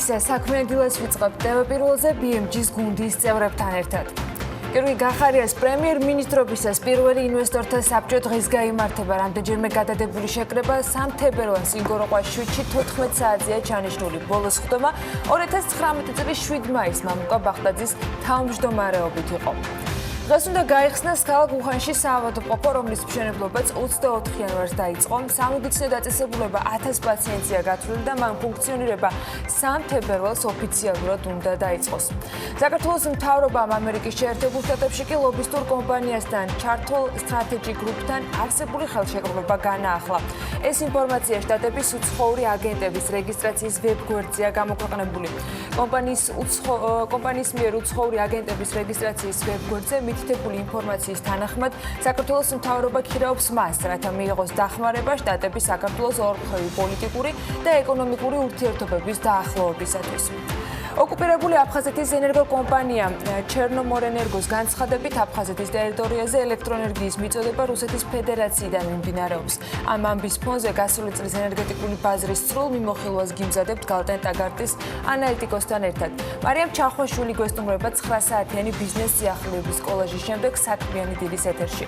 დღეს საქმიანი დილას ვიწყებთ ტევ-პირველზე BMG-ს გუნდის წევრებთან ერთად. Გერვი გახარიას პრემიერ-მინისტრობისას პირველი ინვესტორთა საბჭო დღეს გაიმართება. რამდენჯერმე გადადებული შეკრება 3 თებერვალს ინგოროყვაშში 14 საათზეა ჩანიშნული. ბოლოს ხდომა 2019 წლის 7 მაისს მამუკა ბახტაძის თავმჯდომარეობით იყო. დღეს უნდა გაიხსნას ქალაქ უხანში საავადმყოფო, რომლის მშენებლობაც 24 იანვარს დაიწყო. სამედიცინო დაწესებულება 1000 პაციენტია გათვლილი და მან ფუნქციონირება 3 თებერვალს ოფიციალურად უნდა დაიწყოს. საქართველოს მთავრობამ ამერიკის შეერთებულ შტატებში კი ლობისტურ კომპანიასთან ჩართულ სტრატეჯიკ გრუპთან არსებული ხელშეკრულება განაახლა. ეს ინფორმაცია შტატების უცხოური აგენტების რეგისტრაციის ვებგვერდზეა გამოქვეყნებული. კომპანიის მიერ უცხოური აგენტების რეგისტრაციის ვებგვერდზე მითითებული ინფორმაციის თანახმად საქართველოს მთავრობა ქირაობს მას, რათა მიიღოს დახმარება შტატების საქართველოს ორმხრივი პოლიტიკური და ეკონომიკური ურთიერთობების დაახლოებისათვის. ოკუპირებული აფხაზეთის ენერგოკომპანია ჩერნომორენერგოს განცხადებით აფხაზეთის ტერიტორიაზე ელექტროენერგიის მიწოდება რუსეთის ფედერაციიდან მიმდინარეობს. ამ ამბის ფონზე გასული წლის ენერგეტიკული ბაზრის სრულ მიმოხილვას გიმზადებთ გალტენ ტაგარტის ანალიტიკოსთან ერთად. მარიამ ჩახვაშვილი გვესტუმრება 9 საათიანი ბიზნეს სიახლეების კოლაჟის შემდეგ საქმიანი დილის ეთერში.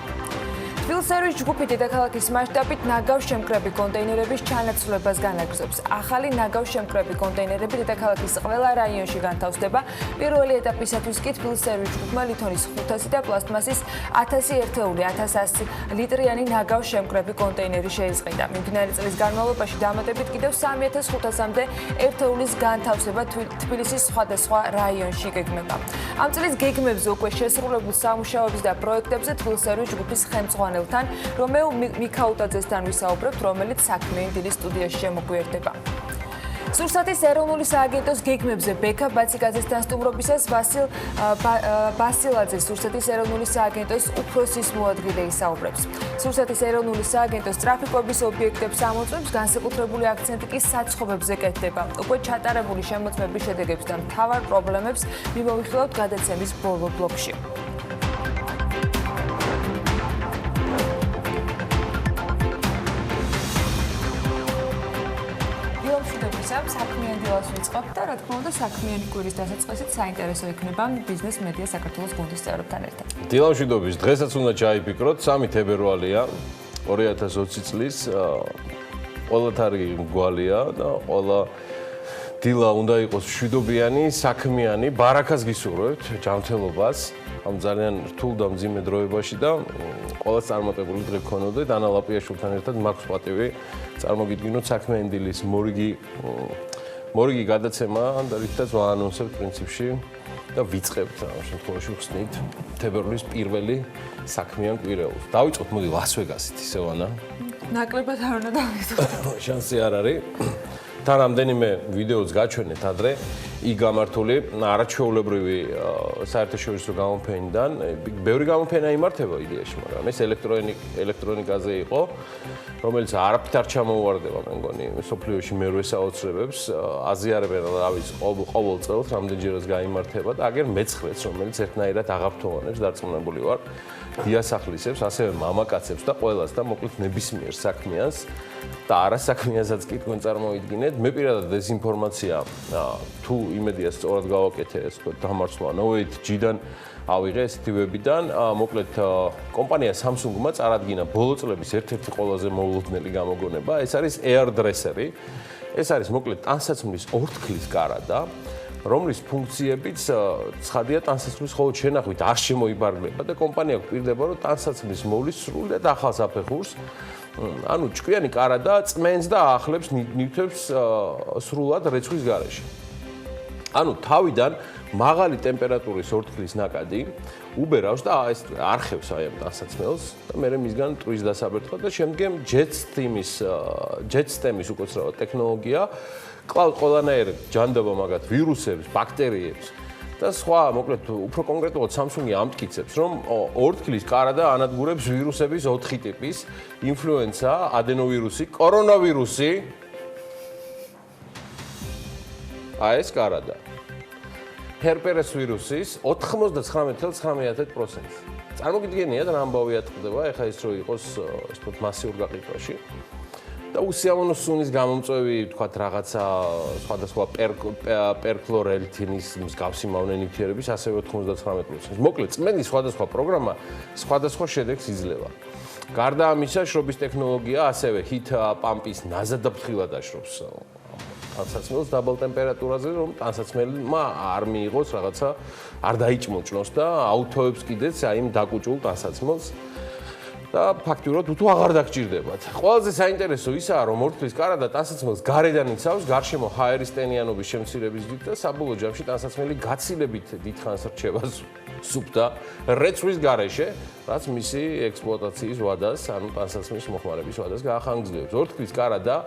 თბილისერის ჯგუფი დედაქალაქის მასშტაბით ნაგავ-შემკრები კონტეინერების ჩანაცვლებას განაგრძობს. ახალი ნაგავ-შემკრები კონტეინერები დედაქალაქის ყველა რაიონში განთავსდება. პირველი ეტაპისათვის კი თბილისერის ჯგუფმა ლითონის 500 და პლასტმასის 1000 ერთეული 1100 litrიანი ნაგავ-შემკრები კონტეინერი შეიზღიდა. მიმდინარე წლის განმავლობაში დამატებით კიდევ 3500-მდე ერთეულის განთავსება თბილისის სხვადასხვა რაიონში გეგმება. ამ წლის გეგმებზე უკვე შესრულებულ სამუშაოებს და პროექტებზე თბილისერის ჯგუფის ხელმძღვანელი რომეო მიქაუტაძესთან ვისაუბრებთ, რომელიც საქმიანი დილის სტუდიაში შემოგვიერთდება. სურსათის ეროვნული სააგენტოს გეგმებზე ბექა ბაციკაძესთან სტუმრობისას ბასილაძე სურსათის ეროვნული სააგენტოს უფროსის მოადგილე ისაუბრებს. სურსათის ეროვნული სააგენტოს ტრაფიკობის ობიექტებს ამოწმებს, განსაკუთრებული აქცენტი კი საცხობებზე კეთდება. უკვე ჩატარებული შემოწმების შედეგებს და მთავარ პრობლემებს მიმოვიხილავთ გადაცემის ბოლო ბლოკში. საქმიანი დილას ვიწყებთ და რა თქმა უნდა საქმიანი კვირის დასაწყისით საინტერესო იქნება ბიზნეს მედია საქართველოს გუნდის წევრებთან ერთად. დილა მშვიდობის, დღესაც უნდა ჩაიფიქროთ 3 თებერვალია 2020 წლის ყველათარი მგვალია და ყველა დილა უნდა იყოს მშვიდობიანი, საქმიანი, ბარაქას გისურვებთ, ჯანმრთელობას ამ ძალიან რთულ და მძიმე დროებაში და ყველას წარმატებული დღე გქონოდეთ. ანა ლაპიაშვილთან ერთად მაქვს პატივი წარმოგიდგინოთ საქმიანი დილის მორიგი გადაცემა და რითაც ვაანონსებთ პრინციპში და ვიწყებთ ამ შემთხვევაში ხსნით თებერვლის პირველი საქმიან კვირეულს. დავიწყოთ მოდი ლას-ვეგასით ისევ ანა. ნაკლებად არ უნდა დავიწყოთ. შანსი არ არის. თან რამდენიმე ვიდეოც გაჩვენეთ ადრე იქ გამართული არაჩვეულებრივი საერთაშორისო გამოფენიდან. ბევრი გამოფენა იმართება იდეაში, მაგრამ ეს ელექტრონიკაზე იყო, რომელიც არაფრით არ ჩამოუვარდება, მე მგონი, სოფლიოში მერვე საოცრებებს, აზიარებენ რავის ყოველ წელს რამდენჯერაც გაიმართება და აგერ მეცხრეც, რომელიც ერთნაირად აღაფრთოვანებს, დარწმუნებული ვარ, დიასახლისებს, ასევე მამაკაცებს და ყველას და მოკლედ ნებისმიერ საქმიანს და არასაქმიანსაც კი თქვენ წარმოიდგინეთ. მე პირადად ეს ინფორმაცია თუ იმედია სწორად გავაკეთე, ეს თქვა დამარცხვა 9G-დან ავიღე ესეთი ვებიდან. მოკლედ კომპანია Samsung-მა წარადგინა ბოლო წლების ერთ-ერთი ყველაზე მოულოდნელი გამოგონება. ეს არის AirDresser-ი. ეს არის მოკლედ ტანსაცმლის ორთქლის კარადა, რომლის ფუნქციებიც ცხადია ტანსაცმლის მხოლოდ შენახვით არ შემოიბარგლება და კომპანია გვპირდება, რომ ტანსაცმლის მოვლის სრულად ახალ საფეხურს. ანუ ჭკვიანი კარადა წმენს და აახლებს ნივთებს სრულად რეცხვის გარეშე. ანუ თავიდან მაღალი ტემპერატურის ორთქლის ნაკადი უბერავს და ეს არხევს აი ამ ტანსაცმელს და მე მისგან ტვრის დასაბერთხად და შემდგომ JetStem-ის უკოცრავად ტექნოლოგია კლავს ყველანაირ ჯანდაბა მაგათ ვირუსებს, ბაქტერიებს და სხვა, მოკლედ უფრო კონკრეტულად Samsung-ი ამტკიცებს, რომ ორთქლის კარადა ანადგურებს ვირუსების 4 ტიპის: ინფლუენცა, ადენოვირუსი, კორონავირუსი. ეს კარადა. ჰერპეს ვირუსის 99.9%. წარმოგიდგენიათ რა ამბავი ატყდება, ეხლა ის რო იყოს, ასე ვთქვათ, მასიურ გაყიდვაში. და უსიამოვნო სუნის გამომწვევი, თქვათ, რაღაცა სხვადასხვა პერქლორელთინის მსგავსი მავნე ნივთიერების ასევე 99%. მოკლედ, წმენდის სხვადასხვა პროგრამა სხვადასხვა შედეგს იძლევა. გარდა ამისა, შრობის ტექნოლოგია ასევე ჰით პამპის ნაზადაფრთხილად აშრობს ტანსაცმელს დაბალ ტემპერატურაზე, რომ ტანსაცმელმა არ მიიღოს რაღაცა, არ დაიჭმოჭნოს და აუთოვებს კიდეც აი იმ დაკუჭულ ტანსაცმელს. და ფაქტურად თუ აღარ დაგჭირდებათ. ყველაზე საინტერესო ისაა, რომ ორთქლის კარა და ტანსაცმელს გარედან იცავს გარშემო ჰაერის ტენიანობის შემცირების დიდ და საბოლოო ჯამში ტანსაცმელი გაცილებით დიდხანს რჩება სუფთა რეცვის გარეშე, რაც მისი ექსპლუატაციის ვადას, ანუ ტანსაცმლის მოხმარების ვადას გაახანგრძლიებს. ორთქლის კარა და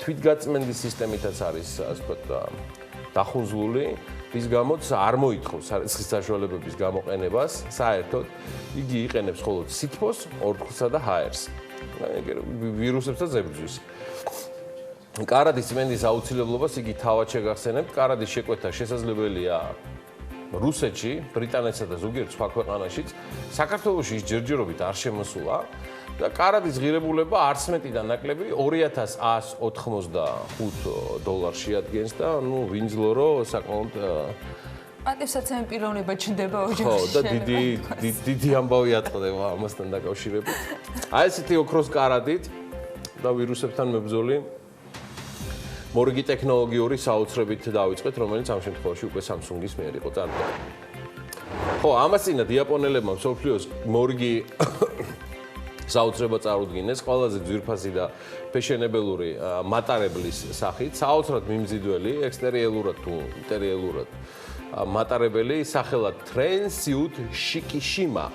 თვითგაწმენდის სისტემითაც არის, ასე ვთქვათ, დახუნძლული, რის გამოც არ მოითხოვს სარიცხის საშუალებების გამოყენებას, საერთოდ იგი იყენებს მხოლოდ სითბოს, ორთქლსა და ჰაერს. ვირუსებსაც ებრძვის. კარადის წმენდის აუცილებლობას იგი თავად შეგახსენებთ. კარადის შეკვეთა შესაძლებელია რუსეთში, ბრიტანეთსა და ზოგიერთ სხვა ქვეყანაშიც. საქართველოში ის ჯერჯერობით არ შემოსულა და კარადის ღირებულება არც მეტი და ნაკლები $2185 შეადგენს და ვინძლო რომ საკმაოდ პატივსაცემი პიროვნება ჩნდება ოჯახში. ხო, და დიდი ამბავი ატყდება ამასთან დაკავშირებით. აი ესეთი ოქროს კარადით და ვირუსებთან მებრძოლი მორიგი ტექნოლოგიური საოცრებით დავიწყეთ, რომელიც ამ შემთხვევაში უკვე Samsung-ის მიერ იყო წარმოქმნილი. ხო, ამასწინად იაპონელებმა მსოფლიოს მორიგი საოცრება წარუდგინეს, ყველაზე ძვირფასი და ფეშენებელური მატარებლის სახით, საოცრად მიმზიდველი, ექსტერიელურად თუ ინტერიელურად მატარებელი სახელად Trainsuit Shikishima.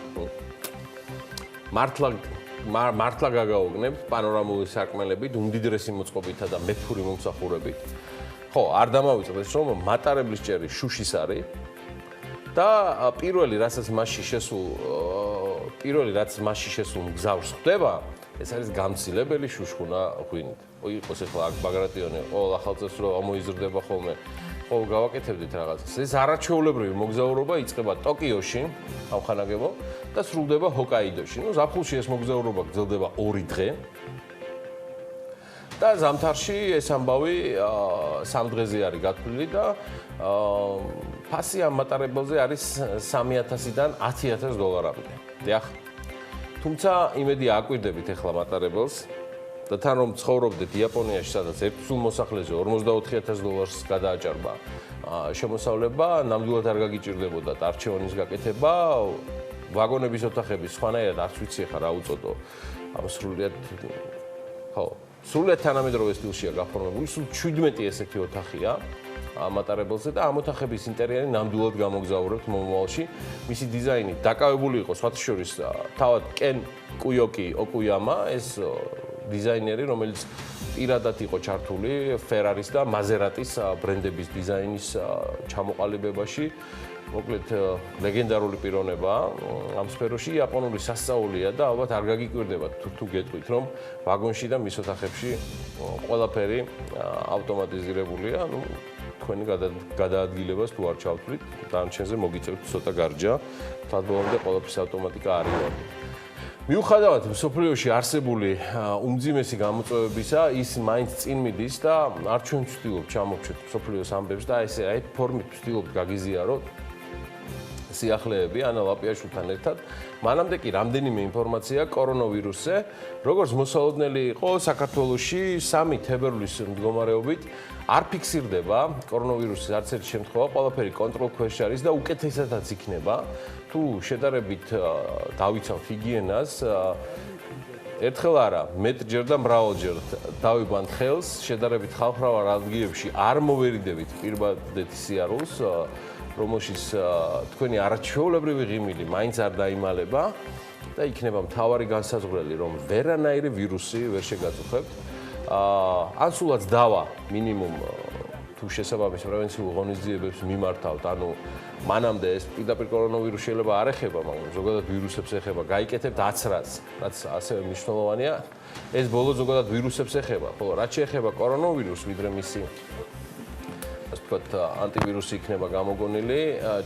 მართლა გაგაოგნებთ პანორამული სარკმელებით, უმდიდრესი მოწყობითა და მეფური მომსახურებით. ხო, არ დამავიწყდეს, რომ მატარებლის ჭერი შუშის არის და პირველი რაც მასში შესულ მგზავრს ხვდება, ეს არის გამცილებელი შუშხუნა ღვინით. იყოს ახლა აქ ბაგრატიონი, ყოველ ახალწელს რომ ამოიზრდება ხოლმე, ყოველ გავაკეთებდით რაღაცას. ეს არაჩვეულებრივი მოგზაურობა იწყება ტოკიოში, ამხანაგებო და სრულდება ჰოკაიდოში. ნუ ზაფხულში ეს მოგზაურობა გრძელდება 2 დღე. და ზამთარში ეს ამბავი 3 დღეზე არის გათვლილი და ფასი ამ მატარებელზე არის $3000-დან $10000-მდე. დიახ. თუმცა იმედია აკვირდებით ახლა მატარებელს და თან რომ ცხოვრობდეთ იაპონიაში, სადაც ერთსულ მოსახლეზე $44000 გადააჭარბა შემოსავლება, ნამდვილად არ გაგიჭირდებოდათ არჩევანის გაკეთება, ვაგონების ოთახების სხვანაირად არც ვიცი ახლა რა უწოდო ამ სრულად თანამედროვე სტილშია გაფორმებული, სულ 17 ესეთი ოთახია მატარებელზე და ამ ოთახების ინტერიერი ნამდვილად გამოგზაურებთ მომავალში. მისი დიზაინი დაკავებული იყო სხვათა შორის თავად კენ კუიოკი ოკუიამა, ეს დიზაინერი, რომელიც პირადად იყო ჩართული Ferraris და Maseratis ბრენდების დიზაინის ჩამოყალიბებაში. მოკლედ ლეგენდარული პიროვნება ამ სფეროში იაპონური სასწაულია და ალბათ არ გაგიკვირდებათ თუ გეტყვით, რომ ვაგონში და მის ოთახებში ყველაფერი ავტომატიზირებულია, თქვენი გადაადგილებას თუ არ ჩავთვლით, დანარჩენზე მოგიწევთ ცოტა გარჯა, თვათ ბოლომდე ყველაფრის ავტომატიკა არ ივარდით. მიუხედავად მსოფლიოში არსებული უმძიმესი გამოწვევებისა, ის მაინც წინ მიდის და არ ჩვენ ვცდილობთ ჩამოვჩეთ მსოფლიოს ამბებს და ესე აი ფორმით ვცდილობთ გაგიზიაროთ სიახლეები ანა ლაპიაშვილთან ერთად. მანამდე კი რამდენიმე ინფორმაცია კორონავირუსზე, როგორც მოსალოდნელი იყო საქართველოში 3 თებერვლის მდგომარეობით არ ფიქსირდება კორონავირუსის არც ერთი შემთხვევა, ყველაფერი კონტროლ ქვეშ არის და უკეთესადაც იქნება. თუ შედარებით დავიცავთ ჰიგიენას, ერთხელ არა, მეტჯერ და მრავალჯერ დავიბანთ ხელს, შედარებით ხალხმრავალ ადგილებში არ მოვერიდებით პირბადეთის სიარულს, რომელშიც თქვენი არაჩვეულებრივი ღიმილი მაინც არ დაიმალება და იქნება მთავარი განსაზღვრელი, რომ ვერანაირი ვირუსი ვერ შეგაწუხებთ. ან სულაც დავა მინიმუმ თუ შესაბამის პრევენციულ ღონისძიებებს მიმართავთ, ანუ მანამდე ეს პირდაპირ კორონავირუსი შეიძლება არ ეხება, მაგრამ ზოგადად ვირუსებს ეხება, გაიკეთებთ აცრას, რაც ასევე მნიშვნელოვანია. ეს ბოლო ზოგადად ვირუსებს ეხება, ხოლო რაც შეეხება კორონავირუსს, ვიდრე მისი ასე ვთქვათ, ანტივირუსი იქნება გამოგონილი.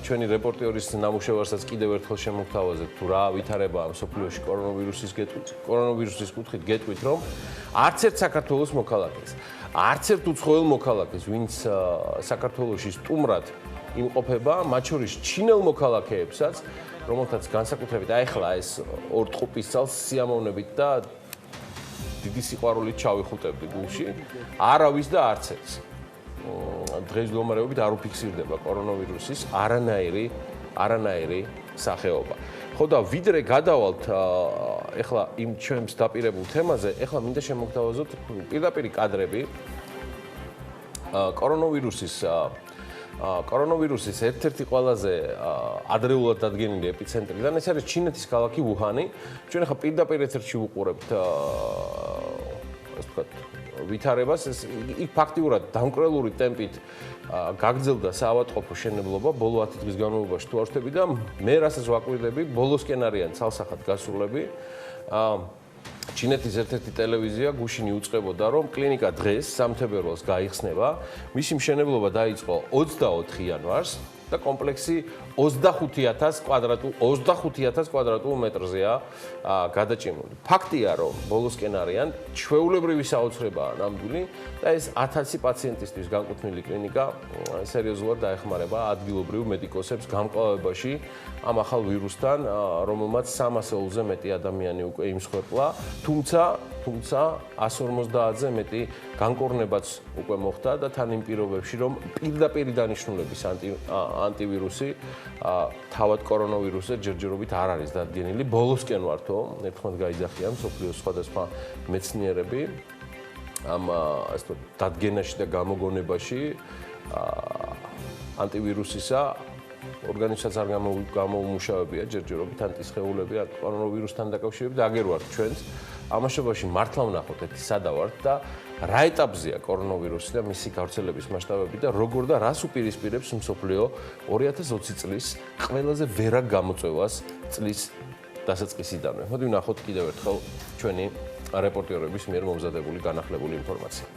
ჩვენი რეპორტიორის ნამუშევარსაც კიდევ ერთხელ შემოგთავაზებთ, თუ რა ვითარებაა მსოფლიოში კორონავირუსის კუთხით გეტყვით, რომ არც ერთ საქართველოს მოქალაქეს, არც ერთ უცხოელ მოქალაქეს, ვინც საქართველოში სტუმრად იმყოფება, მათ შორის ჩინელ მოქალაქეებსაც, რომელთაც განსაკუთრებით ახლა ეს ორ ტყუპის წელს სიამოვნებით და დიდი სიყვარულით ჩავიხუტებდი გულში, არავის და არც ერთს. დღეს მდგომარეობით არ უფიქსირდება კორონავირუსის არანაირი სახეობა. ხო და ვიდრე გადავალთ ეხლა იმ ჩვენს დაპირებულ თემაზე, ეხლა მინდა შემოგთავაზოთ პირდაპირი კადრები კორონავირუსის ერთ-ერთი ყველაზე ადრეულად დადგენილი ეპიცენტრიდან, ეს არის ჩინეთის ქალაქი უჰანი. ჩვენ ახლა პირდაპირ ეთერში ვუყურებთ ვითარებას, იქ ფაქტიურად დამკვრელური ტემპით გაგრძელდა საავადმყოფო შენებლობა ბოლო 10 დღის განმავლობაში თუ არ ვთქვი და მე რასაც ვაკვირდები, ბოლოსკენ არიან ცალსახად გასულები. ჩინეთის ერთ-ერთი ტელევიზია გუშინი უწყებოდა, რომ კლინიკა დღეს სამთებერვალს გაიხსნება, მისი მშენებლობა დაიწყო 24 იანვარს და კომპლექსი 25000 კვადრატულ მეტრზეა გადაჭიმული. ფაქტია, რომ ბოლოსკენ არიან, ჩვეულებრივი საოცრებაა ნამდვილი და ეს 1000 პაციენტისთვის განკუთვნილი კლინიკა სერიოზულად დაეხმარება ადგილობრივ მედიკოსებს გამკლავებაში ამ ახალ ვირუსთან, რომელმაც 300-ზე მეტი ადამიანი უკვე იმსხვერპლა, თუმცა 150-ზე მეტი განკორნებაც უკვე მოხდა და თან იმ პირობებში, რომ პირდაპირი დანიშნულების ანტივირუსი თავად კორონავირუსზე ჯერჯერობით არ არის დადგენილი. ბოლოსკენ ვართო, ერთხმად გაიძახიან მსოფლიოს სხვადასხვა მეცნიერები ამ დადგენაში და გამოგონებაში ანტივირუსისა ორგანიზმსაც არ გამოუმუშავებია ჯერჯერობით ანტისხეულები კორონავირუსთან დაკავშირებით, აგერ ვართ ჩვენც. ამაშობაში მართლა ვნახოთ ერთი სადა ვართ და რა ეტაპზეა კორონავირუსი და მისი გავრცელების მასშტაბები და როგორ და რას უპირისპირებს მსოფლიო 2020 წლის ყველაზე ვერაგ გამოწვევას წლის დასაწყისიდანვე. მოდი ვნახოთ კიდევ ერთხელ ჩვენი რეპორტიორების მიერ მომზადებული განახლებული ინფორმაცია.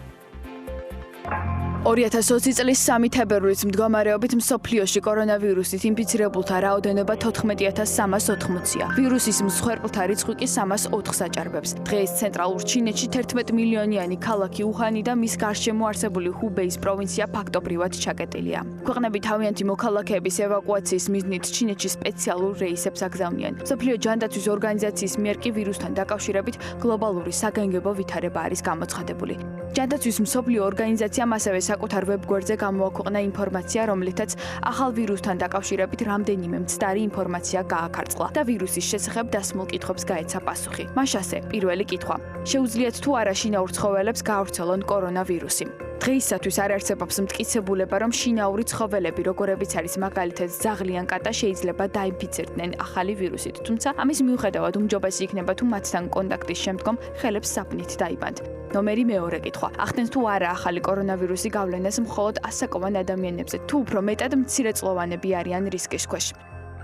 2020 წლის 3 თებერვლის მდგომარეობით მსოფლიოში კორონავირუსით ინფიცირებულთა რაოდენობა 14380-ია. ვირუსის მსხვერპლთა რიცხვი კი 304-ს აჭარბებს. დღეს ცენტრალურ ჩინეთში 11 მილიონიანი ქალაქი უჰანი და მის გარშემო არსებული ჰუბეის პროვინცია ფაქტობრივად ჩაკეტილია. ქვეყნები თავიანთი მოქალაქეების ევაკუაციის მიზნით ჩინეთში სპეციალურ რეისებს აგზავნიან. მსოფლიო ჯანდაცვის ორგანიზაციის მიერ კი ვირუსთან დაკავშირებით გლობალური საგანგებო ვითარება არის გამოცხადებული. ჯანდაცვის მსოფლიო ორგანიზაციამ ასევე საკუთარ ვებგვერდზე გამოაქვეყნა ინფორმაცია, რომლითაც ახალ ვირუსთან დაკავშირებით რამდენიმე მცდარი ინფორმაცია გააქარწყლა და ვირუსის შესახებ დასმულ კითხვებს გაეცა პასუხი. მას ასე, პირველი კითხვა: შეუძლიათ თუ არა შინაურ ცხოველებს გაავრცელონ კორონავირუსი? დღეისათვის არ არსებობს მტკიცებულება, რომ შინაური ცხოველები, როგორებიც არის მაგალითად ძაღლი ან კატა, შეიძლება დაინფიცირდნენ ახალი ვირუსით. თუმცა ამის მიუხედავად უმჯობესი იქნება თუ მათთან კონტაქტის შემდგომ ხელებს საფნით დაიბანთ. ნომერი მეორე კითხვა: ახდენს თუ არა ახალი კორონავირუსი გავლენას მხოლოდ ასაკოვან ადამიანებზე, თუ უფრო მეტად მცირეწლოვანები არიან რისკის ქვეშ?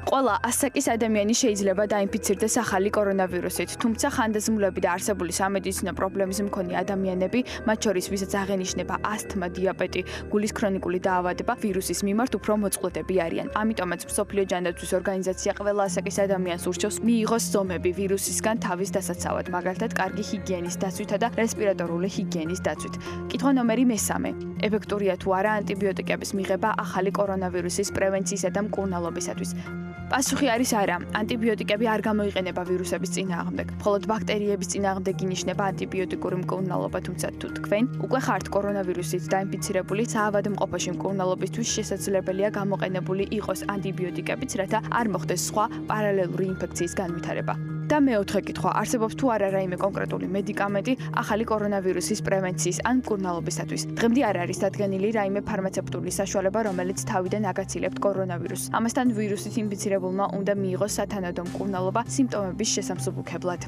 ყველა ასაკის ადამიანი შეიძლება დაინფიცირდეს ახალი კორონავირუსით, თუმცა ხანდაზმულები და არსებული სამედიცინო პრობლემის მქონე ადამიანები, მათ შორის ვისაც აღენიშნება ასთმა, დიაბეტი, გულის ქრონიკული დაავადება, ვირუსის მიმართ უფრო მოწყვლედები არიან. ამიტომაც მსოფლიო ჯანდაცვის ორგანიზაცია ყველა ასაკის ადამიანს ურჩევს მიიღოს ზომები ვირუსისგან თავის დასაცავად, მაგალითად კარგი ჰიგიენის დაცვითა და რესპირატორული ჰიგიენის დაცვით. კითხვა ნომერი მესამე: ეფექტურია თუ არა ანტიბიოტიკების მიღება ახალი კორონავირუსის პრევენციისა და მკურნალობისათვის? პასუხი არის არა. ანტიბიოტიკები არ გამოიყენება ვირუსების წინააღმდეგ. მხოლოდ ბაქტერიების წინააღმდეგ ინიშნება ანტიბიოტიკური მკურნალობა, თუმცა თუ თქვენ უკვე ხართ კორონავირუსით დაინფიცირებული, საავადმყოფოში მკურნალობისთვის შესაძლებელია გამოყენებული იყოს ანტიბიოტიკებიც, რათა არ მოხდეს სხვა პარალელური ინფექციის განვითარება. და მეოთხე კითხვა: არსებობს თუ არა რაიმე კონკრეტული მედიკამენტი ახალი კორონავირუსის პრევენციის ან მკურნალობისათვის? დღემდე არ არის დადგენილი რაიმე ფარმაცევტული საშუალება, რომელიც თავიდან აგაცილებთ კორონავირუსს. ამასთან ვირუსით ინფიცირებულმა უნდა მიიღოს სათანადო მკურნალობა სიმპტომების შესამსუბუქებლად.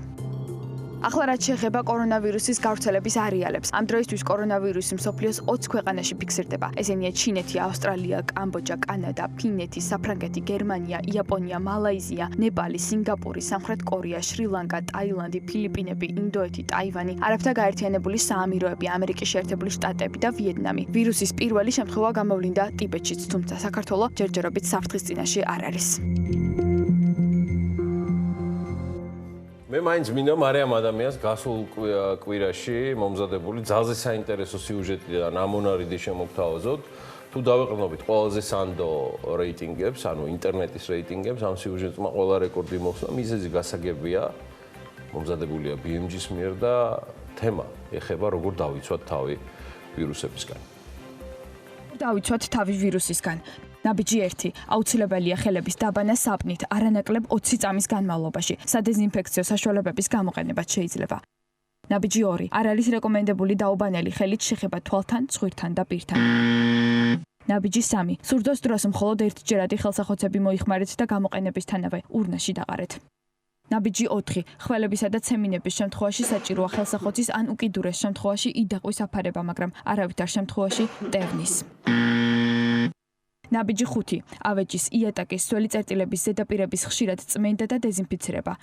ახლა რაც შეეხება კორონავირუსის გავრცელების არეალებს. ამ დროისთვის კორონავირუსი მსოფლიოს 20 ქვეყანაში ფიქსირდება. ესენია ჩინეთი, ავსტრალია, კამბოჯა, კანადა, ფინეთი, საფრანგეთი, გერმანია, იაპონია, მალაიზია, ნეპალი, სინგაპური, სამხრეთ კორეა, შრი-ლანკა, ტაილანდი, ფილიპინები, ინდოეთი, ტაივანი, არაბთა გაერთიანებული საამიროები, ამერიკის შეერთებული შტატები და ვიეტნამი. ვირუსის პირველი შემთხვევა გამოვლინდა ტიბეტშიც, თუმცა საქართველოს ჯერჯერობით საფრთხის წინაშე არ არის. მე მაინც მინდა მარიამ ადამიანს გასულ კვირაში მომზადებული ძალზე საინტერესო სიუჟეტი და ნამონარიდი შემოგთავაზოთ. თუ დავეყრდნობით ყველაზე სანდო რეიტინგებს, ანუ ინტერნეტის რეიტინგებს, ამ სიუჟეტმა ყველა რეკორდი მოხსნა. მიზეზი გასაგებია, მომზადებულია BMG-ის მიერ და თემა ეხება როგორ დავიცვათ თავი ვირუსებისგან. დავიცვათ თავი ვირუსისგან. ნაბიჯი 1. აუცილებელია ხელების დაბანა საპნით არანაკლებ 20 წამის განმავლობაში. სადეზინფექციო საშუალებების გამოყენებაც შეიძლება. ნაბიჯი 2. არ არის რეკომენდებული დაუბანელი ხელით შეხება თვალთან, ცხვირთან და პირთან. ნაბიჯი 3. სურდოს დროს მხოლოდ ერთჯერადი ხელსახოცები მოიხმარეთ და გამოყენებისთანავე ურნაში დაყარეთ. ნაბიჯი 4. ხველებისა და ცემინების შემთხვევაში საჭიროა ხელსახოცის ან უკიდურეს შემთხვევაში იდაყვის აფარება, მაგრამ არავითარ შემთხვევაში ტევნის. ნაბიჯი 5. ავეჯის, იატაკის, სველი წერტილების ზედაპირების ხშირად წმენდა და დეზინფიცირება.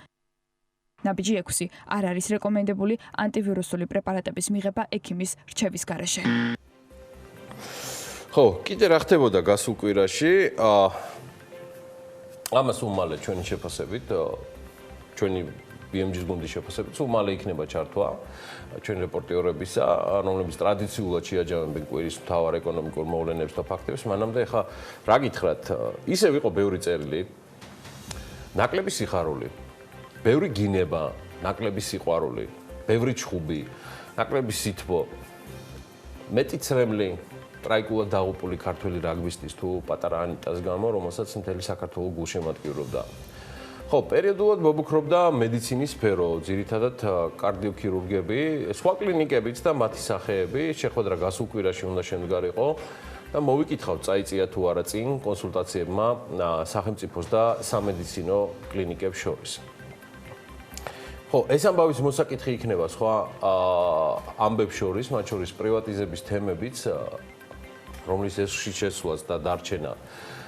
ნაბიჯი 6. არ არის რეკომენდებული ანტივირუსული პრეპარატების მიღება ექიმის რჩევის გარეშე. ხო, კიდე რა ხდებოდა გასულ კვირაში? ამას უმალე ჩვენი შეფასებით, ჩვენი BMG-ის გუნდის შეფასებით, უმალე იქნება ჩართვა ჩვენი რეპორტიორებისა, რომლებიც ტრადიციულად შეაჯამებენ კვირის მთავარ ეკონომიკურ მოვლენებს და ფაქტებს. მანამდე ახლა რა გითხრათ, ისევ იყო ბევრი წერილი, ნაკლები სიხარული, ბევრი გინება, ნაკლები სიყვარული, ბევრი ჩხუბი, ნაკლები სითბო, მეტი ცრემლი, ტრაიკულად დაღუპული ქართველი რაგბისტის თუ პატარა ანიტას გამო, რომელსაც მთელი საქართველო გულშემატკივრობდა. ხო, პერიოდულად მობუქრობდა მედიცინის სფერო, ძირითადად კარდიოქირურგები, სხვა კლინიკებიც და მათი სახეები, შეხვედრა გასულ კვირაში უნდა შემდგარიყო და მოვიკითხავთ, წაიწია თუ არა წინ კონსულტაციებმა სახელმწიფოს და სამედიცინო კლინიკებს შორის. ხო, ეს ამბავის მოსაკითხი იქნება სხვა ამბებს შორის, მათ შორის პრივატიზების თემებიც, რომლის ესში შესვლაც და დარჩენა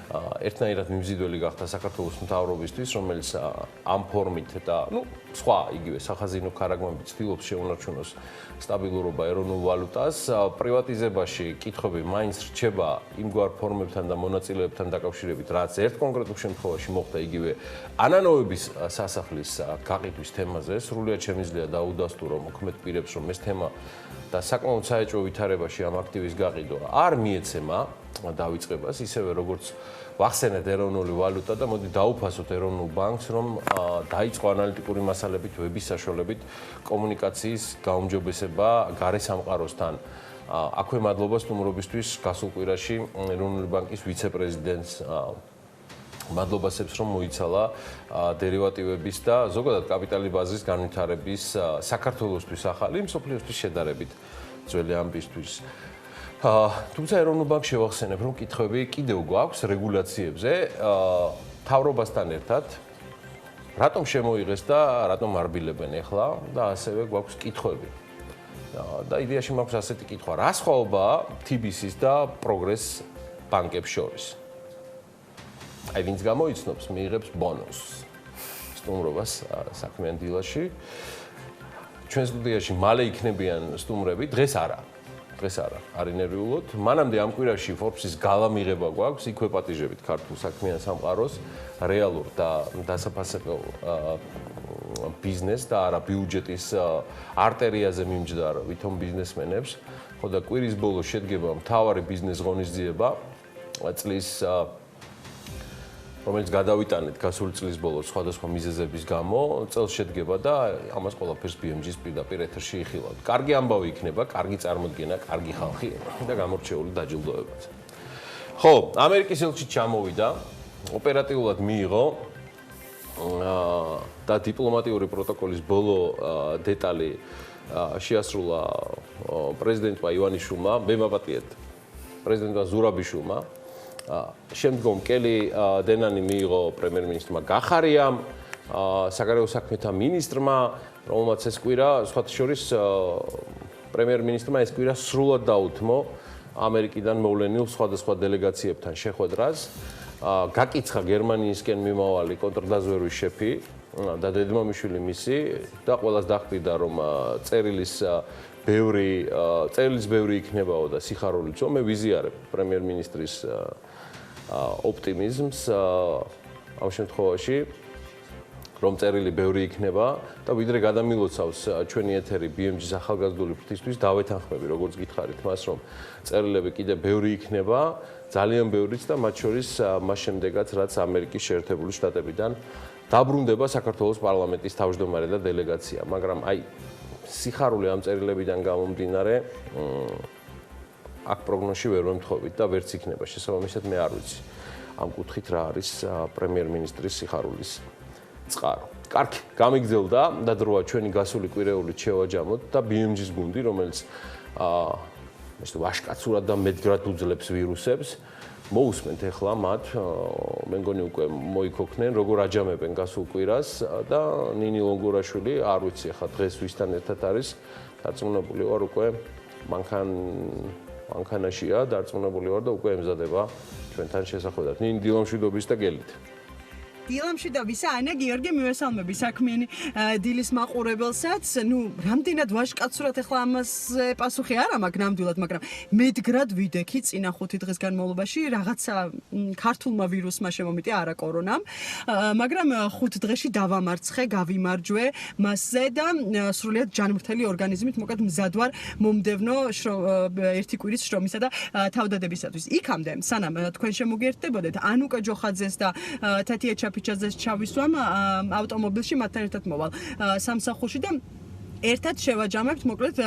ერთნაირად მიმზიდველი გახდა საქართველოს მთავრობისთვის, რომელიც ამ ფორმით და სხვა იგივე სახაზინო ქარაგმებით ცდილობს შეუნარჩუნოს სტაბილურობა ეროვნულ ვალუტას. პრივატიზებაში კითხვები მაინც რჩება იმგვარ ფორმებთან და მონაწილეებთან დაკავშირებით, რაც ერთ კონკრეტულ შემთხვევაში მოხდა იგივე ანანოების სასახლის გაყიდვის თემაზე. სრულიად შემიძლია დაუდასტურო მოქმედ პირებს, რომ ეს თემა და საკმაოდ საეჭვო ვითარებაში ამ აქტივის გაყიდვა არ მიეცემა დავიწყებას, ისევე როგორც ვახსენეთ ეროვნული ვალუტა და მოდი დაუფასოთ ეროვნულ ბანკს, რომ დაიწყო ანალიტიკური მასალებით, ვების საშუალებით კომუნიკაციის გაუმჯობესება გარე სამყაროსთან. აქვე მადლობა სტუმრობისთვის გასულ კვირაში ეროვნული ბანკის ვიცე-პრეზიდენტს მადლობასებს, რომ მოიცალა დერივატივების და ზოგადად კაპიტალის ბაზრის განვითარების საქართველოსთვის ახალი, მსოფლიოსთვის შედარებით ძველი ამბისთვის. თუმცა ეროვნულ ბანკს შევახსენებ, რომ კითხვები კიდევ გვაქვს რეგულაციებზე, მთავრობასთან ერთად, რატომ შემოიღეს და რატომ არბილებენ ახლა და ასევე გვაქვს კითხვები. და იდეაში მაქვს ასეთი კითხვა, რა სხვაობაა TBC-ის და პროგრეს ბანკებს შორის? აი ვინც გამოიცნობს, მიიღებს ბონუსს. სტუმრობას საქმიან დილაში. ჩვენ სტუდიაში მალე იქნებიან სტუმრები, დღეს არა. არ ინერვიულოთ. მანამდე ამ კვირაში Forbes-ის გალა მიღება გვაქვს, იქვე პატიჟებით ქართულ საქმიან სამყაროს რეალურ და დასაფასებელ ბიზნეს და არა ბიუჯეტის არტერიაზე მიმჯდარ ვითომ ბიზნესმენებს. ხო და კვირის ბოლოს შედგება მთავარი ბიზნეს ღონისძიება წლის რომელიც გადავიტანეთ გასული წლის ბოლოს სხვადასხვა მიზეზების გამო, წელს შედგება და ამას ყველაფერს BMG-ის პირდაპირ ეთერში იხილავთ. კარგი ამბავი იქნება, კარგი წარმოდგენა, კარგი ხალხი და გამორჩეული დაჯილდოებაც. ხო, ამერიკის ელჩი ჩამოვიდა, ოპერატიულად მიიღო და დიპლომატიური პროტოკოლის ბოლო დეტალი შეასრულა პრეზიდენტმა ივანიშვილმა, მე მაპატიეთ პრეზიდენტმა ზურაბიშვილმა. შემდგომ კელი დენანი მიიღო პრემიერ-მინისტრმა გახარიამ საგარეო საქმეთა მინისტრმა, რომელმაც ეს კვირა, სხვათა შორის პრემიერ-მინისტრმა ეს კვირა სრულად დაუთმო ამერიკიდან მოვლენილ სხვადასხვა დელეგაციებთან შეხვედრას. გაკიცხა გერმანიისკენ მიმავალი კონტრდაზვერვის შეფი და დედმამიშვილი მისი და ყველას დახვდა რომ წერილის ბევრი იქნებაო და სიხარულიცო. მე ვიზიარებ პრემიერ-მინისტრის ოპტიმიზმს ამ შემთხვევაში რომ წერილი ბევრი იქნება და ვიდრე გადამილოცავს ჩვენი ეთერი BMG-ის ახალგაზრდული ფრთისთვის დავეთანხმები როგორც გითხარით მას რომ წერილები კიდე ბევრი იქნება ძალიან ბევრიც და მათ შორის მას შემდეგაც რაც ამერიკის შეერთებული შტატებიდან დაბრუნდება საქართველოს პარლამენტის თავმჯდომარე და დელეგაცია მაგრამ აი სიხარული ამ წერილებიდან გამომდინარე აქ პროგნოზში ვერ ვემთხოვით და ვერც იქნება შესაბამისად მე არ ვიცი ამ კუთხით რა არის პრემიერ-მინისტრის სიხარულის წყარო. კარგი, გამიგრძელდა და დროა ჩვენი გასული კვირეულით შევაჯამოთ და BMG-ის გუნდი, რომელიც ვაშკაცურად და მეტგრად უძლებს ვირუსებს, მოусმენთ ახლა მათ, მე მგონი უკვე მოიქოქნენ, როგორ აჯამებენ გასულ კვირას და ნინი ლონგურაშვილი, არ ვიცი ახლა დღეს ვისთან ერთად არის, დარწმუნებული ვარ უკვე მანქანაშია, დარწმუნებული ვარ და უკვე ემზადება ჩვენთან შესახვედრად. ნინი დილამშვიდობის და გელით. დილამშვიდობის ანა გიორგი მივესალმები საქმიანი დილის მაყურებელსაც რამდენად ვაშკაცურად ახლა ამას პასუხი არ მაქვს ნამდვილად მაგრამ მეტგრად ვიდექი წინა 5 დღის განმავლობაში რაღაცა ქართულმა ვირუსმა შემომიტია არა კორონამ მაგრამ 5 დღეში დავამარცხე გავიმარჯვე მასზე და სრულად ჯანმრთელი ორგანიზმით მოკლედ მზად ვარ მომდევნო ერთი კვირის შრომისა და თავდადებისათვის იქამდე სანამ თქვენ შემოგიერთდებოდეთ ანუკა ჯოხაძეს და თათია ჩაძეს ჩავისვამ ავტომობილში მათთან ერთად მოვალ სამსახურში და ერთად შევაჯამებთ მოკლედ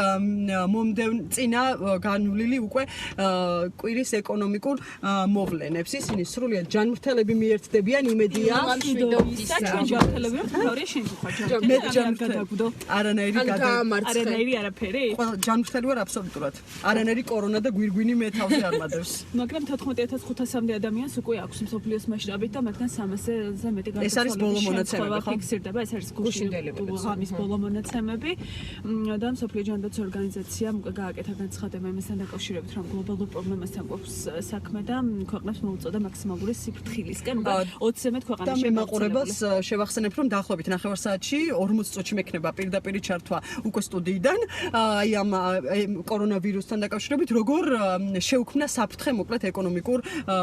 წინა განვლილი უკვე კვირის ეკონომიკურ მოვლენებს ისინი სრულიად ჯანმრთელები მიერთდებიან იმედია არანაირი არაფერი ჯანმრთელი ვარ აბსოლუტურად არანაირი კორონა და გვირგვინი მე თავზე არ მადევს მაგრამ 14500 ადამიანს უკვე აქვს მსოფლიოს მასშტაბით და მათგან 300-ზე მეტი ეს არის ბოლო მონაცემები ხო ფიქსირდება ეს არის გუშინდელების ბოლო მონაცემები და მსოფლიო ჯანდაცვის ორგანიზაციამ გააკეთა განცხადება იმასთან დაკავშირებით, რომ გლობალურ პრობლემასთან ყოფს საქმე და ქვეყნებს მოუწოდა მაქსიმალური სიფრთხილისკენ 20-ზე მეტ ქვეყანაში. და მაყურებელს შევახსენებ, რომ დაახლოებით 9 საათში 40 წუთში მექნება პირდაპირ ჩართვა უკვე სტუდიიდან, აი ამ კორონავირუსთან დაკავშირებით, როგორ შეუქმნა საფრთხე მოკლედ ეკონომიკურ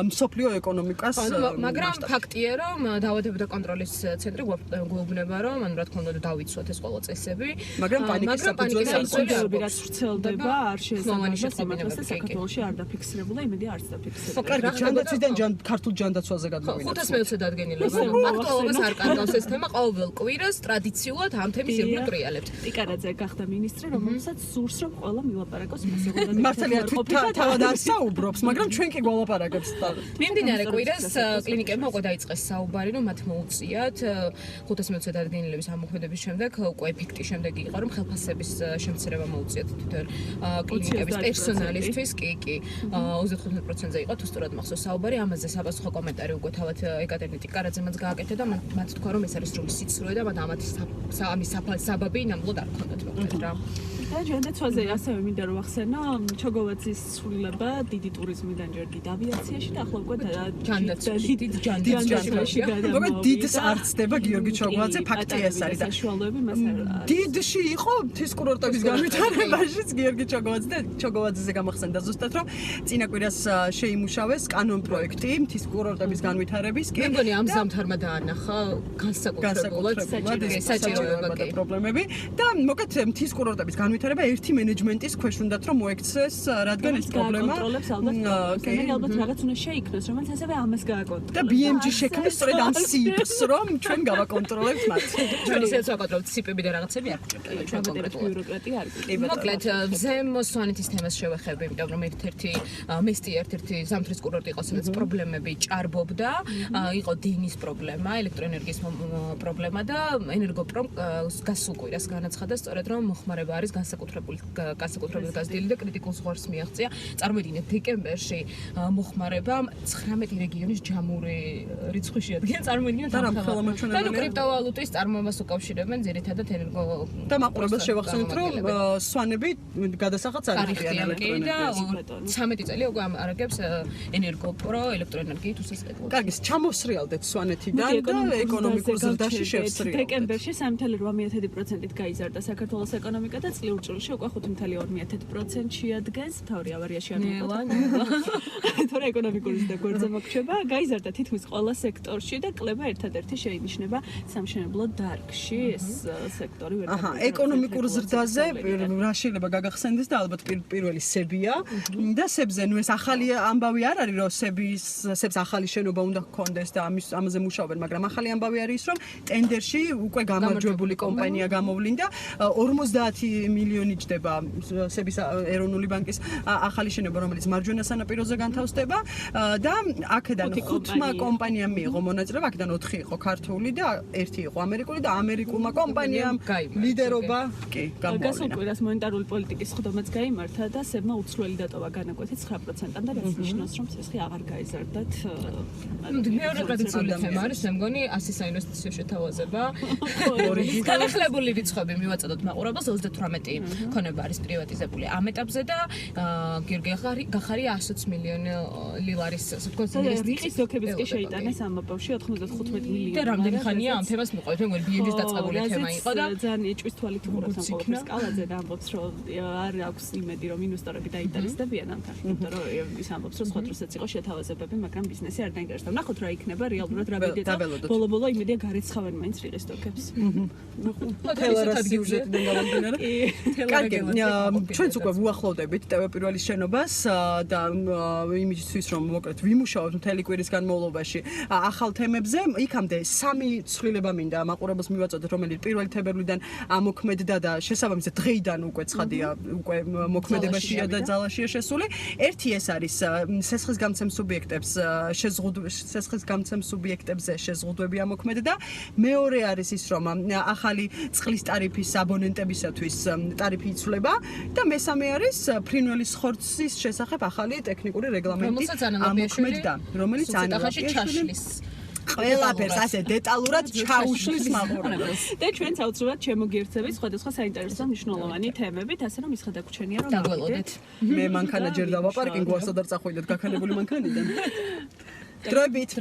მსოფლიო ეკონომიკას. მაგრამ ფაქტია, რომ დაავადებათა კონტროლის ცენტრი გვეუბნება, რომ ანუ რა თქმა უნდა დავიცვათ ეს ყველა წესები. მაგრამ პანიკის საფუძველი რაც ვრცელდება არ შეესაბამება იმას და საქართველოში არ დაფიქსირებულა იმედი არც დაფიქსირებულა. კარგი ჯანდაცვიდან ქართულ ჯანდაცვაზე გადმოვიდა. 500-ზე დადგენილება. აქტუალობას არ კარგავს ეს თემა ყოველ კვირას ტრადიციულად ამ თემის ირგვლივ ტრიალებთ. ტიკარაძე გახდა მინისტრი, რომელსაც სურს რომ ყველა მილაპარაკოს მასზე. მართალია თავად არ საუბრობს, მაგრამ ჩვენ კი გვალაპარაკებთ. მიმდინარე კვირას კლინიკებმა უკვე დაიწყეს საუბარი, რომ მათ მოუწიათ 500-ზე დადგენილების ამოქმედების შემდეგ უკვე ეფექტის შემდეგ იყო რომ ხელფასების შემცირება მოუწიათ თვითონ კლინიკების პერსონალისთვის კი 35%-ზე იყო თუ სწორად მახსოვს საუბარი ამაზე საპასუხო კომენტარი უკვე თავად ეკატერინე ტიკარაძემაც გააკეთა და მათ თქვა რომ ეს არის სრული სიცრუე და მათ ამის საბაბი ნამდვილად არ ქონდათ მოკლედ რა და ჯანდაცვაზე ასევე მინდა რომ ახსენო ჩოგოვაძის ცვლილება დიდი ტურიზმიდან ჯერ კიდევ ავიაციაში და ახლა უკვე ჯანდაცვაში მოკლედ დიდს არ ცდება გიორგი ჩოგოვაძე ფაქტი ეს არის და საშუალებები მას დიდში იყო მთის კურორტების განვითარებაშიც გიორგი ჩოგოვაძეზე გამახსენდა ზუსტად რომ წინა კვირას შეიმუშავეს კანონ პროექტი მთის კურორტების განვითარების კი მე მგონი ამ ზამთარმა დაანახა განსაკუთრებულად საჭიროება კი პრობლემები და მოკლედ მთის კურორტების განვითარება ერთი მენეჯმენტის ქვეშ უნდათ რომ მოექცეს რადგან ეს პრობლემა ალბათ რაღაც უნდა შეიქმნას რომელიც ასევე ამას გააკონტროლებს და BMG შექმნის სწორედ ამ სიპს რომ ჩვენ გავაკონტროლებთ მათ ჩვენ ისეც ვაკონტროლებთ სიპები და რაღაცები არ გვჭირდება ჩვენ კონკრეტულად ბიუროკრატია არ გვჭირდება მოკლედ ზემო სვანეთის თემას შევეხები იმიტომ რომ ერთ-ერთი ზამთრის კურორტი იყო სადაც პრობლემები ჭარბობდა იყო დინის პრობლემა ელექტროენერგიის პრობლემა და ენერგოპრომ გასულ კვირას განაცხადა სწორედ რომ მოხმარება არის განსაკუთრებით გაზრდილი და კრიტიკულ ზღვარს მიაღწია. წარმოიდგინეთ, დეკემბერში მოხმარებამ 19 რეგიონის ჯამური რიცხვი შეადგენს. წარმოიდგინეთ, და რა ხელმოჩენელია? და კრიპტოვალუტის წარმოებას უკავშირებენ ძირითადად ენერგო და მაყურებელს შევახსენოთ, რომ სვანები გადასახადს არ იყიან ელექტროენერგიაზე. 13 წელი უკვე არაგებს ენერგოპრო ელექტროენერგიით უსასყიდლოდ. კარგი, ჩამოსრიალდეთ სვანეთიდან და ეკონომიკურ ზრდაში შევსრიალდეთ. დეკემბერში 3.1%-ით გაიზარდა საქართველოს ეკონომიკა და წლიურ ჭრილში უკვე 5.2%-ით შეადგენს. მთავარი ავარიაში არ მოხდა. თორე ეკონომიკური ზრდა გვერდზე მოგჩება, გაიზარდა თითქმის ყველა სექტორში და კლება ერთადერთი შეინიშნება სამშენებლო დარგში. ეს სექტორი ვერ ეკონომიკურ ზრდაზე რა შეიძლება გაგახსენდეს და ალბათ პირველი სებია და სებზე ნუ ეს ახალი ამბავი არ არის რომ სებს ახალი შენობა უნდა ჰქონდეს და ამაზე მუშაობენ, მაგრამ ახალი ამბავი არის რომ ტენდერში უკვე გამარჯვებული კომპანია გამოვლინდა 50 მილიონი ჯდება სების ეროვნული ბანკის ახალი შენობა, რომელიც მარჯვენა სანაპიროზე განთავსდება და აქედან 5 კომპანიამ მიიღო მონაწილეობა, აქედან 4 იყო ქართული და 1 იყო ამერიკული და ამერიკულმა კომპანიამ ლიდერობა კი გამოვლინა. გასულ კვირას მონეტარული პოლიტიკის ხდომაც გაიმართა და სებმა უცვლელი დატოვა განაკვეთით 9%-თან და რაც ნიშნავს, რომ ცესხი აღარ გაიზარდათ. მეორე ტრადიციული თემა არის, მე მგონი 100 საინვესტიციო შეთავაზება. განახლებული რიცხვები მივაწოდოთ მაყურებელს 38 ქონება არის პრივატიზებული ამ ეტაპზე და გიორგი გახარია 120 მილიონი ლილარის რიყის დოქებიც კი შეიტანეს ამ აპავში 95 მილიონი. და რამდენი ხანია ამ თემას მიყვებით, მე ბიედის დაწყებული თემა იყო და ძალიან იჭვის თვალით უყურებს ამ ყოველთვის კალაძე და ამბობს, რომ არ აქვს იმედი, რომ ინვესტორები დაინტერესდებიან ამ თემით, იმიტომ რომ ის ამბობს, რომ სხვა დროსაც იყო შეთავაზებები, მაგრამ ბიზნესი არ დაინტერესდება. ნახოთ რა იქნება რეალურად რა მიდედა. ბოლო-ბოლო იმედია გარიცხავენ მაინც რიყის დოქებს. თელარასიუჟეტიდან გამომდინარე. კარგი, ჩვენც უკვე ვუახლოვდებით TV პირველის შენობას და იმისთვის რომ მოკლედ ვიმუშაოთ მთელი კვირის განმავლობაში ახალ თემებზე. იქამდე 3 ცვლილება მინდა მაყურებელს მივაწოდოთ, რომელიც 1 თებერვლიდან ამოქმედდა და შესაბამისად დღეიდან უკვე ცხადია, უკვე მოქმედებაშია და ძალაშია შესული. ერთი ეს არის სესხის გამცემ სუბიექტებზე შეზღუდვები ამოქმედდა. მეორე არის ის, რომ ახალი წყლის ტარიფის აბონენტებისათვის ტარიფი იცვლება და მესამე არის ფრინველის ხორცის შესახებ ახალი ტექნიკური რეგლამენტი ამოქმედდა, რომელიც ანახაში ჩაშლის ყველაფერს ასე დეტალურად ჩაუშლის მაყურებელს. და ჩვენც აუცილებლად შემოგიერთებით სხვადასხვა საინტერესო და მნიშვნელოვანი თემებით, ასე რომ ისხა დაგვრჩენია რომ დაგველოდეთ. მე მანქანა ჯერ დავაპარკინგო, ასად არ წახვიდეთ გაქანებული მანქანიდან. დროებით.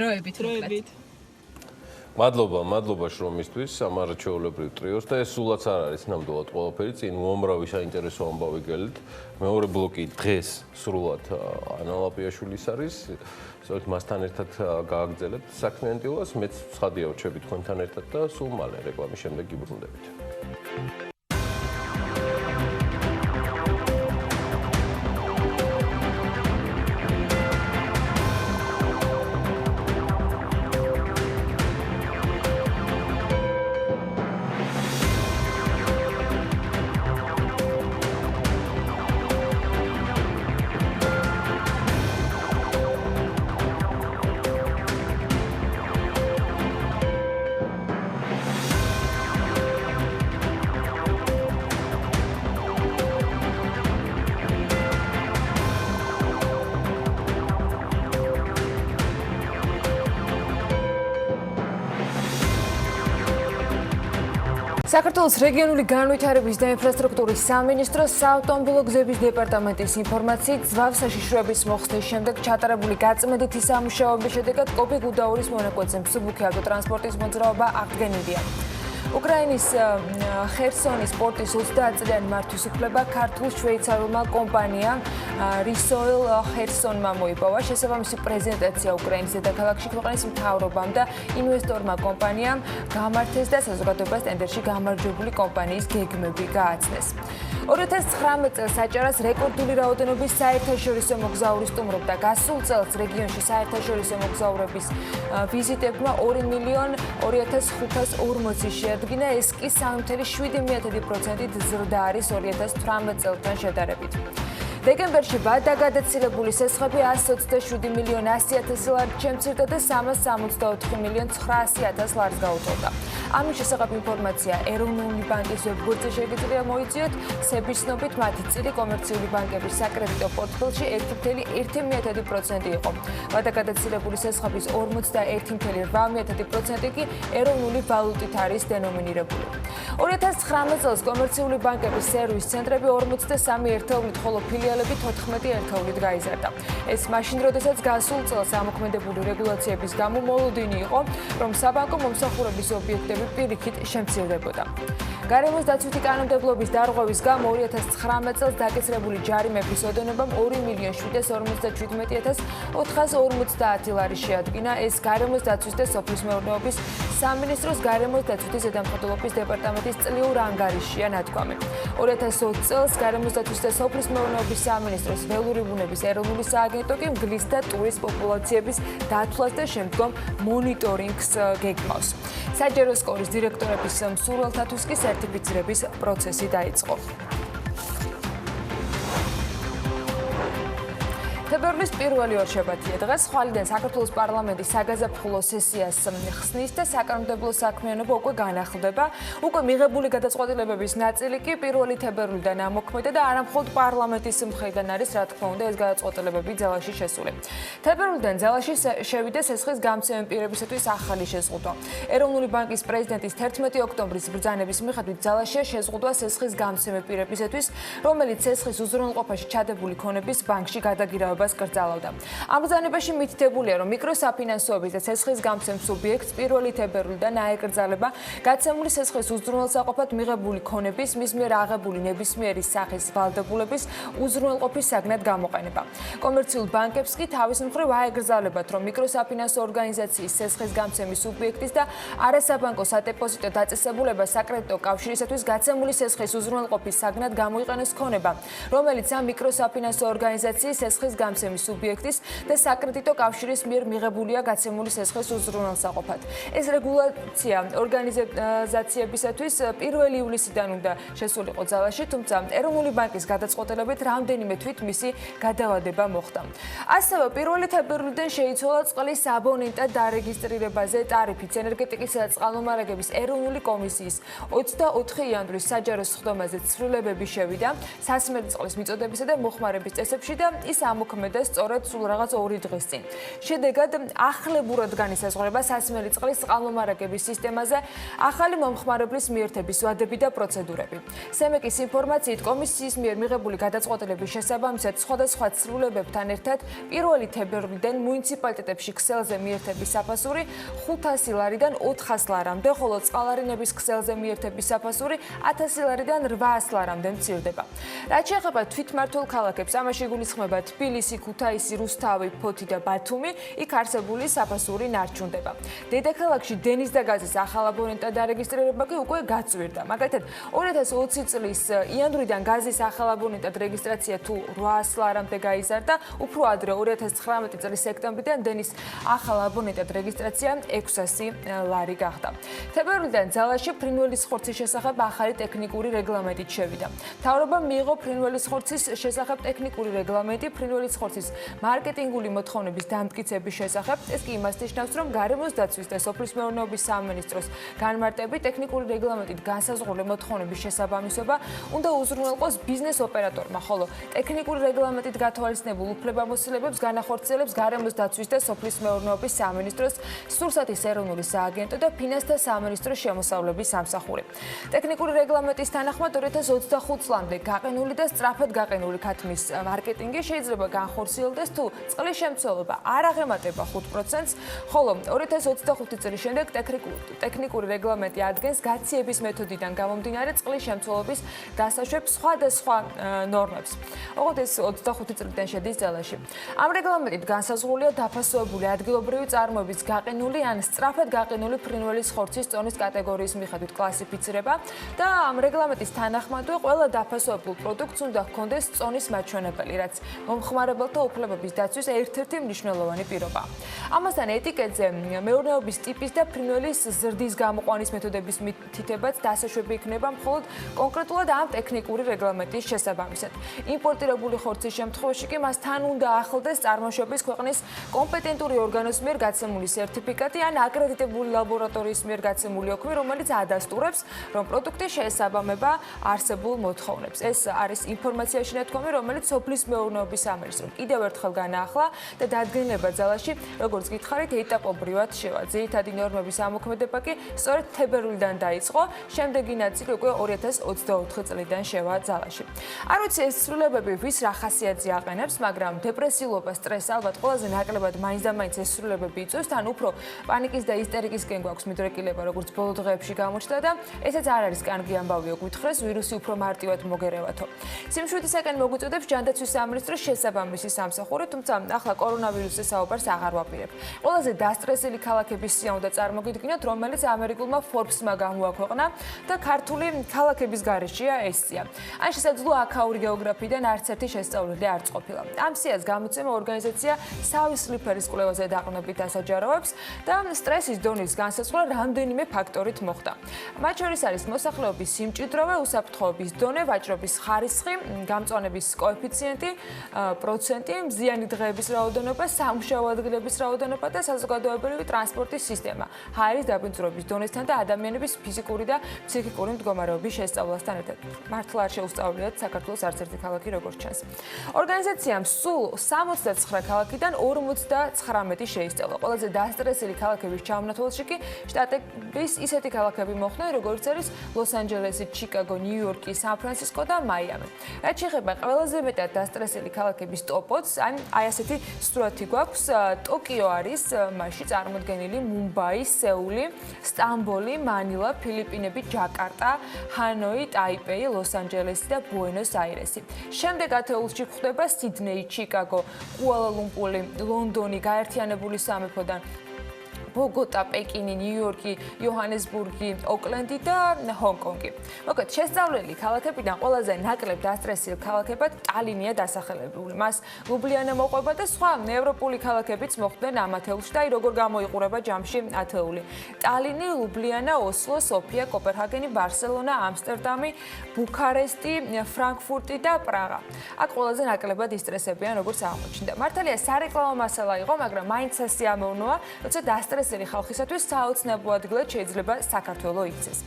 მადლობა შრომისთვის სამარჩეულებრივ ტრიოს და ეს სულაც არ არის ნამდვილად ყველაფერი, წინ უამრავი საინტერესო ამბავი გელით. მეორე ბლოკი დღეს სრულად ანა ლაპიაშვილის არის. სწორედ მასთან ერთად გააგრძელებთ საქმიანი დილას, მეც ცხადია ვჩები თქვენთან ერთად და სულ მალე რეკლამის შემდეგ გიბრუნდებით. საქართველოს რეგიონული განვითარების და ინფრასტრუქტურის სამინისტროს საავტომობილო გზების დეპარტამენტის ინფორმაციით, ზვავ საშიშროების მოხსნის შემდეგ ჩატარებული გაწმენდითი სამუშაოების შედეგად კოპი-გუდაურის მონაკვეთზე მსუბუქი ავტოტრანსპორტის მოძრაობა აღდგენილია. უკრაინის ხერსონის პორტის 30 წლიანი მართვის უფლება ქართულ-შვეიცარიულმა კომპანიამ რისოილ ხერსონმა მოიპოვა. შესაბამისი პრეზენტაცია უკრაინის დედაქალაქში ქვეყნის მთავრობამ და ინვესტორმა კომპანიამ გამართეს და საზოგადოებას ტენდერში გამარჯვებული კომპანიის გეგმები გააცნეს. 2019 წელს საჭარას რეკორდული რაოდენობის საერთაშორისო მოგზაური სტუმრობდა. გასულ წელს რეგიონში საერთაშორისო მოგზაურების ვიზიტებმა 2.250.000 შეადგინა, ეს კი 3.7%-ით ზრდა არის 2018 წელთან შედარებით. დეკემბერში ვადა გადაცილებული სესხები 127 მილიონ 100,000 ლარით შემცირდა და 364 მილიონ 900,000 ლარს გაუტოლდა. ამის შესახებ ინფორმაცია ეროვნული ბანკის ვებგვერდზე შეგიძლია მოიწიოთ. სების ცნობით მათი წილი კომერციული ბანკების საკრედიტო პორტფელში 1,1% იყო. ვადა გადაცილებული სესხების 41,8% კი ეროვნული ვალუტით არის დენომინირებული. 2019 წელს კომერციული ბანკების სერვის ცენტრები 43 ერთეულით, ხოლო ფილიალები 14 ერთეულით გაიზარდა. ეს მაშინ, როდესაც გასულ წელს ამოქმედებული რეგულაციების გამო მოლოდინი იყო, რომ საბანკო მომსახურების ობიექტები პირიქით შემცირდებოდა. გარემოს დაცვითი კანონმდებლობის დარღვევის გამო 2019 წელს დაკისრებული ჯარიმების ოდენობამ 2,057,450 ლარი შეადგინა. ეს გარემოს დაცვის და სოფლის მეურნეობის სამინისტროს გარემოს დაცვითი ზედამხედველობის დეპარტამენტის წლიურ ანგარიშია ნათქვამი. 2020 წელს გარემოს დაცვის და სოფლის მეურნეობის სამინისტროს ველური ბუნების ეროვნული სააგენტო კი მგლის და ტურის პოპულაციების დათვლას და შემდგომ მონიტორინგს გეგმავს. საჯარო სკოლის დირექტორების მსურველთათვის კი სერტიფიცირების პროცესი დაიწყო. თებერვლის პირველი ორშაბათია დღეს. ხვალიდან საქართველოს პარლამენტის საგაზაფხულო სესიას ხსნის და საკანონმდებლო საქმიანობა უკვე განახლდება. უკვე მიღებული გადაწყვეტილებების ნაწილი კი 1 თებერვლიდან ამოქმედა და არა მხოლოდ პარლამენტის მხრიდან არის, რა თქმა უნდა, ეს გადაწყვეტილებები ძალაში შესული. თებერვლიდან ძალაში შევიდა სესხის გამცემი პირებისათვის ახალი შეზღუდვა. ეროვნული ბანკის პრეზიდენტის 11 ოქტომბრის ბრძანების მიხედვით ძალაშია შეზღუდვა სესხის გამცემი პირებისათვის, რომელიც სესხის უზრუნველყოფაში ჩადებული ქონების ბანკში გადაგირავებას კრძალავდა. ამ ბრძანებაში მითითებულია, რომ მიკროსაფინანსოების და სესხის გამცემ სუბიექტს 1 თებერვლიდან აეკრძალება გაცემული სესხის უზრუნველსაყოფად მიღებული ქონების მის მიერ აღებული ნებისმიერი სახის ვალდებულების უზრუნველყოფის საგნად გამოყენება. კომერციულ ბანკებს კი თავის მხრივ აეკრძალებათ, რომ მიკროსაფინანსო ორგანიზაციის სესხის გამცემის სუბიექტის და არასაბანკო სადეპოზიტო დაწესებულება საკრედიტო კავშირისათვის გაცემული სესხის უზრუნველყოფის საგნად გამოიყენოს ქონება, რომელიც ამ მიკროსაფინანსო ორგანიზაციის სესხის გამცემის სუბიექტის და საკრედიტო კავშირის მიერ მიღებულია გაცემული სესხის უზრუნველსაყოფად. ეს რეგულაცია ორგანიზაციებისათვის 1 ივლისიდან უნდა შესულიყო ძალაში, თუმცა ეროვნული ბანკის გადაწყვეტილებით რამდენიმე თვით მისი გადავადება მოხდა. ასევე 1 თებერვლიდან შეიცვალა წყლის აბონენტად დარეგისტრირებაზე ტარიფიც. ენერგეტიკისა და წყალმომარაგების ეროვნული კომისიის 24 იანვრის საჯარო სხდომაზე ცვლილებები შევიდა სასმელი წყლის მიწოდებისა და მოხმარების წესებში და ის ამოქმედა სწორედ სულ რაღაც 2 დღის წინ. შედეგად ახლებურად განისაზღვრება სასმელი წყლის წყალმომარაგების სისტემაზე ახალი მომხმარებლის მიერთების ვადები და პროცედურები. სემეკის ინფორმაციით კომისიის მიერ მიღებული გადაწყვეტილების შესაბამისად სხვადასხვა ცვლილებებთან ერთად 1 თებერვლიდან მუნიციპალიტეტებში ქსელზე მიერთების საფასური 500 ლარიდან 400 ლარამდე, ხოლო წყალარინების ქსელზე მიერთების საფასური 1000 ლარიდან 800 ლარამდე მცირდება. რაც შეეხება თვითმმართველ ქალაქებს, ამაში გულისხმება თბილისი, ქუთაისი, რუსთავი, ფოთი და ბათუმი, იქ არსებული საფასური ნარჩუნდება. დედაქალაქში დენის და გაზის ახალ აბონენტად დარეგისტრირება კი უკვე გაწვირდა. მაგალითად, 2020 წლის იანვრიდან გაზის ახალ აბონენტად რეგისტრაცია თუ 800 ლარამდე გაიზარდა, უფრო ადრე 2019 წლის სექტემბრიდან დენის ახალ აბონენტად რეგისტრაცია 600 ლარი გახდა. თებერვლიდან ძალაში ფრინველის ხორცის შესახებ ახალი ტექნიკური რეგლამენტით შევიდა. მთავრობამ მიიღო ფრინველის ხორცის შესახებ ტექნიკური რეგლამენტი ფრინველის ხორცის მარკეტინგული მოთხოვნების დამტკიცების შესახებ. ეს კი იმას ნიშნავს, რომ გარემოს დაცვის და სოფლის მეურნეობის სამინისტროს განმარტებით ტექნიკური რეგლამენტით განსაზღვრული მოთხოვნების შესაბამისობა უნდა უზრუნველყოს ბიზნეს ოპერატორმა, ხოლო ტექნიკური რეგლამენტით გათვალისწინებულ უფლებამოსილებებს განახორციელებს გარემოს დაცვის და სოფლის მეურნეობის სამინისტროს, სურსათის ეროვნული სააგენტო და ფინანსთა სამინისტროს შემოსავლების სამსახური. ტექნიკური რეგლამენტის თანახმად 2025 წლამდე გაყინული და სწრაფად გაყინული ქათმის მარკეტინგი შეიძლება განხორციელდეს თუ წყლის შემცველობა არ აღემატება 5%-ს, ხოლო 2025 წლის შემდეგ ტექნიკური რეგლამენტი ადგენს გაციების მეთოდიდან გამომდინარე წყლის შემცველობის დასაშვებს სხვადასხვა ნორმებს. ოღონდ ეს 25 წლიდან შედის ძალაში. ამ რეგლამენტით განსაზღვრულია დაფასოებული ადგილობრივი წარმოების გაყინული ან სწრაფად გაყინული ფრინველის ხორცის წონის კატეგორიის მიხედვით კლასიფიცირება და ამ რეგლამენტის თანახმადვე ყველა დაფასოებულ პროდუქტს უნდა ჰქონდეს წონის მაჩვენებელი, რაც მომხმარებელთა უფლებების დაცვის ერთ-ერთი მნიშვნელოვანი პირობა. ამასთან ეტიკეტზე მეურნეობის ტიპის და ფრინველის ზრდის გამოყვანის მეთოდების მითითებაც დასაშვები იქნება მხოლოდ კონკრეტულად ამ ტექნიკური რეგლამენტის შესაბამისად. იმპორტირებული ხორცის შემთხვევაში კი მას თან უნდა ახლდეს წარმოშობის ქვეყნის კომპეტენტური ორგანოს მიერ გაცემული სერტიფიკატი ან აკრედიტებული ლაბორატორიის მიერ გაცემული ოქმი, რომელიც ადასტურებს, რომ პროდუქტი შეესაბამება არსებულ მოთხოვნებს. ეს არის ინფორმაციაში ნათქვამი, რომელიც სოფლის მეურნეობის სამინისტრომ კიდევ ერთხელ განაახლა და დადგენილება ძალაში, როგორც გითხარით, ეტაპობრივად შევა. ძირითადი ნორმების ამოქმედება კი სწორედ თებერვლიდან დაიწყო, შემდეგი ნაწილი უკვე 2024 წლიდან შევა ძალაში. არ ვიცი ეს ცვლილებები ვის რა ხასიათზე აყენებს, მაგრამ დეპრესიულობა, სტრესი ალბათ ყველაზე ნაკლებად მაინც და მაინც ეს ცვლილებები იწვევს, თან უფრო პანიკის და ისტერიკისკენ გვაქვს მიდრეკილება, როგორც ბოლო დღეებში გამოჩნდა და ესეც არ არის კარგი ამბავიო გვითხრეს, ვირუსი უფრო მარტივად მოგერევათო. სიმშვიდისაკენ მოგვიწოდებს ჯანდაცვის სამინისტროს შესაბამისი სამსახური, თუმცა ახლა კორონავირუსის საუბარს აღარ ვაპირებ. ყველაზე დასტრესილი ქალაქების სია უნდა წარმოგიდგინოთ, რომელიც ამერიკულმა Forbes-მა გამოაქვეყნა და ქართული ქალაქების გარეშეა ეს სია. ან შესაძლოა აქაური გეოგრაფიიდან არც ერთი შესწავლილი არ ყოფილა. ამ სიას გამოცემა ორგანიზაცია სავის ლიფერის კვლევაზე დაყრდნობით ასაჯაროვებს და სტრესის დონის განსაზღვრა რამდენიმე ფაქტორით მოხდა. მათ შორის არის მოსახლეობის სიმჭიდროვე, უსაფრთხოების დონე, ვაჭრობის ხარისხი, გამწვანების კოეფიციენტი, პროცენტი, მზიანი დღეების რაოდენობა, სამუშაო ადგილების რაოდენობა და საზოგადოებრივი ტრანსპორტის სისტემა, ჰაერის დაბინძურების დონესთან და ადამიანების ფიზიკური და ფსიქიკური მდგომარეობის შესწავლასთან ერთად. მართლა არ შეუსწავლიათ საქართველოს არც ერთი ქალაქი როგორც ჩანს. ორგანიზაციამ სულ 69 ქალაქიდან 59 შეისწავლა. ყველაზე დასტრესილი ქალაქების ჩამონათვალში კი შტატების ისეთი ქალაქები მოხვდნენ, როგორც არის ლოს-ანჯელესი, ჩიკაგო, ნიუ-იორკი, სან-ფრანცისკო და მაიამი. რაც შეეხება ყველაზე მეტად დასტრესილი ქალაქების ტოპოც, აი ასეთი სურათი გვაქვს. ტოკიო არის მასში წარმოდგენილი, მუმბაი, სეული, სტამბოლი, მანილა, ფილიპინები, ჯაკარტა, ჰანოი, ტაიპეი, ლოს-ანჯელესი და ბუენოს-აირესი. შემდეგ ათეულში გვხვდება სიდნეი, ჩიკაგო, კუალა-ლუმპური, ლონდონი, გაერთიანებული სამეფოდან ბოგოტა, პეკინი, ნიუ-იორკი, იოჰანესბურგი, ოკლენდი და ჰონკონგი. მოკლედ, შესწავლილი ქალაქებიდან ყველაზე ნაკლებ დასტრესილ ქალაქებად ტალინია დასახელებული. მას ლუბლიანა მოყვება და სხვა ევროპული ქალაქებიც მოხვდნენ ამ ათეულში და როგორ გამოიყურება ჯამში ათეული. ტალინი, ლუბლიანა, ოსლო, სოფია, კოპენჰაგენი, ბარსელონა, ამსტერდამი, ბუქარესტი, ფრანკფურტი და პრაღა. აქ ყველაზე ნაკლებად ისტრესებიან, როგორც აღმოჩნდა. მართალია სარეკლამო მასალა იყო, მაგრამ მაინც სასიამოვნოა, როცა დასტრესილი ხალხისათვის საოცნებო ადგილად შეიძლება საქართველო იქცეს.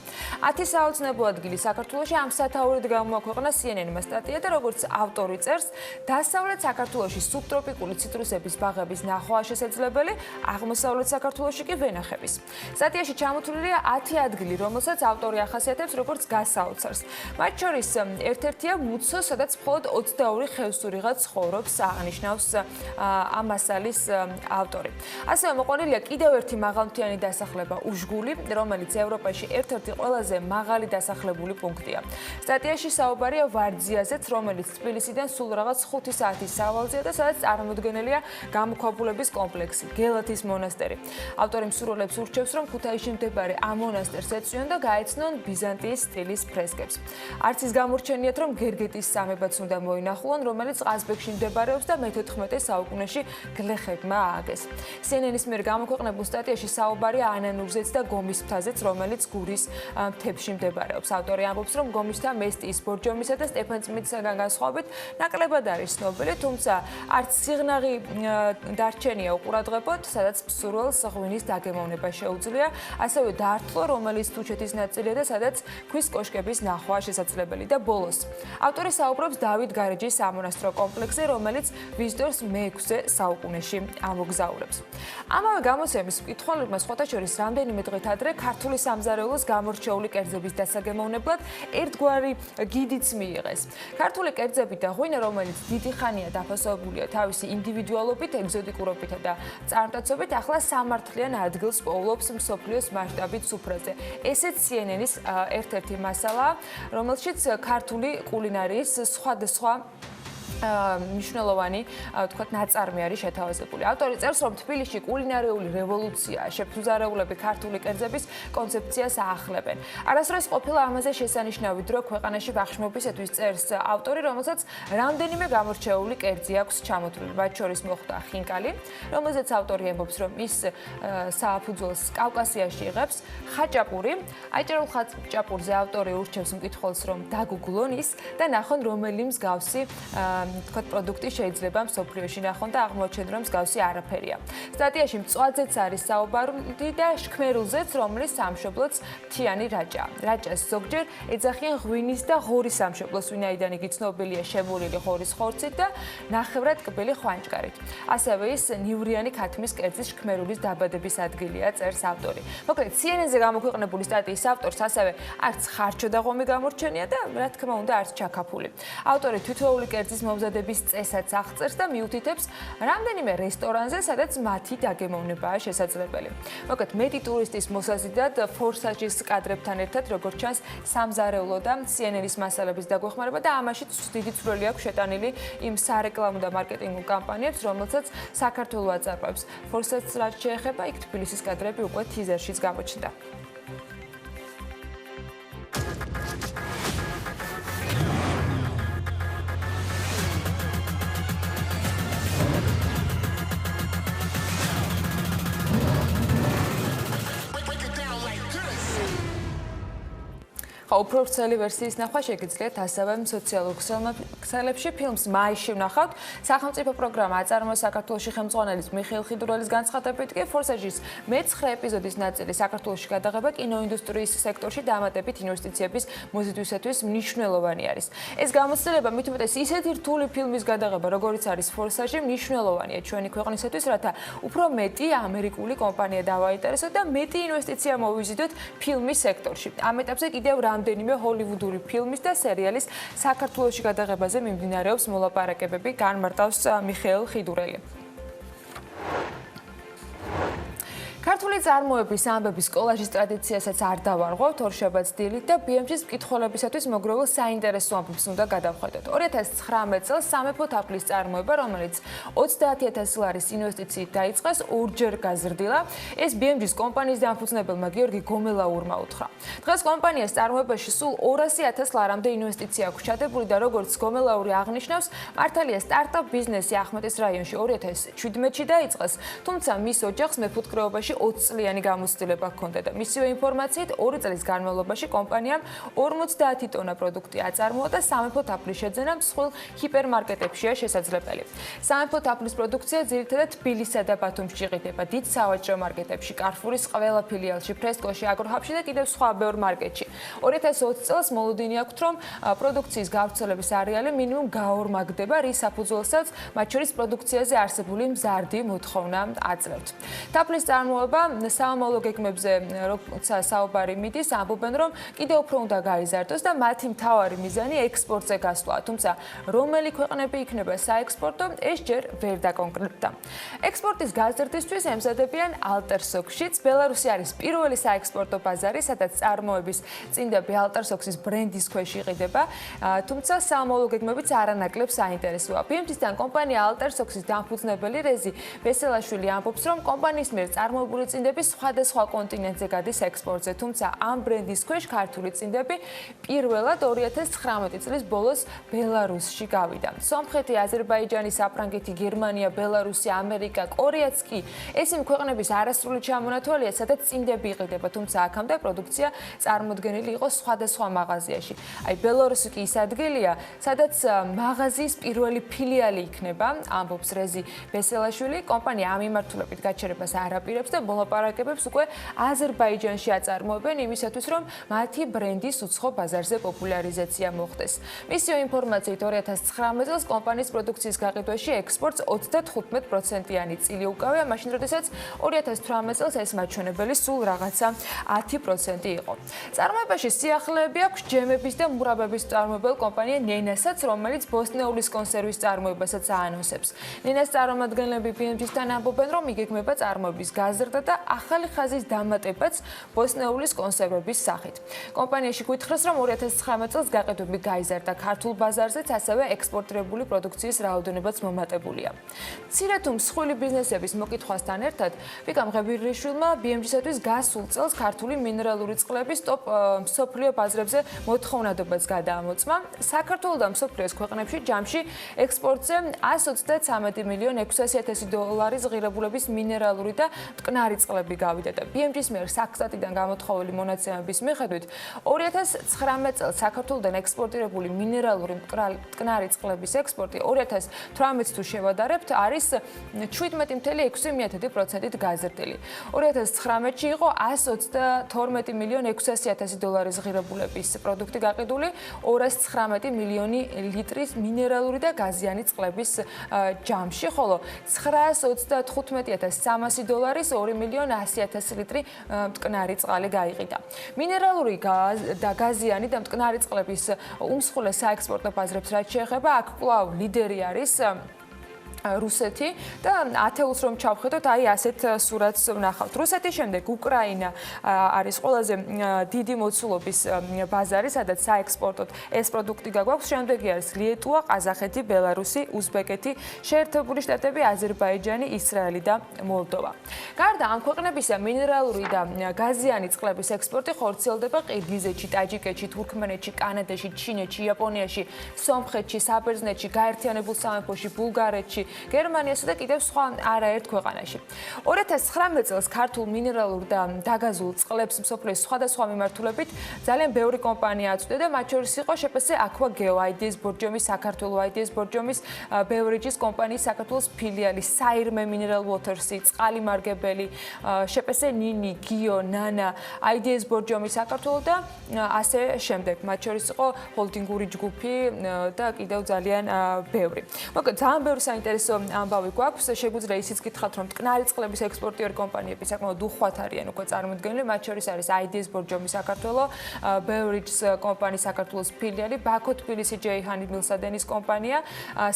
10 საოცნებო ადგილი საქართველოში ამ სათაურით გამოაქვეყნა CNN-მა სტატია და როგორც ავტორი წერს, დასავლეთ საქართველოში სუბტროპიკული ციტრუსების ბაღების ნახვაა შესაძლებელი, აღმოსავლეთ საქართველოში კი ვენახების. სტატიაში ჩამოთვლილია 10 ადგილი, რომელსაც ავტორი ახასიათებს როგორც გასაოცარს. მათ შორის ერთ-ერთია მუცო, სადაც მხოლოდ 22 ხევსურიღა ცხოვრობს, აღნიშნავს ამ მასალის ავტორი. ასევე მოყვანილია კიდევ ერთი მაღალმთიანი დასახლება უშგული, რომელიც ევროპაში ერთ-ერთი ყველაზე მაღალი დასახლებული პუნქტია. სტატიაში საუბარია ვარძიაზეც, რომელიც თბილისიდან სულ რაღაც 5 საათის სავალზეა და სადაც წარმოდგენილია გამოქვაბულების კომპლექსი, გელათის მონასტერი. ავტორი მსურველებს ურჩევს, რომ ქუთაისში მდებარე ამ მონასტერს ეწვიონ და გაეცნონ ბიზანტიის სტილის ფრესკებს. არც ის გამორჩენიათ, რომ გერგეტის სამებაც უნდა მოინახულონ, რომელიც ყაზბეგში მდებარეობს და მე-14 საუკუნეში გლეხებმა ააგეს. CNN-ის მიერ გამოქვეყნებულ სტატიაში საუბარია ანანურზეც და გომის მთაზეც, რომელიც გურის მთებში მდებარეობს. ავტორი ამბობს, რომ გომის მთა მესტიის, ბორჯომისა და სტეფანწმინდისაგან განსხვავებით ნაკლებად არის ცნობილი, თუმცა არც სიღნაღი დარჩენია უყურადღებოდ, სადაც მსურველს ღვინის დაგემოვნება შეუძლია, ასევე დართლო, რომელიც თუჩეთის ნაწილია და სადაც ქვის კოშკების ნახვა შესაძლებელი და ბოლოს. ავტორი საუბრობს დავით გარეჯის სამონასტრო კომპლექსზე, რომელიც ვიზიტორს მე-6 საუკუნეში ამოგზაურებს. ამავე გამოცემის მკითხველებმა სხვათა შორის რამდენიმე დღით ადრე ქართული სამზარეულოს გამორჩეული კერძების დასაგემოვნებლად ერთგვარი გიდიც მიიღეს. ქართული კერძები და ღვინო, რომელიც დიდი ხანია დაფასებულია თავისი ინდივიდუალობით, ეგზოტიკურობითა და წარმტაცობით, ახლა სამართლიან ადგილს პოულობს მსოფლიოს მასშტაბით სუფრაზე. ესეც CNN-ის ერთ-ერთი მასალაა, რომელშიც ქართული კულინარიის სხვადასხვა მნიშვნელოვანი ვთქვათ ნაწარმი არის შეთავაზებული. ავტორი წერს, რომ თბილისში კულინარიული რევოლუცია, შეფუძარებლები ქართული კერძების კონცეფციას აახლებენ. არასდროს ყოფილა ამაზე შესანიშნავი დრო ქვეყანაში ბახშმობისათვის, წერს ავტორი, რომელსაც რამდენიმე გამორჩეული კერძი აქვს ჩამოთვლილი. მათ შორის მოხვდა ხინკალი, რომელზეც ავტორი ამბობს, რომ ის სააფუძველს კავკასიაში იღებს, ხაჭაპური. აიჭერულ ხაჭაპურზე ავტორი ურჩევს მკითხველს, რომ დაგუგლონ ის და ნახონ რომელი მსგავსი ვთქვათ პროდუქტი შეიძლება მსოფლიოში ნახონ და აღმოჩენ რომ მსგავსი არაფერია. სტატიაში მწვაძეც არის საუბარი და შქმერულზეც, რომლის სამშობლოც მთიანი რაჭა. რაჭას ზოგჯერ ეძახიან ღვინის და ღორის სამშობლოს, ვინაიდან იგი ცნობილია შემოვლილი ღორის ხორცით და ნახევრად კბილი ხვანჭკარით. ასევე ის ნივრიანი ქათმის კერძის შქმერულის დაბადების ადგილია, წერს ავტორი. მოკლედ, CNN-ზე გამოქვეყნებული სტატიის ავტორს ასევე არც ხარჩო და ღომი გამორჩენია და რა თქმა უნდა არც ჩაქაფული. ავტორი თითოეული კერძის მომზადების წესაც აღწერს და მიუთითებს რამდენიმე რესტორანზე, სადაც მათი დაგემოვნებაა შესაძლებელი. მოკლედ, მეტი ტურისტის მოსაზიდად ფორსაჟის კადრებთან ერთად, როგორც ჩანს, სამზარეულო და CNN-ის მასალების დაგვეხმარება და ამაშიც დიდი წვლილი აქვს შეტანილი იმ სარეკლამო და მარკეტინგულ კამპანიებს, რომელსაც საქართველო აწარმოებს. ფორსაჟს რაც შეეხება, იქ თბილისის კადრები უკვე თიზერშიც გამოჩნდა. უფრო ვრცელი ვერსიის ნახვა შეგიძლიათ ასევე სოციალურ ქსელებში. ფილმს მაისში ვნახავთ. სახელმწიფო პროგრამა აწარმოებს საქართველოში ხელმძღვანელის მიხეილ ხიდურალის განცხადებით კი ფორსაჟის მე-9 ეპიზოდის ნაწილი საქართველოში გადაღება კინოინდუსტრიის სექტორში დამატებით ინვესტიციების მოზიდვისათვის მნიშვნელოვანი არის. ეს გამოცდილება მით უმეტეს ისეთი რთული ფილმის გადაღება, როგორიც არის ფორსაჟი, მნიშვნელოვანია ჩვენი ქვეყნისათვის, რათა უფრო მეტი ამერიკული კომპანია დავაინტერესოთ და მეტი ინვესტიცია მოვიზიდოთ ფილმის სექტორში. ამ ეტაპზე კიდევ რამდენიმე ჰოლივუდური ფილმის და სერიალის საქართველოში გადაღებაზე მიმდინარეობს მოლაპარაკებები, განმარტავს მიხეილ ხიდურელი. ქართული წარმოების ამბების კოლაჟის ტრადიციასაც არ დავარღვევთ, ორშაბათს დილით და BMG-ს მკითხველებისათვის მოგროვილ საინტერესო ამბებს უნდა გადავხედოთ. 2019 წელს სამეფო თაფლის წარმოება, რომელიც 30,000 ლარის ინვესტიციით დაიწყეს, ორჯერ გაზრდილა. ეს BMG-ს კომპანიის დამფუძნებელმა გიორგი გომელაურმა უთხრა. დღეს კომპანიას წარმოებაში სულ 200,000 ლარამდე ინვესტიცია აქვს ჩადებული და როგორც გომელაური აღნიშნავს, მართალია სტარტაპ ბიზნესი ახმეტის რაიონში 2017-ში დაიწყეს, თუმცა მის ოჯახს მეფუტკრეობაში 20 წლიანი გამოცდილება ჰქონდა და მისივე ინფორმაციით 2 წლის განმავლობაში კომპანიამ 50 ტონა პროდუქტი აწარმოა და სამეფო თაფლის შეძენა მსხვილ ჰიპერმარკეტებშია შესაძლებელი. სამეფო თაფლის პროდუქცია ძირითადად თბილისსა და ბათუმში იყიდება, დიდ სავაჭრო მარკეტებში, კარფურის ყველა ფილიალში, ფრესკოში, აგროჰაბში და კიდევ სხვა ბევრ მარკეტში. 2020 წელს მოლოდინი აქვთ, რომ პროდუქციის გავრცელების არეალი მინიმუმ გაორმაგდება, რის საფუძველსაც მათ შორის პროდუქციაზე არსებული მზარდი მოთხოვნა აძლევთ. თაფლის წარმოება საომალო გეგმებზე, როცა საუბარი მიდის, ამბობენ, რომ კიდევ უფრო უნდა გაიზარდოს და მათი მთავარი მიზანი ექსპორტზე გასვლა. თუმცა რომელი ქვეყნები იქნება საექსპორტო, ეს ჯერ ვერ დაკონკრეტდა. ექსპორტის გაზრდისთვის ემზადებიან ალტერსოქსშიც. ბელარუსი არის პირველი საექსპორტო ბაზარი, სადაც წარმოების წინდები ალტერსოქსის ბრენდის ქვეშ იყიდება, თუმცა საომალო გეგმებიც არანაკლებ საინტერესოა. BMG-სთან კომპანია ალტერსოქსის დამფუძნებელი რეზი ბესელაშვილი ამბობს, რომ კომპანიის მიერ წარმოებული წინდები სხვადასხვა კონტინენტზე გადის ექსპორტზე, თუმცა ამ ბრენდის ქვეშ ქართული წინდები პირველად 2019 წლის ბოლოს ბელარუსში გავიდა. სომხეთი, აზერბაიჯანი, საფრანგეთი, გერმანია, ბელარუსი, ამერიკა, კორეაც კი ეს იმ ქვეყნების არასრული ჩამონათვალია, სადაც წინდები იყიდება, თუმცა აქამდე პროდუქცია წარმოდგენილი იყო სხვადასხვა მაღაზიაში. აი ბელარუსი კი ის ადგილია, სადაც მაღაზიის პირველი ფილიალი იქნება, ამბობს რეზი ბესელაშვილი. კომპანია ამ მიმართულებით გაჩერებას არ აპირებს და მოლაპარაკებებს უკვე აზერბაიჯანში აწარმოებენ იმისათვის, რომ მათი ბრენდის უცხო ბაზარზე პოპულარიზაცია მოხდეს. მისივე ინფორმაციით 2019 წელს კომპანიის პროდუქციის გაყიდვაში ექსპორტს 35%-იანი წილი უკავია, მაშინ როდესაც 2018 წელს ეს მაჩვენებელი სულ რაღაცა 10% იყო. წარმოებაში სიახლეები აქვს ჯემების და მურაბების წარმოებელ კომპანია ნენასაც, რომელიც ბოსტნეულის კონსერვის წარმოებასაც აანონსებს. ნენას წარმომადგენლები BMG-სთან ამბობენ, რომ იგეგმება წარმოების გაზრდა და ახალი ხაზის დამატებაც ბოსტნეულის კონსერვების სახით. კომპანიაში გითხრას, რომ 2019 წელს გაყიდვები გაიზარდა ქართულ ბაზარზეც, ასევე ექსპორტირებული პროდუქციის რაოდენობაც მომატებულია. მცირე თუ მსხვილი ბიზნესების მოკითხვასთან ერთად, ვიკამ ღებირიშვილმა BMG-სათვის გასულ წელს ქართული მინერალური წყლების ტოპ მსოფლიო ბაზრებზე მოთხოვნადობაც გადაამოწმა. საქართველოს და მსოფლიოს ქვეყნებში ჯამში ექსპორტზე 133 მილიონ 600.000 დოლარის ღირებულების მინერალური და მტკნარი წყლები გავიდა და BMG-ის მიერ საქსტატიდან გამოთხოვილი მონაცემების მიხედვით 2019 წელს საქართველოსდან ექსპორტირებული მინერალური მტკნარი წყლების ექსპორტი 2018 თუ შევადარებთ არის 17.6%-ით გაზრდილი. 2019-ში იყო 122 მილიონ 600.000 დოლარის ღირებულების პროდუქტი გაყიდული 219 მილიონი ლიტრის მინერალური და გაზიანი წყლების ჯამში, ხოლო 935.300 დოლარის 2 მილიონ 100.000 ლიტრი მტკნარი წყალი გაიყიდა. მინერალური და გაზიანი და მტკნარი წყლების უმსხვილეს საექსპორტო ბაზრებს რაც შეეხება, აქ კვლავ ლიდერი არის რუსეთი და ათეულს რომ ჩავხედოთ, აი ასეთ სურათს ვნახავთ. რუსეთის შემდეგ უკრაინა არის ყველაზე დიდი მოცულობის ბაზარი, სადაც საექსპორტოდ ეს პროდუქტი გაგვაქვს. შემდეგი არის ლიეტუვა, ყაზახეთი, ბელარუსი, უზბეკეთი, შეერთებული შტატები, აზერბაიჯანი, ისრაელი და მოლდოვა. გარდა ამ ქვეყნებისა, მინერალური და გაზიანი წყლების ექსპორტი ხორციელდება ყირგიზეთში, ტაჯიკეთში, თურქმენეთში, კანადაში, ჩინეთში, იაპონიაში, სომხეთში, საბერძნეთში, გაერთიანებულ სამეფოში, ბულგარეთში, გერმანიასა და კიდევ სხვა არაერთ ქვეყანაში. 2019 წელს ქართულ მინერალურ და დაგაზულ წყლებს მსოფლიოს სხვადასხვა მიმართულებით ძალიან ბევრი კომპანია აწვდიდა და მათ შორის იყო შპს Aqua Geo, IDS ბორჯომის საქართველოს, IDS ბორჯომის ბევრიჯის კომპანიის საქართველოს ფილიალი, საირმე Mineral Waters-ი, წყალი მარგებელი, შპს ნინი, გიო, ნანა, IDS ბორჯომის საქართველოს და ასე შემდეგ. მათ შორის იყო ჰოლდინგური ჯგუფი და კიდევ ძალიან ბევრი. მოკლედ ძალიან ბევრი საინტერესო ამბავი გვაქვს. შეგვიძლია ისიც გითხრათ, რომ მტკნარი წყლების ექსპორტიორი კომპანიები საკმაოდ უხვად არიან უკვე წარმოდგენილი. მათ შორის არის IDS ბორჯომი საქართველოს, ბევრიჯს კომპანიის საქართველოს ფილიალი, ბაქო თბილისი ჯეიჰანი მილსადენის კომპანია,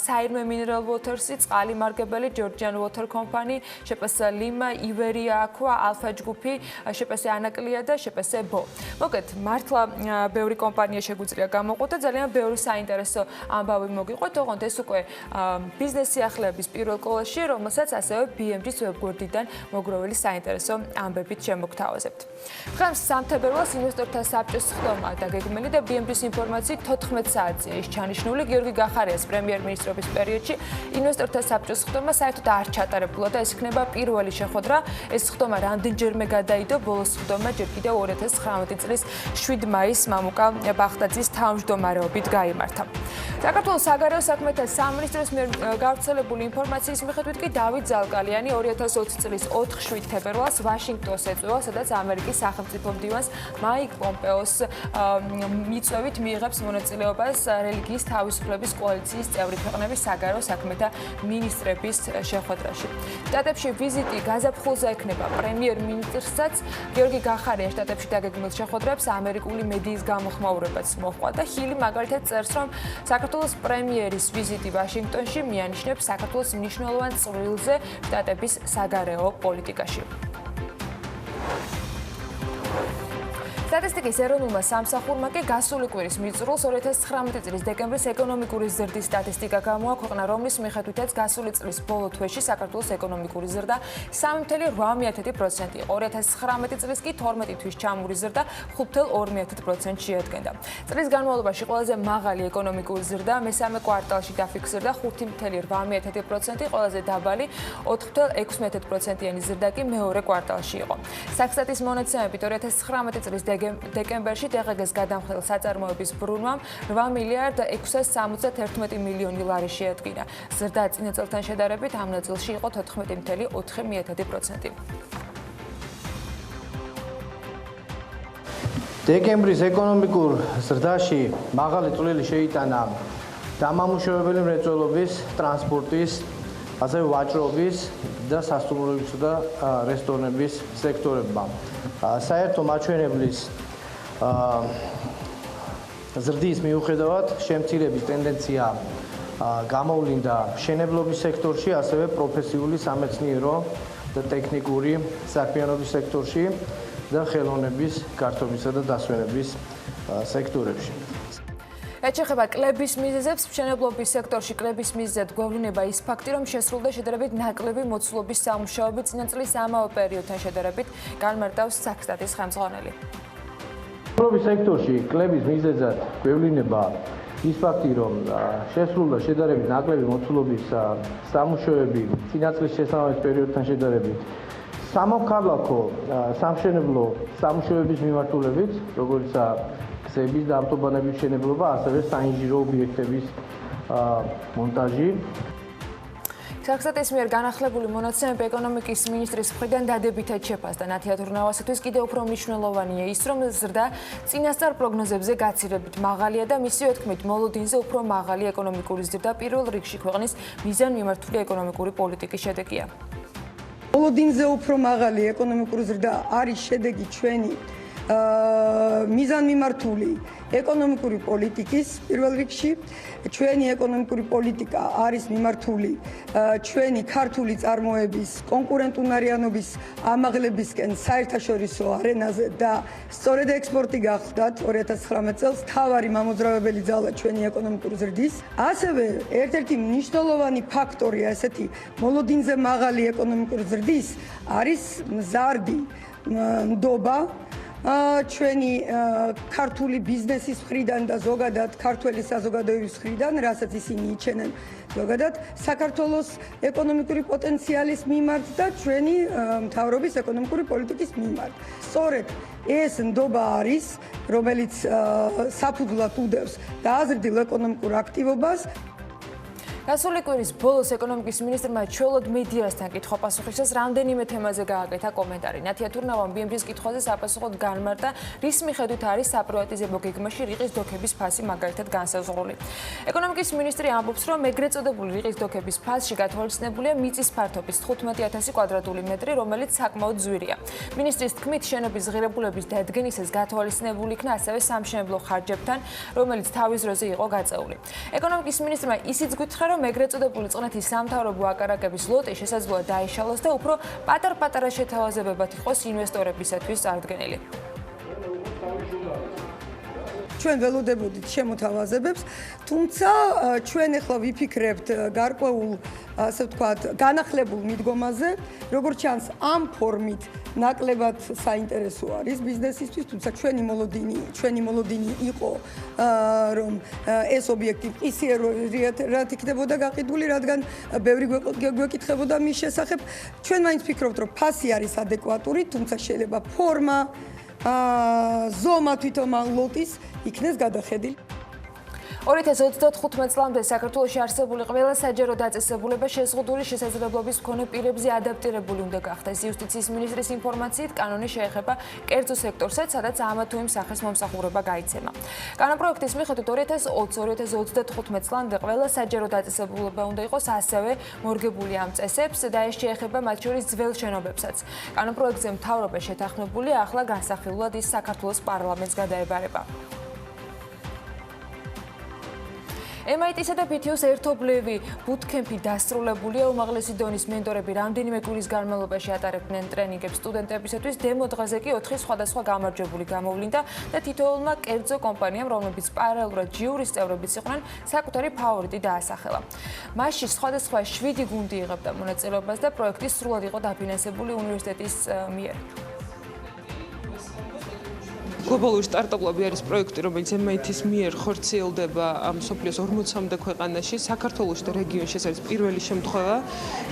საირმე Mineral Waters-ი, წყალი მარგებელი, Georgian Water Company, შპს ლიმა, ივერია აქვა, ალფა ჯგუფი, შპს ანაკლია და შპს ბო. მოკლედ, მართლა ბევრი კომპანია შეგვიძლია გამოყოთ და ძალიან ბევრი საინტერესო ამბავი მოგიყვეთ. ოღონდ ეს უკვე ბიზნეს სიახლეების პირველ კოლაში, რომელსაც ასევე BMG-ის ვებგვერდიდან მოგროვილი საინტერესო ამბებით შემოგთავაზებთ. დღეს 3 თებერვალს ინვესტორთა საბჭოს ხდომა დაგეგმილი და BMG-ის ინფორმაციით 14 საათზეა ის ჩანიშნული. გიორგი გახარიას პრემიერ-მინისტრობის პერიოდში ინვესტორთა საბჭოს ხდომა საერთოდ არ ჩატარებულა და ეს იქნება პირველი შეხვედრა. ეს ხდომა რამდენჯერმე გადაიდო, ბოლოს ხდომა ჯერ კიდევ 2019 წლის 7 მაისს მამუკა ბახტაძის თავმჯდომარეობით გაიმართა. საქართველოს საგარეო საქმეთა სამინისტროს მიერ გავრცელებული ინფორმაციის მიხედვით კი დავით ზალკალიანი 2020 წლის 4-7 თებერვალს ვაშინგტონს ეწევა, სადაც ამერიკის სახელმწიფო მდივანს მაიკ პომპეოს მიწვევით მიიღებს მონაწილეობას რელიგიის თავისუფლების კოალიციის წევრი ქვეყნების საგარეო საქმეთა მინისტრების შეხვედრაში. შტატებში ვიზიტი გაზაფხულზე ექნება პრემიერ-მინისტრსაც. გიორგი გახარია შტატებში დაგეგმილ შეხვედრებს ამერიკული მედიის გამოხმაურებაც მოჰყვა და ჰილი მაგალითად წერს, რომ საქართველოს პრემიერის ვიზიტი ვაშინგტონში მიანიშნებს საქართველოს მნიშვნელოვან წვლილზე შტატების საგარეო პოლიტიკაში. სტატისტიკის ეროვნულმა სამსახურმა კი გასული კვირის მიწურულს 2019 წლის დეკემბრის ეკონომიკური ზრდის სტატისტიკა გამოაქვეყნა, რომლის მიხედვითაც გასული წლის ბოლო თვეში საქართველოს ეკონომიკური ზრდა 3.8% იყო. 2019 წლის კი 12 თვის ჩამური ზრდა 5.2% შეადგენდა. წლის განმავლობაში ყველაზე მაღალი ეკონომიკური ზრდა მესამე კვარტალში დაფიქსირდა 5.8%, ყველაზე დაბალი 4.6%-იანი ზრდა კი მეორე კვარტალში იყო. საქსტატის მონაცემებით 2019 წლის დეკემბერში DGG-ს გადამხდელ საწარმოების ბრუნვამ 8 მილიარდ 671 მილიონი ლარი შეადგინა. ზრდა წინა წელთან შედარებით ამ ნაწილში იყო 14.4%. დეკემბრის ეკონომიკურ ზრდაში მაღალი წვლილი შეიტანა დამამუშავებელი მრეწველობის, ტრანსპორტის, ასევე ვაჭრობის და სასტუმროებისა და რესტორნების სექტორებმა. საერთო მაჩვენებლის ზრდის მიუხედავად შემცირების ტენდენცია გამოვლინდა მშენებლობის სექტორში, ასევე პროფესიული სამეცნიერო და ტექნიკური საქმიანობის სექტორში და ხელოვნების, გართობისა და დასვენების სექტორებში. რაც შეეხება კლების მიზეზებს, მშენებლობის სექტორში კლების მიზეზად გვევლინება ის ფაქტი, რომ შესრულდა შედარებით ნაკლები მოცულობის სამუშაოები წინა წლის ამავე პერიოდთან შედარებით, განმარტავს საქსტატის ხელმძღვანელი. მშენებლობის სექტორში კლების მიზეზად გვევლინება ის ფაქტი, რომ შესრულდა შედარებით ნაკლები მოცულობის სამუშაოები წინა წლის შესაბამის პერიოდთან შედარებით სამოქალაქო სამშენებლო სამუშაოების მიმართულებით, როგორიცაა გზების და ავტობანების მშენებლობა, ასევე საინჟინრო ობიექტების მონტაჟი. საქსტატის მიერ განახლებული მონაცემები ეკონომიკის მინისტრის მხრიდან დადებითად შეფასდა. ნათიათურნავასათვის კიდევ უფრო მნიშვნელოვანია ის, რომ ზრდა წინასწარ პროგნოზებზე გაცილებით მაღალია და მისივე თქმით, მოლოდინზე უფრო მაღალი ეკონომიკური ზრდა პირველ რიგში ქვეყნის მიზანმიმართული ეკონომიკური პოლიტიკის შედეგია. მოლოდინზე უფრო მაღალი ეკონომიკური ზრდა არის შედეგი ჩვენი მიზანმიმართული ეკონომიკური პოლიტიკის პირველ რიგში. ჩვენი ეკონომიკური პოლიტიკა არის მიმართული ჩვენი ქართული წარმოების კონკურენტუნარიანობის ამაღლებისკენ საერთაშორისო არენაზე და სწორედ ექსპორტი გახლდათ 2019 წელს მთავარი მამოძრავებელი ძალა ჩვენი ეკონომიკური ზრდის. ასევე ერთ-ერთი მნიშვნელოვანი ფაქტორია ესეთი მოლოდინზე მაღალი ეკონომიკური ზრდის არის მზარდი ნდობა ჩვენი ქართული ბიზნესის მხრიდან და ზოგადად ქართველი საზოგადოების მხრიდან, რასაც ისინი იჩენენ ზოგადად საქართველოს ეკონომიკური პოტენციალის მიმართ და ჩვენი მთავრობის ეკონომიკური პოლიტიკის მიმართ. სწორედ ეს ნდობა არის, რომელიც საფუძვლად უდევს დააზრდილ ეკონომიკურ აქტივობას. გასული კვირის ბოლოს ეკონომიკის მინისტრმა ჩვეულოდ მედიასთან კითხვა-პასუხისას რამდენიმე თემაზე გააკეთა კომენტარი. ნათიათურნავამ BMJ-ის კითხვაზე საპასუხოდ განმარტა, რის მიხედვით არის საპრივატიზებო გეგმაში რიყის დოქების ფასი მაგალითად განსაზღვრული. ეკონომიკის მინისტრი ამბობს, რომ ეგრეთ წოდებული რიყის დოქების ფასში გათვალისწინებულია მიწის ფართობის 15000 კვადრატული მეტრი, რომელიც საკმაოდ ძვირია. მინისტრის თქმით, შენობის ღირებულების დადგენისას გათვალისწინებული იქნა ასევე სამშენებლო ხარჯებთან, რომელიც თავის დროზე იყო გაწეული. ეკონომიკის მინისტრმა ისიც გითხრა, რომ ეგრეთ წოდებული წყნეთის სამთავრობო აკარაკების ლოტი შესაძლოა დაიშალოს და უფრო პატარ-პატარა შეთავაზებებად იყოს ინვესტორებისათვის წარდგენილი. ჩვენ ველოდებოდით შემოთავაზებებს, თუმცა ჩვენ ახლა ვიფიქრებთ გარკვეულ, ასე ვთქვათ, განახლებულ მიდგომაზე, როგორც ჩანს, ამ ფორმით ნაკლებად საინტერესო არის ბიზნესისთვის, თუმცა ჩვენი მოლოდინი იყო, რომ ეს ობიექტი ყისიერად იქნებოდა გაყიდული, რადგან ბევრი გვეკითხებოდა მის შესახებ. ჩვენ მაინც ვფიქრობთ, რომ ფასი არის ადეკვატური, თუმცა შეიძლება ფორმა ზომა თვითონ ლოტის იქნეს გადახედილი. 2025 წლამდე საქართველოში არსებული ყველა საჯარო დაწესებულება შეზღუდული შესაძლებლობის მქონე პირებზე ადაპტირებული უნდა გახდეს. იუსტიციის მინისტრის ინფორმაციით, კანონი შეეხება კერძო სექტორსაც, სადაც ამა თუ იმ სახის მომსახურება გაიცემა. კანონპროექტის მიხედვით 2020-2025 წლამდე ყველა საჯარო დაწესებულება უნდა იყოს ასევე მორგებული ამ წესებს და ეს შეეხება მათ შორის ძველ შენობებსაც. კანონპროექტზე მთავრობა შეთანხმებულია, ახლა განსახილულად ის საქართველოს პარლამენტს გადაებარება. MIT-სა და BTU-ს ერთობლივი ბუთკემპი დასრულებულია. უმაღლესი დონის მენტორები რამდენიმე კვირის განმავლობაში ატარებდნენ ტრენინგებს სტუდენტებისათვის. დემო დღეზე კი 4 სხვადასხვა გამარჯვებული გამოვლინდა და თითოეულმა კერძო კომპანიამ, რომლებიც პარალელურად ჯიურის წევრებიც იყვნენ, საკუთარი ფავორიტი დაასახელა. მასში სხვადასხვა 7 გუნდი იღებდა მონაწილეობას და პროექტი სრულად იყო დაფინანსებული უნივერსიტეტის მიერ. გლობალური სტარტაპები არის პროექტი, რომელიც MIT-ის მიერ ხორციელდება მსოფლიოს 40-მდე ქვეყანაში, საქართველოში და რეგიონში ეს არის პირველი შემთხვევა,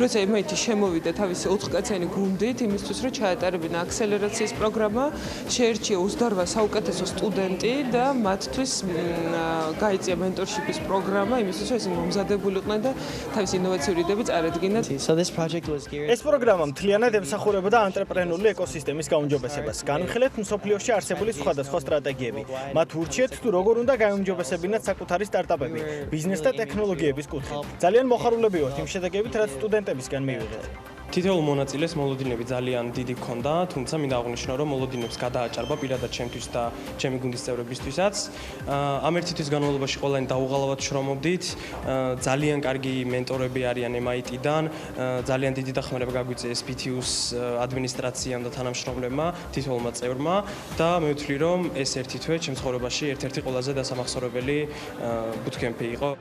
როცა MIT შემოვიდა თავისი 4-კაციანი გუნდით, იმისთვის რომ ჩაეტარებინა აქსელერაციის პროგრამა, შეერჩია 28 საუკეთესო სტუდენტი და მათთვის გაიწია მენტორშიპის პროგრამა, იმისთვის რომ ისინი მომზადებულიყვნენ და თავისი ინოვაციური იდეები წარადგინათ. ეს პროგრამა მთლიანად ემსახურებოდა ანტრეპრენიული ეკოსისტემის გაუმჯობესებას. განვიხილეთ მსოფლიოში არსებული სხვადასხვა სტრატეგიები. მათ ურჩიეთ თუ როგორ უნდა გაუმჯობესებინათ საკუთარი სტარტაპები ბიზნეს და ტექნოლოგიების კუთხით. ძალიან მოხარულები ვართ იმ შედეგებით, რაც სტუდენტებისგან მივიღეთ. თითოეულ მონაწილეს მოლოდინები ძალიან დიდი ჰქონდა, თუმცა მინდა აღვნიშნო, რომ მოლოდინებს გადააჭარბა პირადად ჩემთვის და ჩემი გუნდის წევრებისთვისაც. ამ ერთი თვის განმავლობაში ყველანი დაუღალავად შრომობდით. ძალიან კარგი მენტორები არიან MIT-დან, ძალიან დიდი დახმარება გაგვიწია SPTU-ს ადმინისტრაციამ და თანამშრომლებმა, თითოეულმა წევრმა და მე ვთვლი, რომ ეს ერთი თვე ჩემ ცხოვრებაში ერთ-ერთი ყველაზე დასამახსოვრებელი bootcamp-ი იყო.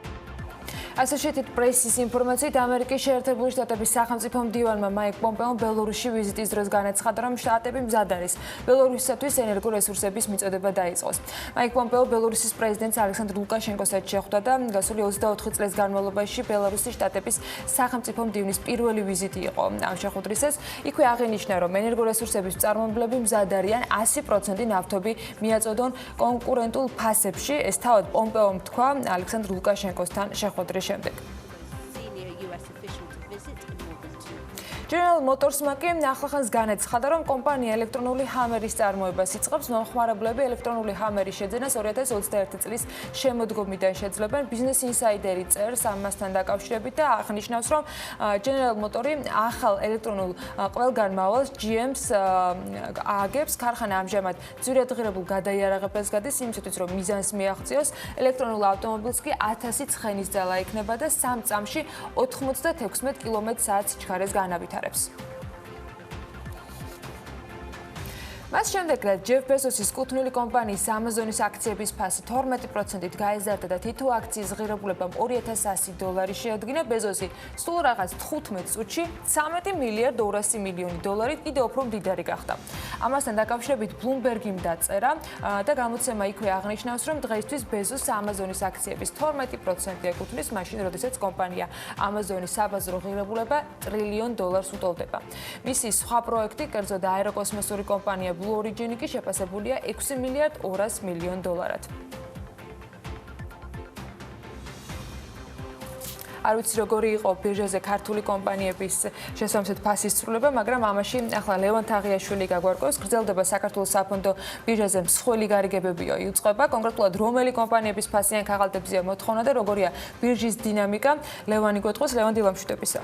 Associated Press-ის ინფორმაციით, ამერიკის შეერთებული შტატების სახელმწიფო მდივანმა მაიკ პომპეომ ბელორუსში ვიზიტის დროს განაცხადა, რომ შტატები მზად არის ბელორუსისათვის ენერგორესურსების მიწოდება დაიწყოს. მაიკ პომპეო ბელორუსის პრეზიდენტს ალექსანდრ ლუკაშენკოსაც შეხვდა და გასული 24 წლის განმავლობაში ბელორუსის შტატების სახელმწიფო მდივნის პირველი ვიზიტი იყო. ამ შეხვედრისას იქვე აღინიშნა, რომ ენერგორესურსების მწარმოებლები მზად არიან 100% ნავთობი მიაწოდონ კონკურენტულ ფასებში. ეს თავად პომპეომ თქვა ალექსანდრ ლუკაშენკოსთან შეხვედრის შემდეგ. General Motors-მა კი ახლახანს განაცხადა, რომ კომპანია ელექტრონული ჰამერის წარმოებას იწყებს. მომხმარებლები ელექტრონული ჰამერის შეძენას 2021 წლის შემოდგომიდან შეძლებენ. Business Insider-ი წერს ამასთან დაკავშირებით და აღნიშნავს, რომ General Motors ახალ ელექტრონულ ყველგან მავალს GM-ს ააგებს. ქარხანა ამჟამად ძვირადღირებულ გადაიარაღებას გადის იმისათვის, რომ მიზანს მიაღწიოს. ელექტრონულ ავტომობილს კი 1000 ცხენის ძალა ექნება და 3 წამში 96 კმ/სთ სიჩქარეს განავითარებს. მას შემდეგ, რაც ჯეფ ბეზოსის კუთვნილი კომპანიის Amazon-ის აქციების ფასი 12%-ით გაეზარდა და თითო აქციის ღირებულებამ $2100 შეადგინა, ბეზოსი სულ რაღაც 15 წუთში 13 მილიარდ 200 მილიონი დოლარით კიდევ უფრო მდიდარი გახდა. ამასთან დაკავშირებით Bloomberg-იმ დაწერა და გამოცემა იქვე აღნიშნავს, რომ დღეისთვის ბეზოს Amazon-ის აქციების 12% ეკუთვნის, მაშინ როდესაც კომპანია Amazon-ის საბაზრო ღირებულება $1 ტრილიონ უტოლდება. მისი სხვა პროექტი, კერძოდ აეროკოსმოსური კომპანია Blue Origin კი შეფასებულია $6 მილიარდ 200 მილიონ დოლარად. არ ვიცი როგორი იყო ბირჟაზე ქართული კომპანიების შესაბამისად ფასის ცვლილება, მაგრამ ამაში ახლა ლევან თაღიაშვილი გაგვარკვევს, გრძელდება საქართველოს საფონდო ბირჟაზე მსხვილი გარიგებებიო იუწყება, კონკრეტულად რომელი კომპანიების ფასიან ქაღალდებზეა მოთხოვნა და როგორია ბირჟის დინამიკა. ლევანი გვეტყვის, ლევან დილა მშვიდობისა.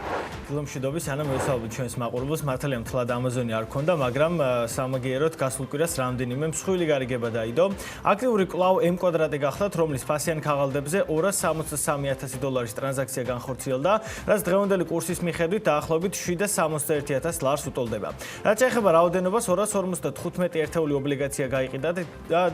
დილა მშვიდობის, ანა მოვესალმებით ჩვენს მაყურებელს. მართალია მთლად Amazon-ი არ ქონდა, მაგრამ სამაგიეროდ გასულ კვირას რამდენიმე მსხვილი გარიგება დაიდო. აქტიური კვლავ M კვადრატი გახლავთ, რომლის ფასიან ქაღალდებზე $263,000 ტრანზაქცია განხორციელდა, რაც დღევანდელი კურსის მიხედვით დაახლოებით $761,000 უტოლდება. რაც შეეხება რაოდენობას, 255 ერთეული ობლიგაცია გაიყიდა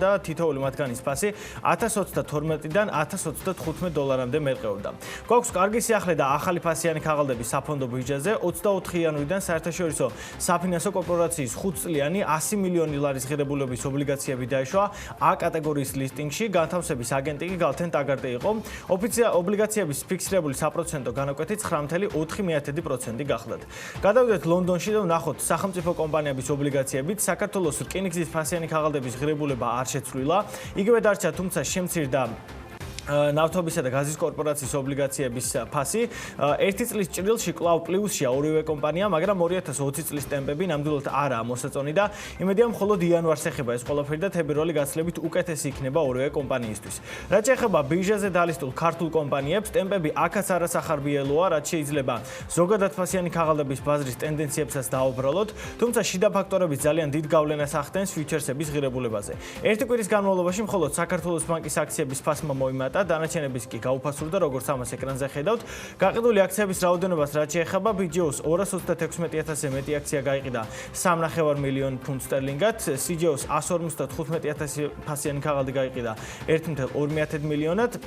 და თითოეული მათგანის ფასი $1022-დან $1025-მდე მერყეობდა. გვაქვს კარგი სიახლე და ახალი ფასიანი ქაღალდები საფონდო ბირჟაზე 24 იანვრიდან საერთაშორისო საფინანსო კორპორაციის 5 წლიანი $100 მილიონი ღირებულების ობლიგაციები დაიშვა A კატეგორიის ლისტინგში, განთავსების აგენტი კი გალთენ ტაგარტე იყო. ობლიგაციების ფიქსირებული საპროცენტო განაკვეთი 9.4% გახლდათ. გადავიდეთ ლონდონში და ვნახოთ სახელმწიფო კომპანიების ობლიგაციებით საქართველოს რკინიგზის ფასიანი ქაღალდების ღირებულება არ შეცვლილა. იგივე დარჩა, თუმცა შემცირდა ნავთობისა და გაზის კორპორაციის ობლიგაციების ფასი. ერთი წლის ჭრილში კვლავ პლუსშია ორივე კომპანია, მაგრამ 2020 წლის ტემპები ნამდვილად არაა მოსაწონი და იმედია მხოლოდ იანვარს ეხება ეს ყველაფერი და თებერვალი გაცილებით უკეთესი იქნება ორივე კომპანიისთვის. რაც შეეხება ბირჟაზე დალისტულ ქართულ კომპანიებს, ტემპები აქაც არასახარბიელოა, რაც შეიძლება ზოგადად ფასიანი ქაღალდების ბაზრის ტენდენციებსაც დაუბრალოთ, თუმცა შიდა ფაქტორები ძალიან დიდ გავლენას ახდენს ფიუჩერსების ღირებულებაზე. ერთი კვირის განმავლობაში მხოლოდ საქართველოს ბანკის აქციების ფასმა მოიმატა, დანარჩენების კი გაუფასურდა, როგორც ამას ეკრანზე ხედავთ. გაყიდული აქციების რაოდენობას რაც შეეხება, BGO-ს 236,000-ზე მეტი აქცია გაიყიდა 3.5 მილიონ ფუნტ სტერლინგად, CGO-ს 155,000 ფასიანი ქაღალდი გაიყიდა 1.2 მილიონად.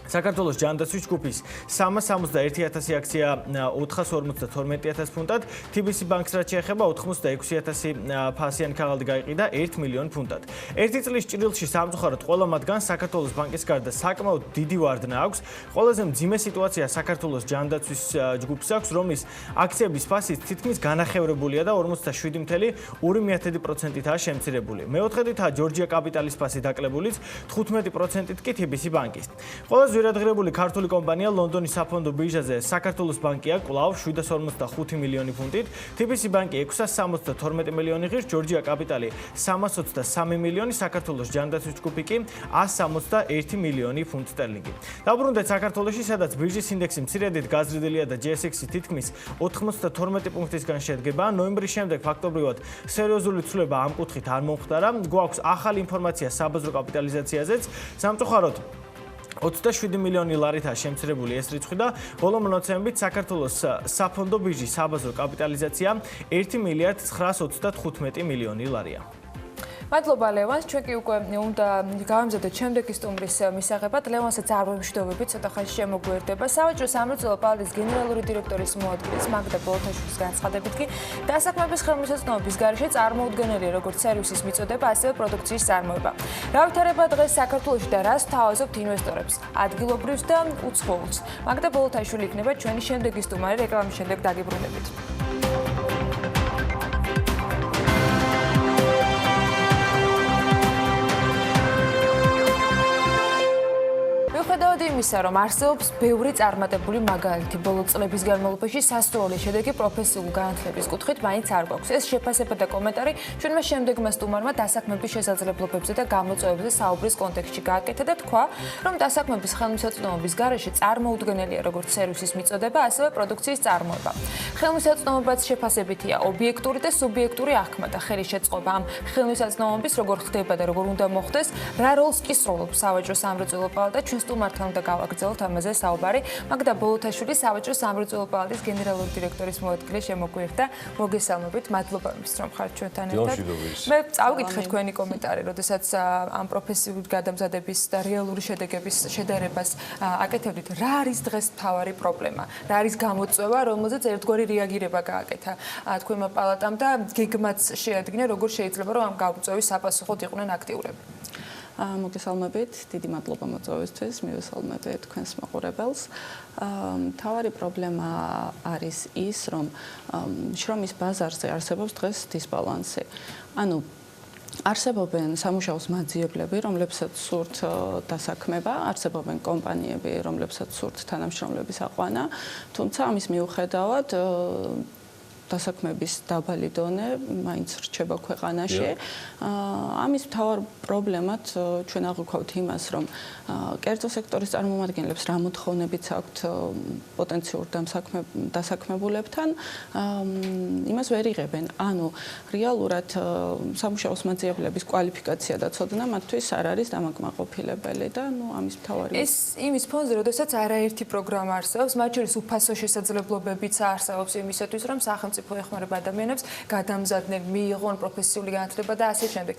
საქართველოს ჯანდაცვის ჯგუფის 361,000 აქცია 452,000 ფუნტად, TBC ბანკს რაც შეეხება 86,000 ფასიანი ქაღალდი გაიყიდა 1 მილიონ ფუნტად. ერთი წლის ჭრილში სამწუხაროდ ყველა მათგანს საქართველოს ბანკის გარდა საკმაოდ დიდი ვარდნა აქვს. ყველაზე მძიმე სიტუაცია საქართველოს ჯანდაცვის ჯგუფს აქვს, რომლის აქციების ფასი თითქმის განახევრებულია და 47.2%-ითაა შემცირებული. მეოთხედითაა ჯორჯია კაპიტალის ფასი დაკლებულიც 15%-ით კი TBC ბანკის. ყველაზე შეერადგრებული ქართული კომპანია ლონდონის საფონდო ბირჟაზე საქართველოს ბანკია კვლავ 745 მილიონი ფუნტით, TBC ბანკი 672 მილიონი ღირს, ჯორჯია კაპიტალი 323 მილიონი, საქართველოს ჯანდაცვის ჯგუფი კი 161 მილიონი ფუნტ სტერლინგი. Დაბრუნდეთ საქართველოში, სადაც ბირჟის ინდექსი მცირედით გაზრდილია და GSX-ი თითქმის 92 პუნქტისგან შედგება. ნოემბრის შემდეგ ფაქტობრივად სერიოზული ცვლილება ამ კუთხით არ მომხდარა. გვაქვს ახალი ინფორმაცია საბაზრო კაპიტალიზაციაზეც. სამწუხაროდ 27 მილიონი ლარითაა შემცირებული ეს რიცხვი და ბოლო მონაცემებით საქართველოს საფონდო ბირჟის საბაზრო კაპიტალიზაცია 1 მილიარდ 935 მილიონი ლარია. მადლობა ლევანს, ჩვენ კი უკვე უნდა გავამზადოთ შემდეგი სტუმრის მისაღებად. ლევანსაც არ ვიმშვიდობებით, ცოტა ხანში შემოგვერდება. სავაჭრო სამრეწველო პალატის გენერალური დირექტორის მოადგილის მაგდა ბოლოთაშვილის განცხადებით კი დასაქმების ხელმისაწვდომობის გარეშე წარმოუდგენელია როგორც სერვისის მიწოდება, ასევე პროდუქციის წარმოება. რა ვითარება დღეს საქართველოში და რას თავაზობთ ინვესტორებს, ადგილობრივს და უცხოურს. მაგდა ბოლოთაშვილი იქნება ჩვენი შემდეგი სტუმარი, რეკლამის შემდეგ დაგიბრუნებით. მიუხედავად იმისა, რომ არსებობს ბევრი წარმატებული მაგალითი, ბოლო წლების განმავლობაში სასწავლო შედეგი პროფესიულ განათლების კუთხით მაინც არ გვაქვს. ეს შეფასება და კომენტარი ჩვენმა შემდეგმა სტუმარმა დასაქმების შესაძლებლობებზე და გამოწვევებზე საუბრის კონტექსტში გააკეთა და თქვა, რომ დასაქმების ხელმისაწვდომობის გარეშე წარმოუდგენელია როგორც სერვისის მიწოდება, ასევე პროდუქციის წარმოება. ხელმისაწვდომობაც შეფასებითია ობიექტური და სუბიექტური აღქმა და ხელი შეწყობა ამ ხელმისაწვდომობის როგორ ხდება და როგორ უნდა მოხდეს, რა როლს კი სრულობს სავაჭრო სამრეწველო პალატა. სტუმართან უნდა გავაგრძელოთ ამაზე საუბარი. მაგდა ბოლოთაშვილი სავაჭრო სამრეწველო პალატის გენერალური დირექტორის მოადგილე შემოგვიერთდა. მოგესალმებით, მადლობა იმისთვის, რომ ხართ ჩვენთან ერთად. მე წავიკითხე თქვენი კომენტარი, როდესაც ამ პროფესიული გადამზადების და რეალური შედეგების შედარებას აკეთებდით. რა არის დღეს მთავარი პრობლემა? რა არის გამოწვევა, რომელზეც ერთგვარი რეაგირება გააკეთა თქვენმა პალატამ და გეგმაც შეადგინა, როგორ შეიძლება რომ ამ გამოწვევის საპასუხოდ იყვნენ აქტიურები? მოგესალმებით, დიდი მადლობა მოწვევისთვის, მივესალმები თქვენს მაყურებელს. მთავარი პრობლემა არის ის, რომ შრომის ბაზარზე არსებობს დღეს დისბალანსი. ანუ არსებობენ სამუშაოს მაძიებლები, რომლებსაც სურთ დასაქმება, არსებობენ კომპანიები, რომლებსაც სურთ თანამშრომლების აყვანა, თუმცა ამის მიუხედავად დასაქმების დაბალი დონე მაინც რჩება ქვეყანაში. ამის მთავარ პრობლემად ჩვენ აღვიქვავთ იმას, რომ კერძო სექტორის წარმომადგენლებს რა მოთხოვნებიც აქვთ პოტენციურ დასაქმებულებთან, იმას ვერ იღებენ. ანუ რეალურად სამუშაოს მაძიებლების კვალიფიკაცია და ცოდნა მათთვის არ არის დამაკმაყოფილებელი და ამის მთავარი ეს იმის ფონზე, როდესაც არაერთი პროგრამა არსებობს, მათ შორის უფასო შესაძლებლობებიც არსებობს იმისათვის, რომ სახელმწიფო ეხმარება ადამიანებს გადამზადდნენ, მიიღონ პროფესიული განათლება და ასე შემდეგ.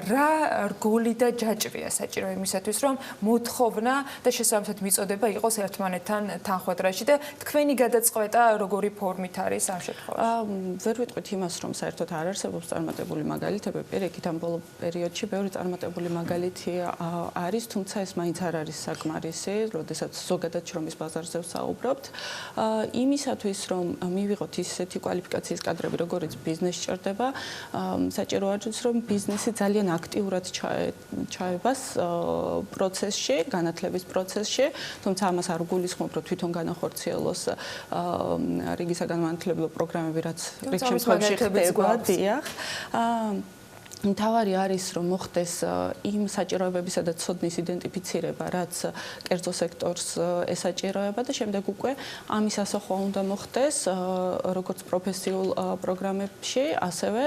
რა რგოლი და ჯაჭვია საჭირო იმისათვის, რომ მოთხოვნა და შესაბამისად მიწოდება იყოს ერთმანეთთან თანხვედრაში და თქვენი გადაწყვეტა როგორი ფორმით არის ამ შემთხვევაში? ვერ ვიტყვით იმას, რომ საერთოდ არ არსებობს წარმატებული მაგალითები, პირიქით ამ ბოლო პერიოდში ბევრი წარმატებული მაგალითი არის, თუმცა ეს მაინც არ არის საკმარისი, როდესაც ზოგადად შრომის ბაზარზე ვსაუბრობთ. იმისათვის, რომ მივიღოთ ისეთი კვალიფიკაციის კადრები, როგორიც ბიზნესში ჭირდება, საჭირო არის, რომ ბიზნესი ძალიან აქტიურად ჩაებას პროცესში, განათლების პროცესში, თუმცა ამას არ გულისხმობ, რომ თვითონ განახორციელოს რიგი საგანმანათლებლო პროგრამები, რაც რიგ შემთხვევაში ხდება, დიახ. მთავარი არის, რომ მოხდეს იმ საჭიროებებისა და ცოდნის იდენტიფიცირება, რაც კერძო სექტორს ესაჭიროება და შემდეგ უკვე ამის ასახვა უნდა მოხდეს როგორც პროფესიულ პროგრამებში, ასევე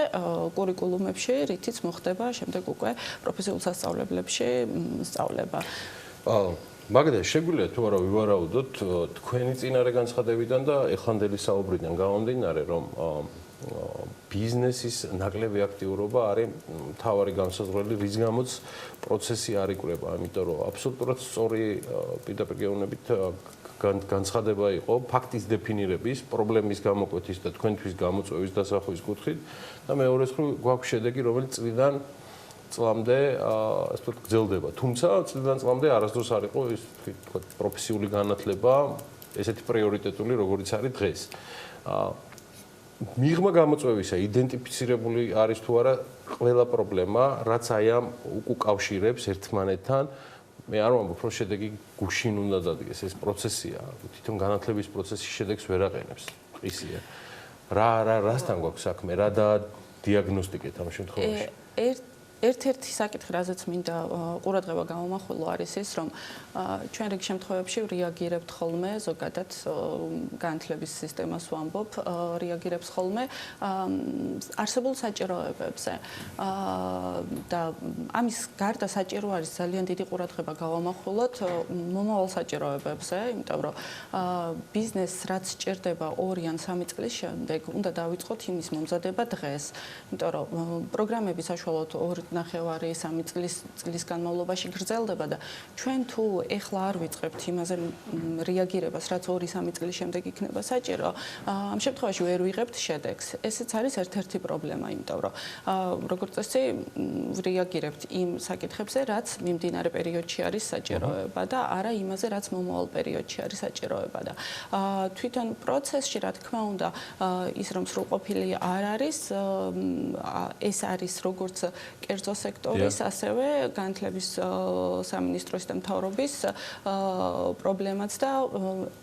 კურიკულუმებში, რითიც მოხდება შემდეგ უკვე პროფესიულ სასწავლებლებში სწავლება. მაგდა შეგვიძლია თუ არა ვივარაუდოთ თქვენი წინარე განცხადებიდან და ეხანდელი საუბრიდან გამომდინარე, რომ ბიზნესის ნაკლები აქტიურობა არის მთავარი განსაზღვრელი, რის გამოც პროცესი არ იკვრება, ამიტომ რომ აბსოლუტურად სწორი პირდაპირ გეუბნებით განცხადება იყო ფაქტის დეფინირების, პრობლემის გამოკვეთის და თქვენთვის გამოწვევის დასახვის კუთხით და მეორე მხრივ გვაქვს შედეგი, რომელიც წლიდან წლამდე ასე ვთქვათ გრძელდება. თუმცა წლიდან წლამდე არასდროს არ იყო ის ვთქვათ პროფესიული განათლება ესეთი პრიორიტეტული, როგორიც არის დღეს. მიღმა გამოწვევისა იდენტიფიცირებული არის თუ არა ყველა პრობლემა, რაც აი ამ უკავშირებს ერთმანეთთან მე არ ვამბობ, რომ შედეგი გუშინ უნდა დადგეს, ეს პროცესია, თვითონ განათლების პროცესი შედეგს ვერ აყენებს. ყისია. რასთან გვაქვს საქმე, რა და დიაგნოსტიკეთ ამ შემთხვევაში? ერთ-ერთი საკითხი, რაზეც მინდა ყურადღება გამომახვილო, არის ის, რომ ჩვენ რიგ შემთხვევებში რეაგირებთ ხოლმე, ზოგადად განათლების სისტემას ვამბობ, რეაგირებს ხოლმე არსებულ საჭიროებებზე. და ამის გარდა საჭირო არის ძალიან დიდი ყურადღება გავამახვილოთ მომავალ საჭიროებებზე, იმიტომ რომ ბიზნესს რაც სჭირდება 2 ან 3 წლის შემდეგ, უნდა დავიწყოთ იმის მომზადება დღეს, იმიტომ რომ პროგრამები საშუალოდ 2.5-3 წლის განმავლობაში გრძელდება და ჩვენ თუ ეხლა არ ვიწყებთ იმაზე რეაგირებას, რაც 2-3 წლის შემდეგ იქნება საჭირო, ამ შემთხვევაში ვერ ვიღებთ შედეგს. ესეც არის ერთ-ერთი პრობლემა, იმიტომ რომ როგორც წესი რეაგირებთ იმ საკითხებზე, რაც მიმდინარე პერიოდში არის საჭიროება და არა იმაზე, რაც მომავალ პერიოდში არის საჭიროება და თვითონ პროცესში, რა თქმა უნდა, ის რომ სრულყოფილი არ არის, ეს არის როგორც კერძო სექტორის, ასევე განათლების სამინისტროს და მთავრობის პრობლემაც და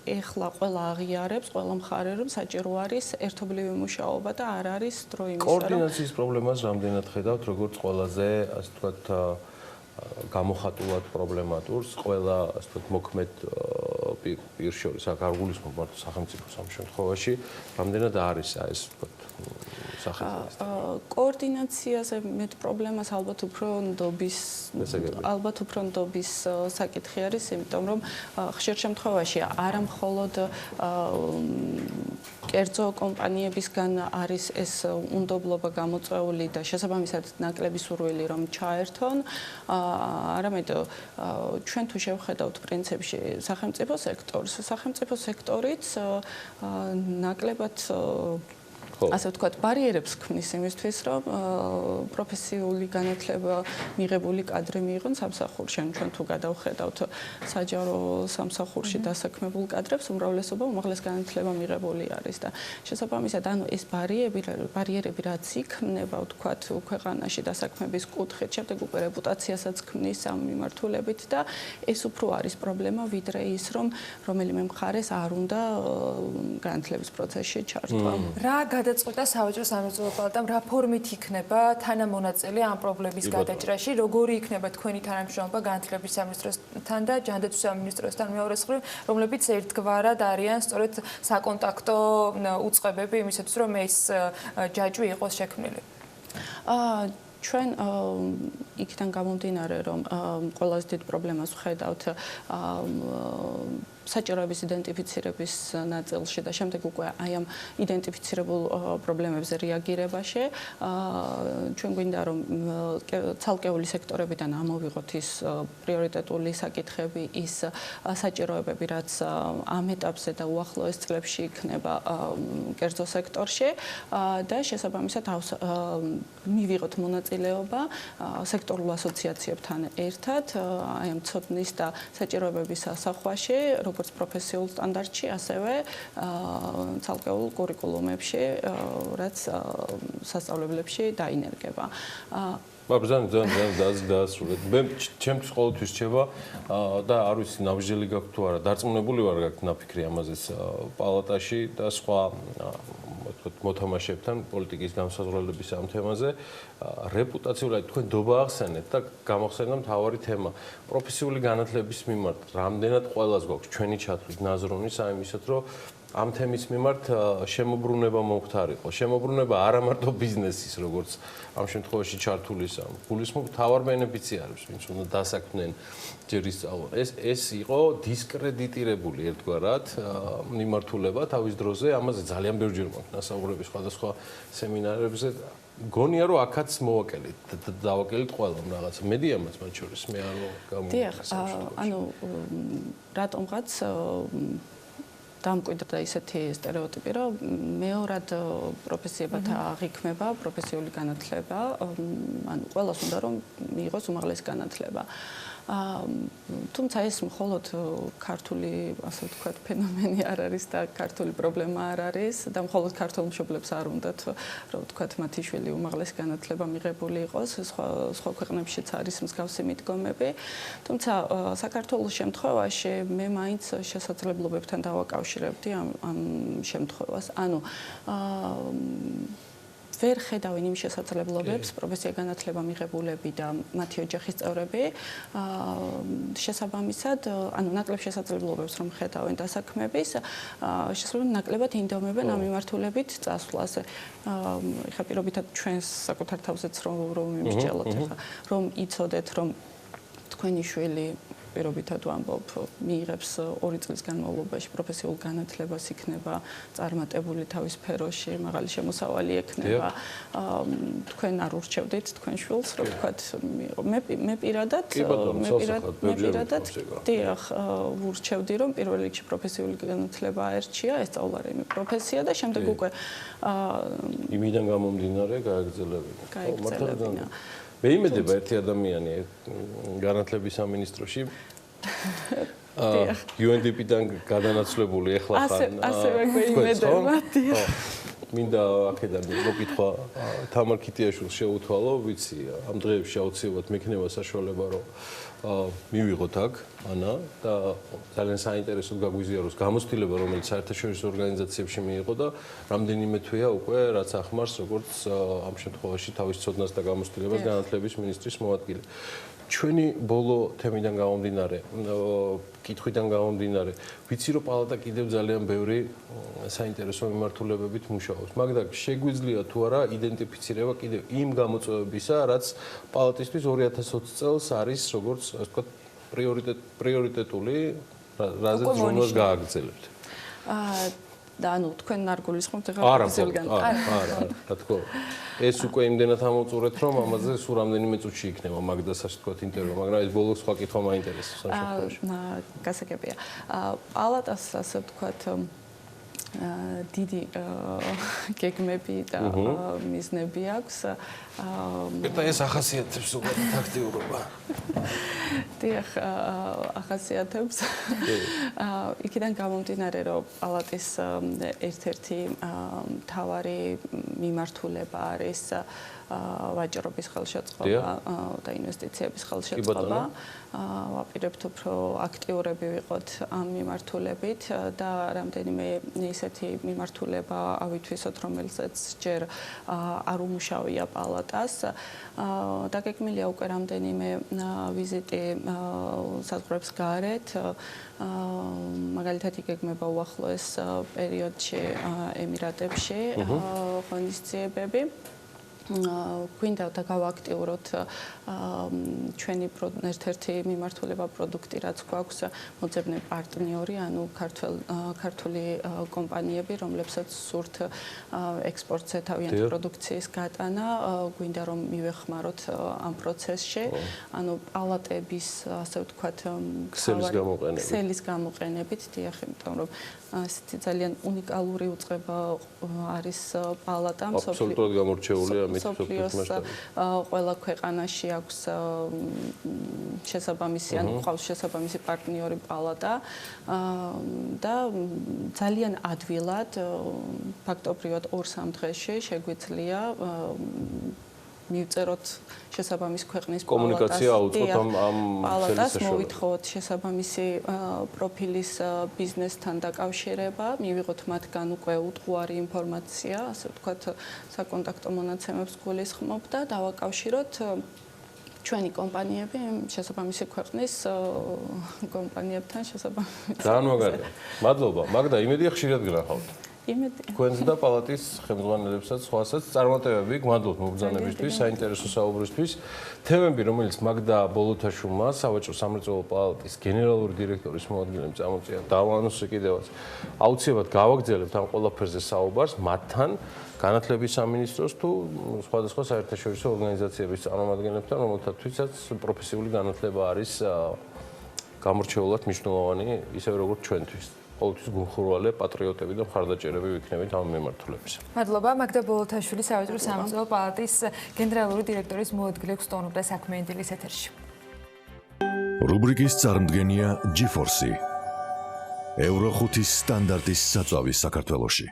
ეხლა ყველა აღიარებს, ყველა მხარე რომ საჭირო არის ერთობლივი მუშაობა და არ არის დრო იმისა, რომ კოორდინაციის პრობლემას რამდენად ხედავთ, როგორც ყველაზე, ასე ვთქვათ, გამოხატულად პრობლემატურს, ყველა, ასე ვთქვათ, მოქმედ პირს შორის, აქ არ გულისხმობ მარტო სახელმწიფოს ამ შემთხვევაში, რამდენად არის ეს, ვთქვათ, კოორდინაციაზე მეტ პრობლემას ალბათ უფრო ნდობის საკითხი არის, იმიტომ რომ ხშირ შემთხვევაში არა მხოლოდ კერძო კომპანიებისგან არის ეს უნდობლობა გამოწვეული და შესაბამისად ნაკლები სურვილი რომ ჩაერთონ, არამედ ჩვენ თუ შევხედავთ პრინციპში სახელმწიფო სექტორიც ნაკლებად ასე ვთქვათ, ბარიერებს ქმნის იმისთვის, რომ პროფესიული განათლება მიღებული კადრი მიიღონ სამსახურში. ჩვენ თუ გადავხედავთ საჯარო სამსახურში დასაქმებულ კადრებს, უმრავლესობა უმაღლეს განათლება მიღებული არის და შესაბამისად, ანუ ეს ბარიერები რაც იქმნება, ვთქვათ, ქვეყანაში დასაქმების კუთხით, შემდეგ უკვე რეპუტაციასაც ქმნის ამ მიმართულებით და ეს უფრო არის პრობლემა, ვიდრე ის, რომ რომელიმე მხარეს არ უნდა განათლების პროცესში ჩართვა. რა გადაწყვეტა სავაჭრო სამრეწველო პალატამ, რა ფორმით იქნება თანამონაწილე ამ პრობლემის გადაჭრაში, როგორი იქნება თქვენი თანამშრომლობა განათლების სამინისტროსთან და ჯანდაცვის სამინისტროსთან მეორეს მხრივ, რომლებიც ერთგვარად არიან სწორედ საკონტაქტო უწყებები იმისათვის, რომ ეს ჯაჭვი იყოს შექმნილი. ჩვენ იქიდან გამომდინარე, რომ ყველაზე დიდ პრობლემას ვხედავთ საჭიროების იდენტიფიცირების ნაწილში და შემდეგ უკვე აი ამ იდენტიფიცირებულ პრობლემებზე რეაგირებაში ჩვენ გვინდა რომ ცალკეული სექტორებიდან ამოვიღოთ ის პრიორიტეტული საკითხები, ის საჭიროებები, რაც ამ ეტაპზე და უახლოეს წლებში იქნება კერძო სექტორში და შესაბამისად მივიღოთ მონაწილეობა სექტორულ ასოციაციებთან ერთად აი ამ ცოდნის და საჭიროებების ასახვაში, როგორც პროფესიულ სტანდარტში, ასევე ცალკეულ კურიკულუმებში, რაც სასწავლებლებში დაინერგება. ძალიან დაასრულეთ. მე ჩემთვის ყოველთვის რჩება და არ ვიცი ნაბიჯელი გაქვთ თუ არა, დარწმუნებული ვარ გაქვთ ნაფიქრი ამაზეც პალატაში და სხვა მოთამაშეებთან პოლიტიკის განსაზღვრელების ამ თემაზე რეპუტაციულად თქვენ დობა ახსენეთ და გამოხსენდა მთავარი თემა პროფესიული განათლების მიმართ რამდენად ყველას გვაქვს ჩვენი ჩათვლით ნაზრონის აი იმისოთ რომ ამ თემის მიმართ შემოbrunება მომხდარიყო. შემოbrunება არა მარტო ბიზნესის, როგორც ამ შემთხვევაში ჩართულის გულისხმობ თავარ ბენეფიციარებს, ვინც უნდა დასაქმდნენ ჯერ ისწავლონ. ეს იყო დისკრედიტირებული ერთგვარად მიმართულება თავის დროზე, ამაზე ძალიან ბევრჯერ მაქვს ნასაუბრები სხვადასხვა სემინარებზე. გონია რომ აქაც მოვაკელით და დავაკელით ყველამ რაღაც მედიამაც მათ შორის მე არ გამოვიდა. ანუ რატომღაც დამკვიდრდა ისეთი სტერეოტიპი, რომ მეორად პროფესიებად აღიქმება პროფესიული განათლება, ანუ ყველას უნდა რომ მიიღოს უმაღლესი განათლება. თუმცა ეს მხოლოდ ქართული, ასე ვთქვათ, ფენომენი არ არის და ქართული პრობლემა არ არის და მხოლოდ ქართულ მშობლებს არ უნდათ, რომ ვთქვათ, მათი შვილი უმაღლესი განათლება მიღებული იყოს, სხვა ქვეყნებშიც არის მსგავსი მიდგომები. თუმცა საქართველოს შემთხვევაში მე მაინც შესაძლებლობებთან დავაკავშირებდი ამ შემთხვევას. ანუ ვერ ხედავენ იმ შესაძლებლობებს პროფესია განათლება მიღებულები და მათი ოჯახის წევრები შესაბამისად, ანუ ნაკლებ შესაძლებლობებს რომ ხედავენ დასაქმების, შესაძლოა ნაკლებად ინდომებენ ამ მიმართულებით წასვლაზე. ეხლა პირობითად ჩვენს საკუთარ თავზეც რომ იმსჯელოთ, ეხლა რომ იცოდეთ რომ თქვენი შვილი პირობითად ვამბობ, მიიღებს 2 წლის განმავლობაში პროფესიულ განათლებას, იქნება წარმატებული თავის სფეროში, მაღალი შემოსავალი ექნება. თქვენ არ ურჩევდით თქვენ შვილს, რომ ვთქვათ, მე პირადად დიახ, ურჩევდი, რომ პირველ რიგში პროფესიული განათლება აერჩია, ესწავლა რაიმე პროფესია და შემდეგ უკვე იმიდან გამომდინარე გააგრძელებინა. მე იმედება ერთი ადამიანი განათლების სამინისტროში UNDP-დან გადანაცვლებული ეხლა ხან ასევე გვეიმედება მინდა აქედან მოკითხვა თამარ ქიტიაშვილს შეუთვალო ვიცი ამ დღეებში აუცილებლად მექნება საშუალება რომ მივიღოთ აქ ანა და ძალიან საინტერესოდ გაგვიზიაროს გამოცდილება რომელიც საერთაშორისო ორგანიზაციებში მიიღო და რამდენიმე თვეა უკვე რაც ახმარს როგორც ამ შემთხვევაში თავის ცოდნას და გამოცდილებას განათლების მინისტრის მოადგილე ჩვენი ბოლო თემიდან გამომდინარე, კითხვიდან გამომდინარე, ვიცი რომ პალატა კიდევ ძალიან ბევრი საინტერესო მიმართულებებით მუშაობს. მაგრამ შეგვიძლია თუ არა იდენტიფიცირება კიდევ იმ გამოწვევებისა, რაც პალატისთვის 2020 წელს არის, როგორც ასე ვთქვათ, პრიორიტეტული, რაზეც ზრუნვას გააგრძელებთ. და ანუ თქვენ არ გულისხმობთ ეხლა პროფესიულ განათლებას. არა, რა თქმა უნდა. ეს უკვე იმდენად ამოვწურეთ, რომ ამაზე სულ რამდენიმე წუთში იქნება მაგდას ასე ვთქვათ ინტერვიუ, მაგრამ ეს ბოლოს სხვა კითხვა მაინტერესებს ამ შემთხვევაში. გასაგებია. პალატას ასე ვთქვათ დიდი გეგმები და მიზნები აქვს. და ეს ახასიათებს უბრალოდ აქტიურობა. დიახ, ახასიათებს. იქიდან გამომდინარე, რომ პალატის ერთ-ერთი მთავარი მიმართულება არის ვაჭრობის ხელშეწყობა და ინვესტიციების ხელშეწყობა. ვაპირებთ უფრო აქტიურები ვიყოთ ამ მიმართულებით და რამდენიმე ისეთი მიმართულება ავითვისოთ, რომელზეც ჯერ არ უმუშავია პალატას. დაგეგმილია უკვე რამდენიმე ვიზიტი საზღვრებს გარეთ. მაგალითად იგეგმება უახლოეს პერიოდში ემირატებში ღონისძიებები. გვინდა და გავაქტიუროთ ჩვენი ერთ-ერთი მიმართულება პროდუქტი, რაც გვაქვს მოძებნე პარტნიორი, ანუ ქართული კომპანიები, რომლებსაც სურთ ექსპორტზე თავიანთი პროდუქციის გატანა, გვინდა რომ მივეხმაროთ ამ პროცესში, ანუ პალატების, ასე ვთქვათ, ქსელის გამოყენებით, დიახ, იმიტომ რომ ასეთი ძალიან უნიკალური უწყება არის პალატა, აბსოლუტურად გამორჩეულია მსოფლიოს ყველა ქვეყანაში აქვს შესაბამისი, ანუ ყავს შესაბამისი პარტნიორი პალატა და ძალიან ადვილად, ფაქტობრივად 2-3 დღეში შეგვიძლია მივწეროთ შესაბამის ქვეყნის კომუნიკაცია აუწყოთ ამ პალატას, მოვითხოვოთ შესაბამისი პროფილის ბიზნესთან დაკავშირება, მივიღოთ მათგან უკვე უტყუარი ინფორმაცია, ასე ვთქვათ, საკონტაქტო მონაცემებს გულისხმობ და დავაკავშიროთ ჩვენი კომპანიები შესაბამისი ქვეყნის კომპანიებთან შესაბამისად. ძალიან მაგარია. მადლობა. მაგდა, იმედია ხშირად გნახავთ. თქვენს და პალატის ხელმძღვანელებსაც, სხვასაც წარმატებები, გმადლობთ მობრძანებისთვის, საინტერესო საუბრისთვის. თემები, რომელიც მაგდა ბოლოთაშვილმა, სავაჭრო სამრეწველო პალატის გენერალური დირექტორის მოადგილემ წამოწია, დავანონსე კიდევაც. აუცილებლად გავაგრძელებთ ამ ყველაფერზე საუბარს, მათთან განათლების სამინისტროს თუ სხვადასხვა საერთაშორისო ორგანიზაციების წარმომადგენლებთან, რომელთათვისაც პროფესიული განათლება არის გამორჩეულად მნიშვნელოვანი, ისევე როგორც ჩვენთვის. ყოველთვის გულხურვალე პატრიოტები და მხარდაჭერები ვიქნებით ამ მიმართულებისა. მადლობა, მაგდა ბოლოთაშვილი, სავაჭრო სამრეწველო პალატის გენერალური დირექტორის მოადგილე გსტონობდა საქმიანი დილის ეთერში. რუბრიკის წარმდგენია GeForce. Euro 5-ის სტანდარტის საწვავის საქართველოში.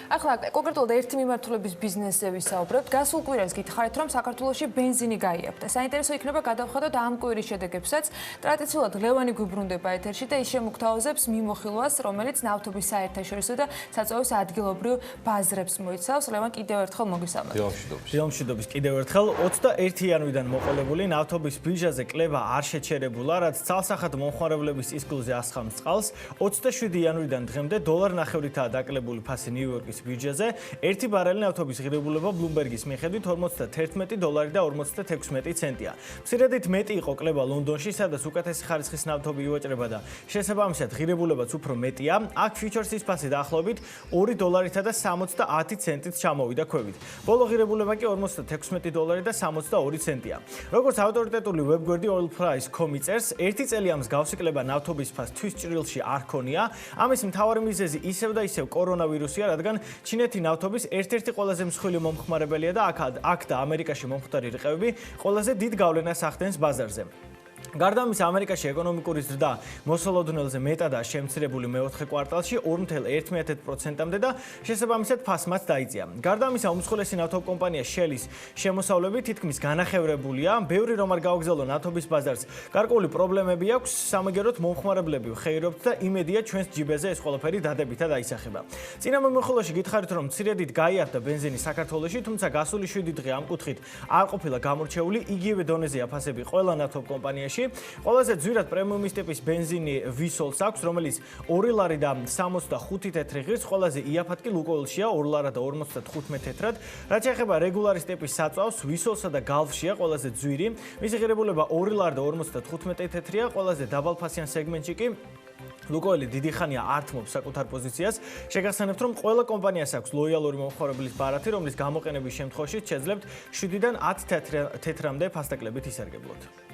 ახლა კონკრეტულად ერთი მიმართულების ბიზნესზე ვისაუბრებთ. გასულ კვირას გითხარით, რომ საქართველოში ბენზინი გაიაფთა. საინტერესო იქნება გადავხედოთ ამ კვირის შედეგებსაც. ტრადიციულად ლევანი გვიბრუნდება ეთერში და ის შემოგთავაზებს მიმოხილვას, რომელიც ნავთობის საერთაშორისო და საწვავის ადგილობრივ ბაზრებს მოიცავს. ლევან, კიდევ ერთხელ მოგესალმებით. დილომშვიდობის კიდევ ერთხელ 21 იანვრიდან მოყოლებული ნავთობის ბირჟაზე კლება არ შეჩერებულა, რაც ცალსახად მომხმარებლების ისკულზე ასხამს წყალს. 27 იანვრიდან დღემდე $1.50-აა დაკლებული ფასი ნიუ-იორკის ბირჟაზე. ერთი ბარელი ნავთობის ღირებულება Bloomberg-ის მიხედვით $41.56. მცირედით მეტი იყო კლება ლონდონში, სადაც უკეთესი ხარისხის ნავთობი ივაჭრება და შესაბამისად ღირებულებაც უფრო მეტია. აქ ფიუჩერსის ფასი დაახლოებით $2.70-ით ჩამოვიდა ქვევით. ბოლო ღირებულება კი $46.62. როგორც ავტორიტეტული ვებგვერდი oilprice.com წერს, ერთი წელი ამ მსგავსი კლება ნავთობის ფასს თვის ჭრილში არ ქონია. ამის მთავარი მიზეზი ისევ და ისევ კორონავირუსია, რადგან ჩინეთი ნავთობის ერთ-ერთი ყველაზე მსხვილი მომხმარებელია და აქ და ამერიკაში მომხდარი რიყევები ყველაზე დიდ გავლენას ახდენს ბაზარზე. გარდა ამისა, ამერიკაში ეკონომიკური ზრდა მოსალოდნელზე მეტადაა შემცირებული მეოთხე კვარტალში 2.1%-მდე და შესაბამისად ფასმაც დაიწია. გარდა ამისა, უმსხვილესი ნავთობკომპანია Shell-ის შემოსავლები თითქმის განახევრებულია. ბევრი რომ არ გააგზავნო ნავთობის ბაზარს, გარკვეული პრობლემები აქვს, სამაგეროთ მომხმარებლები ვხეირობთ და იმედია ჩვენს ჯიბეზე ეს ყველაფერი დადებითად აისახება. წინა მიმოხილვაში გითხარით, რომ მცირედით გაიაფთა ბენზინი საქართველოში, თუმცა გასული 7 დღე ამ კუთხით არ ყოფილა გამორჩეული, იგივე დონეზეა ფასები ყველა ნავთობკომპანიაში. ყველაზე ძვირად პრემიუმის ტიპის ბენზინი ვისოლს აქვს, რომელიც $2.65 ღირს, ყველაზე იაფად კი ლუკოილშია $2.55. რაც ეხება რეგულარის ტიპის საწვავს, ვისოლსა და გალფშია ყველაზე ძვირი. მისი ღირებულება $2.55-ია, ყველაზე დაბალფასიან სეგმენტში კი ლუკოილი დიდი ხანია ართმობს საკუთარ პოზიციას. შეგახსენებთ, რომ ყველა კომპანიას აქვს ლოიალური მომხმარებლის ბარათი, რომლის გამოყენების შემთხვევაში შეძლებთ 7-დან 10 თეთრამდე ფასდაკლებით ისარგებლოთ.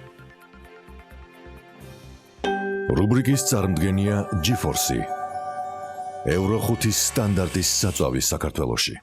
რუბრიკის წარმდგენია GeForce. Euro 5-ის სტანდარტის საწვავის საქართველოში.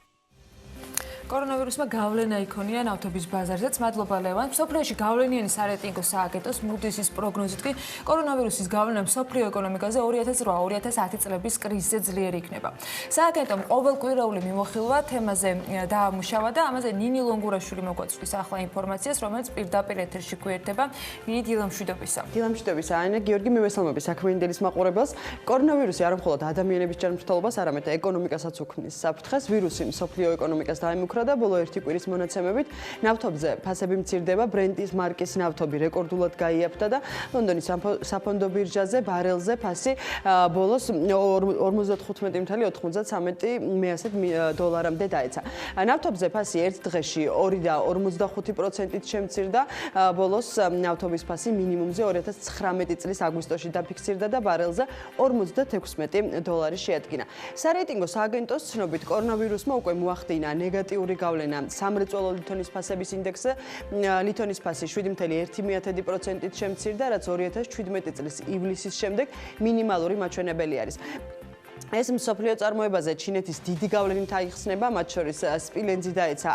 კორონავირუსმა გავლენა იქონია ნავთობის ბაზარზეც. მადლობა ლევან. მსოფლიოში გავლენიანი სარეიტინგო სააგენტოს Moody's-ის პროგნოზით კი კორონავირუსის გავლენა მსოფლიო ეკონომიკაზე 2008-2010 წლების კრიზისზე ძლიერი იქნება. სააგენტომ ყოველკვირეული მიმოხილვა თემაზე დაამუშავა და ამაზე ნინი ლონგურაშვილი მოგვაწვდის ახლა ინფორმაციას, რომელიც პირდაპირ ეთერში გვერდება. ნინი, დილამშვიდობისა. დილამშვიდობისა, ანა გიორგი, მივესალმები საქმიანი დილის მაყურებელს. კორონავირუსი არა მხოლოდ ადამიანების ჯანმრთელობას, არამედ ეკონომიკასაც უქმნის საფრთხეს. ვირუსი მსოფლიო ეკონომიკას დაემუქრა და ბოლო ერთი კვირის მონაცემებით ნავთობზე ფასები მცირდება, ბრენდის მარკის ნავთობი რეკორდულად გაიაფთა და ლონდონის საფონდო ბირჟაზე ბარელზე ფასი ბოლოს $45.93-მდე დაეცა. ნავთობზე ფასი ერთ დღეში 2.45%-ით შემცირდა, ბოლოს ნავთობის ფასი მინიმუმზე 2019 წლის აგვისტოში დაფიქსირდა და ბარელზე $46 შეადგინა. სარეიტინგო სააგენტოს ცნობით კორონავირუსმა უკვე მოახდინა ნეგატიური გავლენა სამრეწველო ლითონის ფასების ინდექსზე. ლითონის ფასი 7.1%-ით შემცირდა, რაც 2017 წლის ივლისის შემდეგ მინიმალური მაჩვენებელი არის. ეს მსოფლიო წარმოებაზე ჩინეთის დიდი გავლენით აიხსნება, მათ შორის სპილენძი დაეცა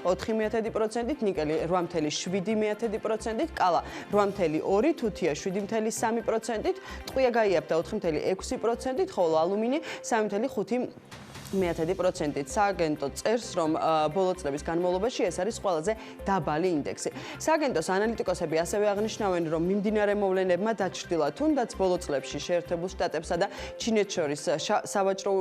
10.4%-ით, ნიკელი 8.7%-ით, კალა 8.2%, თუთია 7.3%-ით, ტყვია გაიაფთა 4.6%-ით, ხოლო ალუმინი 3.5%-ით. სააგენტო წერს, რომ ბოლო წლების განმავლობაში ეს არის ყველაზე დაბალი ინდექსი. სააგენტოს ანალიტიკოსები ასევე აღნიშნავენ, რომ მიმდინარე მოვლენებმა დაჩრდილა თუნდაც ბოლო წლებში შეერთებულ შტატებსა და ჩინეთს შორის სავაჭრო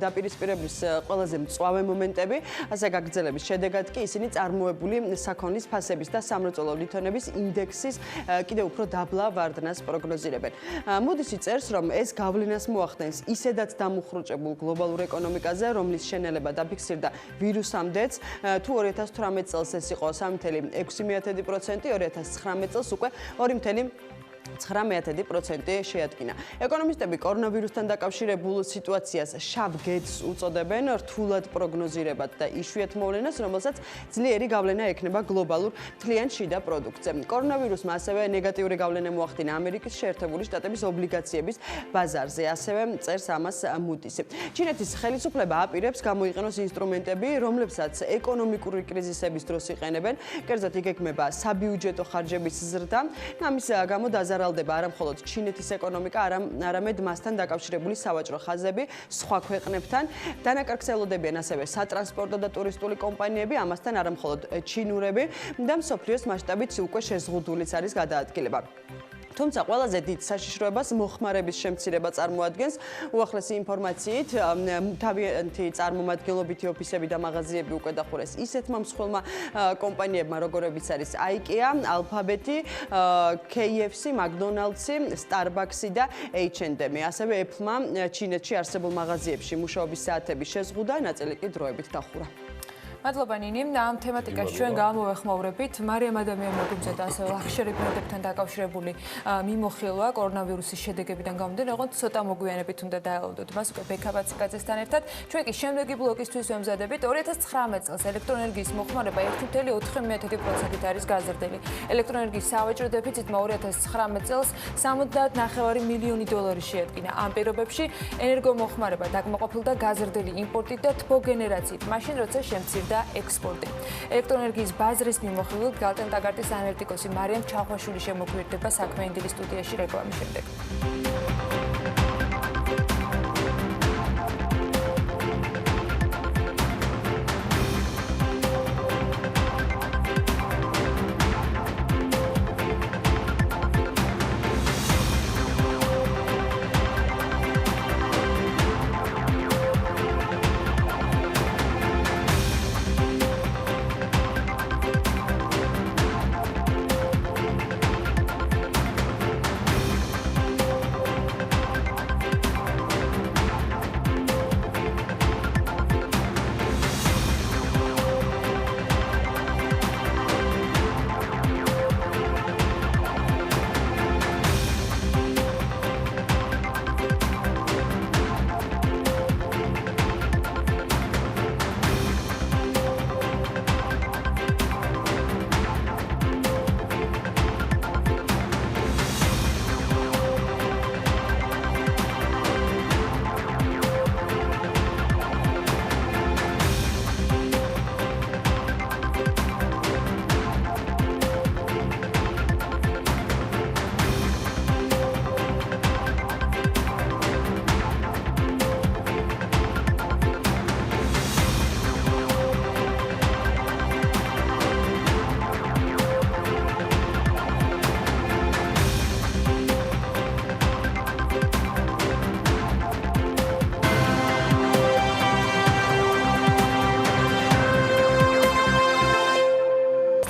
დაპირისპირების ყველაზე მწვავე მომენტები, ასე გაგრძელების შედეგად კი ისინი წარმოებული საქონლის ფასების და სამრეწველო ლითონების ინდექსის კიდევ უფრო დაბლა ვარდნას პროგნოზირებენ. Moody's წერს, რომ ეს გავლენას მოახდენს ისედაც დამუხრუჭებულ გლობალურ ეკონომიკაზე, რომლის შენელება დაფიქსირდა ვირუსამდეც. თუ 2018 წელს ეს იყო 3.6%, 2019 წელს უკვე 2. 9% შეადგინა. ეკონომისტები კორონავირუსთან დაკავშირებულ სიტუაციას შავ გედს უწოდებენ, რთულად პროგნოზირებად და იშვიათ მოვლენას, რომელსაც ძლიერი გავლენა ექნება გლობალურ მთლიან შიდა პროდუქტზე. კორონავირუსმა ასევე ნეგატიური გავლენა მოახდინა ამერიკის შეერთებული შტატების ობლიგაციების ბაზარზე, ასევე წერს ამას მუდისი. ჩინეთის ხელისუფლება აპირებს გამოიყენოს ინსტრუმენტები, რომლებსაც ეკონომიკური კრიზისების დროს იყენებენ, კერძოდ იგეგმება საბიუჯეტო ხარჯების ზრდა. ამის გამო დაზარალდება არა მხოლოდ ჩინეთის ეკონომიკა, არამედ მასთან დაკავშირებული სავაჭრო ხაზები სხვა ქვეყნებთან. დანაკარგს ელოდებიან ასევე სატრანსპორტო და ტურისტული კომპანიები, ამასთან არა მხოლოდ ჩინურები და მსოფლიოს მასშტაბით უკვე შეზღუდულიც არის გადაადგილება. თუმცა ყველაზე დიდ საშიშროებას მოხმარების შემცირება წარმოადგენს. უახლესი ინფორმაციით, თავიანთი წარმომადგენლობითი ოფისები და მაღაზიები უკვე დახურეს ისეთმა მსხვილმა კომპანიებმა, როგორებიც არის IKEA, Alphabet, KFC, McDonald's, Starbucks და H&M. ასევე Apple-მა ჩინეთში არსებულ მაღაზიებში მუშაობის საათების შეზღუდა, ნაწილი კი დროებით დახურა. მადლობა ნინი, ამ თემატიკაში ჩვენ გამოვეხმაურებით. მარიამ ადამიანებიძე და ასევე ლახშერი ბრენდებთან დაკავშირებული მიმოხილვა კორონავირუსის შედეგებიდან გამომდინარე, ოღონდ ცოტა მოგვიანებით უნდა დაელოდოთ მას უკვე ბექაბაციკაძესთან ერთად. ჩვენ კი შემდეგი ბლოკისთვის ვემზადებით. 2019 წელს ელექტროენერგიის მოხმარება 1.4% არის გაზრდილი. ელექტროენერგიის სავაჭრო დეფიციტმა 2019 წელს $70.9 მილიონი შეადგინა. ამ პირობებში ენერგომოხმარება დაკმაყოფილდა გაზრდილი იმპორტით და თბოგენერაციით, მაშინ როცა შემცირდა ექსპორტი. ელექტროენერგიის ბაზრის მიმოხილვით გალტენ ტაგარტის ანალიტიკოსი მარიამ ჩახვაშვილი შემოგვიერთდება საქმიანი დილის სტუდიაში რეკლამის შემდეგ.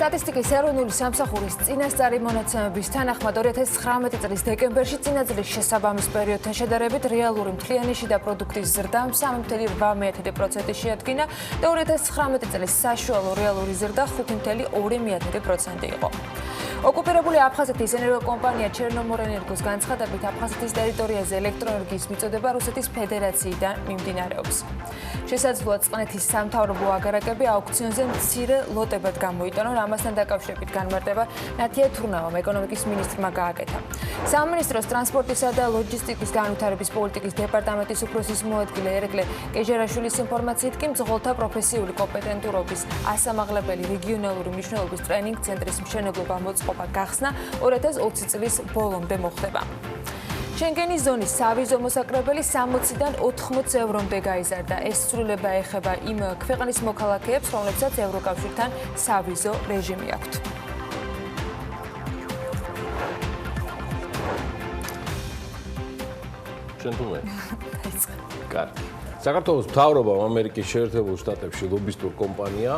სტატისტიკის ეროვნული სამსახურის წინასწარი მონაცემების თანახმად 2019 წლის დეკემბერში წინა წლის შესაბამის პერიოდთან შედარებით რეალური მთლიანი შიდა პროდუქტის ზრდა 3.8% შეადგინა და 2019 წლის საშუალო რეალური ზრდა 5.2% იყო. ოკუპირებული აფხაზეთის ენერგოკომპანია ჩერნომორენერგოს განცხადებით აფხაზეთის ტერიტორიაზე ელექტროენერგიის მიწოდება რუსეთის ფედერაციიდან მიმდინარეობს. შესაძლოა წყნეთის სამთავრობო აგარაკები აუქციონზე მცირე ლოტებად გამოიტანონ, ამასთან დაკავშირებით განმარტება ნათია თურნავამ ეკონომიკის მინისტრმა გააკეთა. სამინისტროს ტრანსპორტისა და ლოჯისტიკის განვითარების პოლიტიკის დეპარტამენტის უფროსის მოადგილე ერეკლე კეჟერაშვილის ინფორმაციით კი მძღოლთა პროფესიული კომპეტენტურობის ასამაღლებელი რეგიონალური მნიშვნელობის ტრენინგ ცენტრის მშენებლობა მოწყობა გახსნა 2020 წლის ბოლომდე მოხდება. შენგენის ზონის სავიზო მოსაკრებელი 60-დან 80 ევრომდე გაიზარდა. ეს ცვლილება ეხება იმ ქვეყნის მოქალაქეებს, რომლებსაც ევროკავშირთან სავიზო რეჟიმი აქვთ. შენთუმე. კარგი. საქართველოს მთავრობამ ამერიკის შეერთებულ შტატებში ლობისტურ კომპანია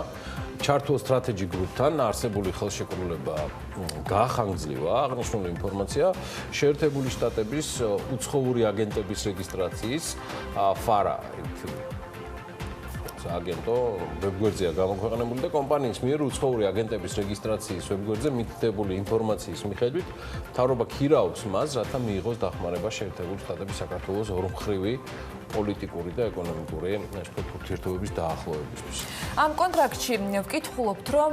ჩართულ სტრატეჯიკ გრუპთან არსებული ხელშეკრულება გაახანგრძლივა. აღნიშნული ინფორმაცია შეერთებული შტატების უცხოური აგენტების რეგისტრაციის FARA აგენტო ვებგვერდზეა გამოქვეყნებული და კომპანიის მიერ უცხოური აგენტების რეგისტრაციის ვებგვერდზე მითითებული ინფორმაციის მიხედვით მთავრობა ქირაობს მას, რათა მიიღოს დახმარება შეერთებული შტატების საქართველოს ორმხრივი პოლიტიკური და ეკონომიკური ურთიერთობების დაახლოებისთვის. ამ კონტრაქტში ვკითხულობთ, რომ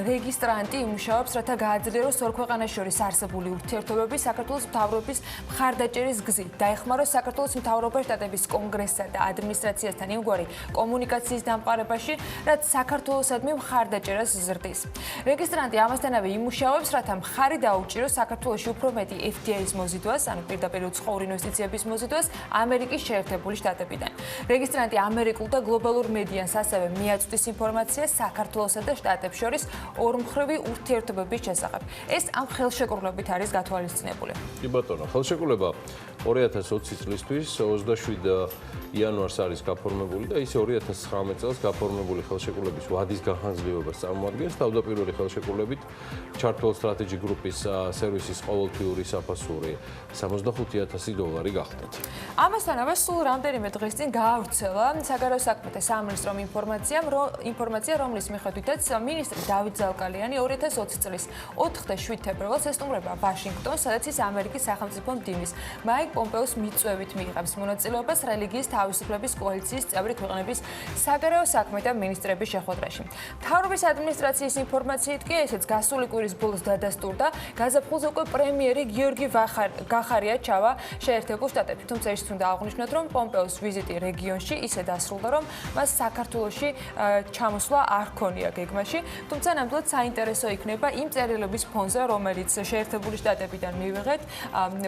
რეგისტრანტი იმუშავებს, რათა გააძლიეროს ორ ქვეყანას შორის არსებული ურთიერთობები საქართველოს მთავრობის მხარდაჭერის გზით, დაეხმაროს საქართველოს მთავრობა შტატების კონგრესსა და ადმინისტრაციასთან იმგვარი კომუნიკაციის დამყარებაში, რაც საქართველოსადმი მხარდაჭერას ზრდის. რეგისტრანტი ამასთანავე იმუშავებს, რათა მხარი დაუჭიროს საქართველოში უფრო მეტი FDI-ის მოზიდვას, ანუ პირდაპირ უცხოური ინვესტიციების მოზიდვას ამერიკის შეერთებული შტატებიდან. რეგისტრანტი ამერიკულ და გლობალურ მედიანს ასევე მიაწვდის ინფორმაციას საქართველოსა და შტატებს შორის ორმხრივი ურთიერთობების შესახებ. ეს ამ ხელშეკრულებით არის გათვალისწინებული. კი ბატონო, ხელშეკრულება 2020 წლისთვის 27 იანვარს არის გაფორმებული და ისე 2019 წელს გაფორმებული ხელშეკრულების ვადის განხილვებას წარმოადგენს. თავდაპირველი ხელშეკრულებით ჩართულ სტრატეჯიკ გრუპის სერვისის ყოველთვიური საფასური $65,000 გახდათ. ამასთანავე სულ რამდენიმე დღის წინ გაავრცელა საგარეო საქმეთა სამინისტრომ ინფორმაცია, რომლის მიხედვითაც მინისტრი დავით ზალკალიანი 2020 წლის 4 და 7 თებერვალს ესტუმრება ვაშინგტონს, სადაც ის ამერიკის სახელმწიფო მდივნის მაიკ პომპეოს მიწვევით მიიღებს მონაწილეობას რელიგიის თავისუფლების კოალიციის წევრი ქვეყნების საგარეო საქმეთა მინისტრების შეხვედრაში. მთავრობის ადმინისტრაციის ინფორმაციით კი ესეც გასული კვირის ბოლოს დადასტურდა, გაზაფხულზე უკვე პრემიერი გიორგი გახარია ჩავა შეერთებულ შტატებში. თუმცა ის უნდა აღვნიშნოთ, რომ პომპეოს ვიზიტი რეგიონში ისე დასრულდა, რომ მას საქართველოში ჩამოსვლა არ ჰქონია გეგმაში, თუმცა ნამდვილად საინტერესო იქნება იმ წერილების ფონზე, რომელიც შეერთებული შტატებიდან მივიღეთ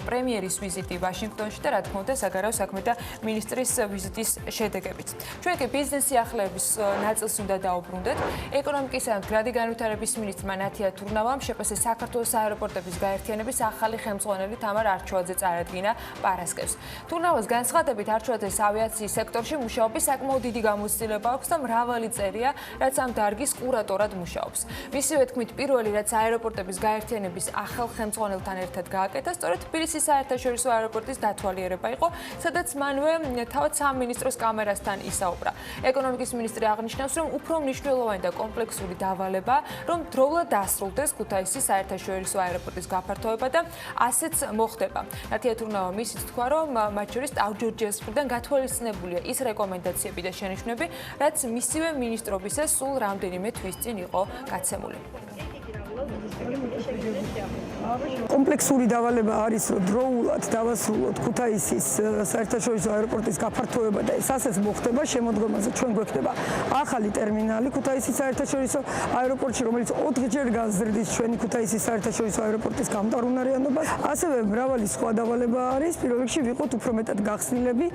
პრემიერის ვიზიტი ვაშინგტონში და რა თქმა უნდა საგარეო საქმეთა მინისტრის ვიზიტის შედეგებით. ჩვენ კი ბიზნეს სიახლეების ნაწილს უნდა დაუბრუნდეთ. ეკონომიკისა და მდგრადი განვითარების მინისტრმა ნათია თურნავამ შეფასე საქართველოს აეროპორტების გაერთიანების ახალი ხელმძღვანელი თამარ არჩევაძე წარადგინა პარასკევს. თურნავას განცხადებით არჩევაძეს ავიაციის სექტორში მუშაობის საკმაოდ დიდი გამოცდილება აქვს და მრავალი წერია, რაც ამ დარგის კურატორად მუშაობს. მისივე თქმით, პირველი რაც აეროპორტების გაერთიანების ახალ ხელმძღვანელთან ერთად გააკეთა, სწორედ თბილისის საერთაშორისო აეროპორტის დათვალიერება იყო, სადაც მანვე თავად სამინისტროს კამერასთან ისაუბრა. ეკონომიკის მინისტრი აღნიშნავს, რომ უფრო მნიშვნელოვანი და კომპლექსური დავალება, რომ დროულად დასრულდეს ქუთაისის საერთაშორისო აეროპორტის გაფართოება და ასეც მოხდება. ნათია თურნავამ ისიც თქვა, რომ მათ შორის ტავ-ჯორჯიას მხრიდან გათვალისწინებულია ის რეკომენდაციები და შენიშვნები, რაც მისივე მინისტრობისას სულ რამდენიმე თვის წინ იყო გაცემული. კომპლექსური დავალება არის, რომ დროულად დავასრულოთ ქუთაისის საერთაშორისო აეროპორტის გაფართოება და ეს ასეც მოხდება. შემოდგომაზე ჩვენ გვექნება ახალი ტერმინალი ქუთაისის საერთაშორისო აეროპორტში, რომელიც 4-ჯერ გაზრდის ჩვენი ქუთაისის საერთაშორისო აეროპორტის გამტარუნარიანობას. ასევე მრავალი სხვა დავალება არის. პირველ რიგში ვიყოთ უფრო მეტად გახსნილები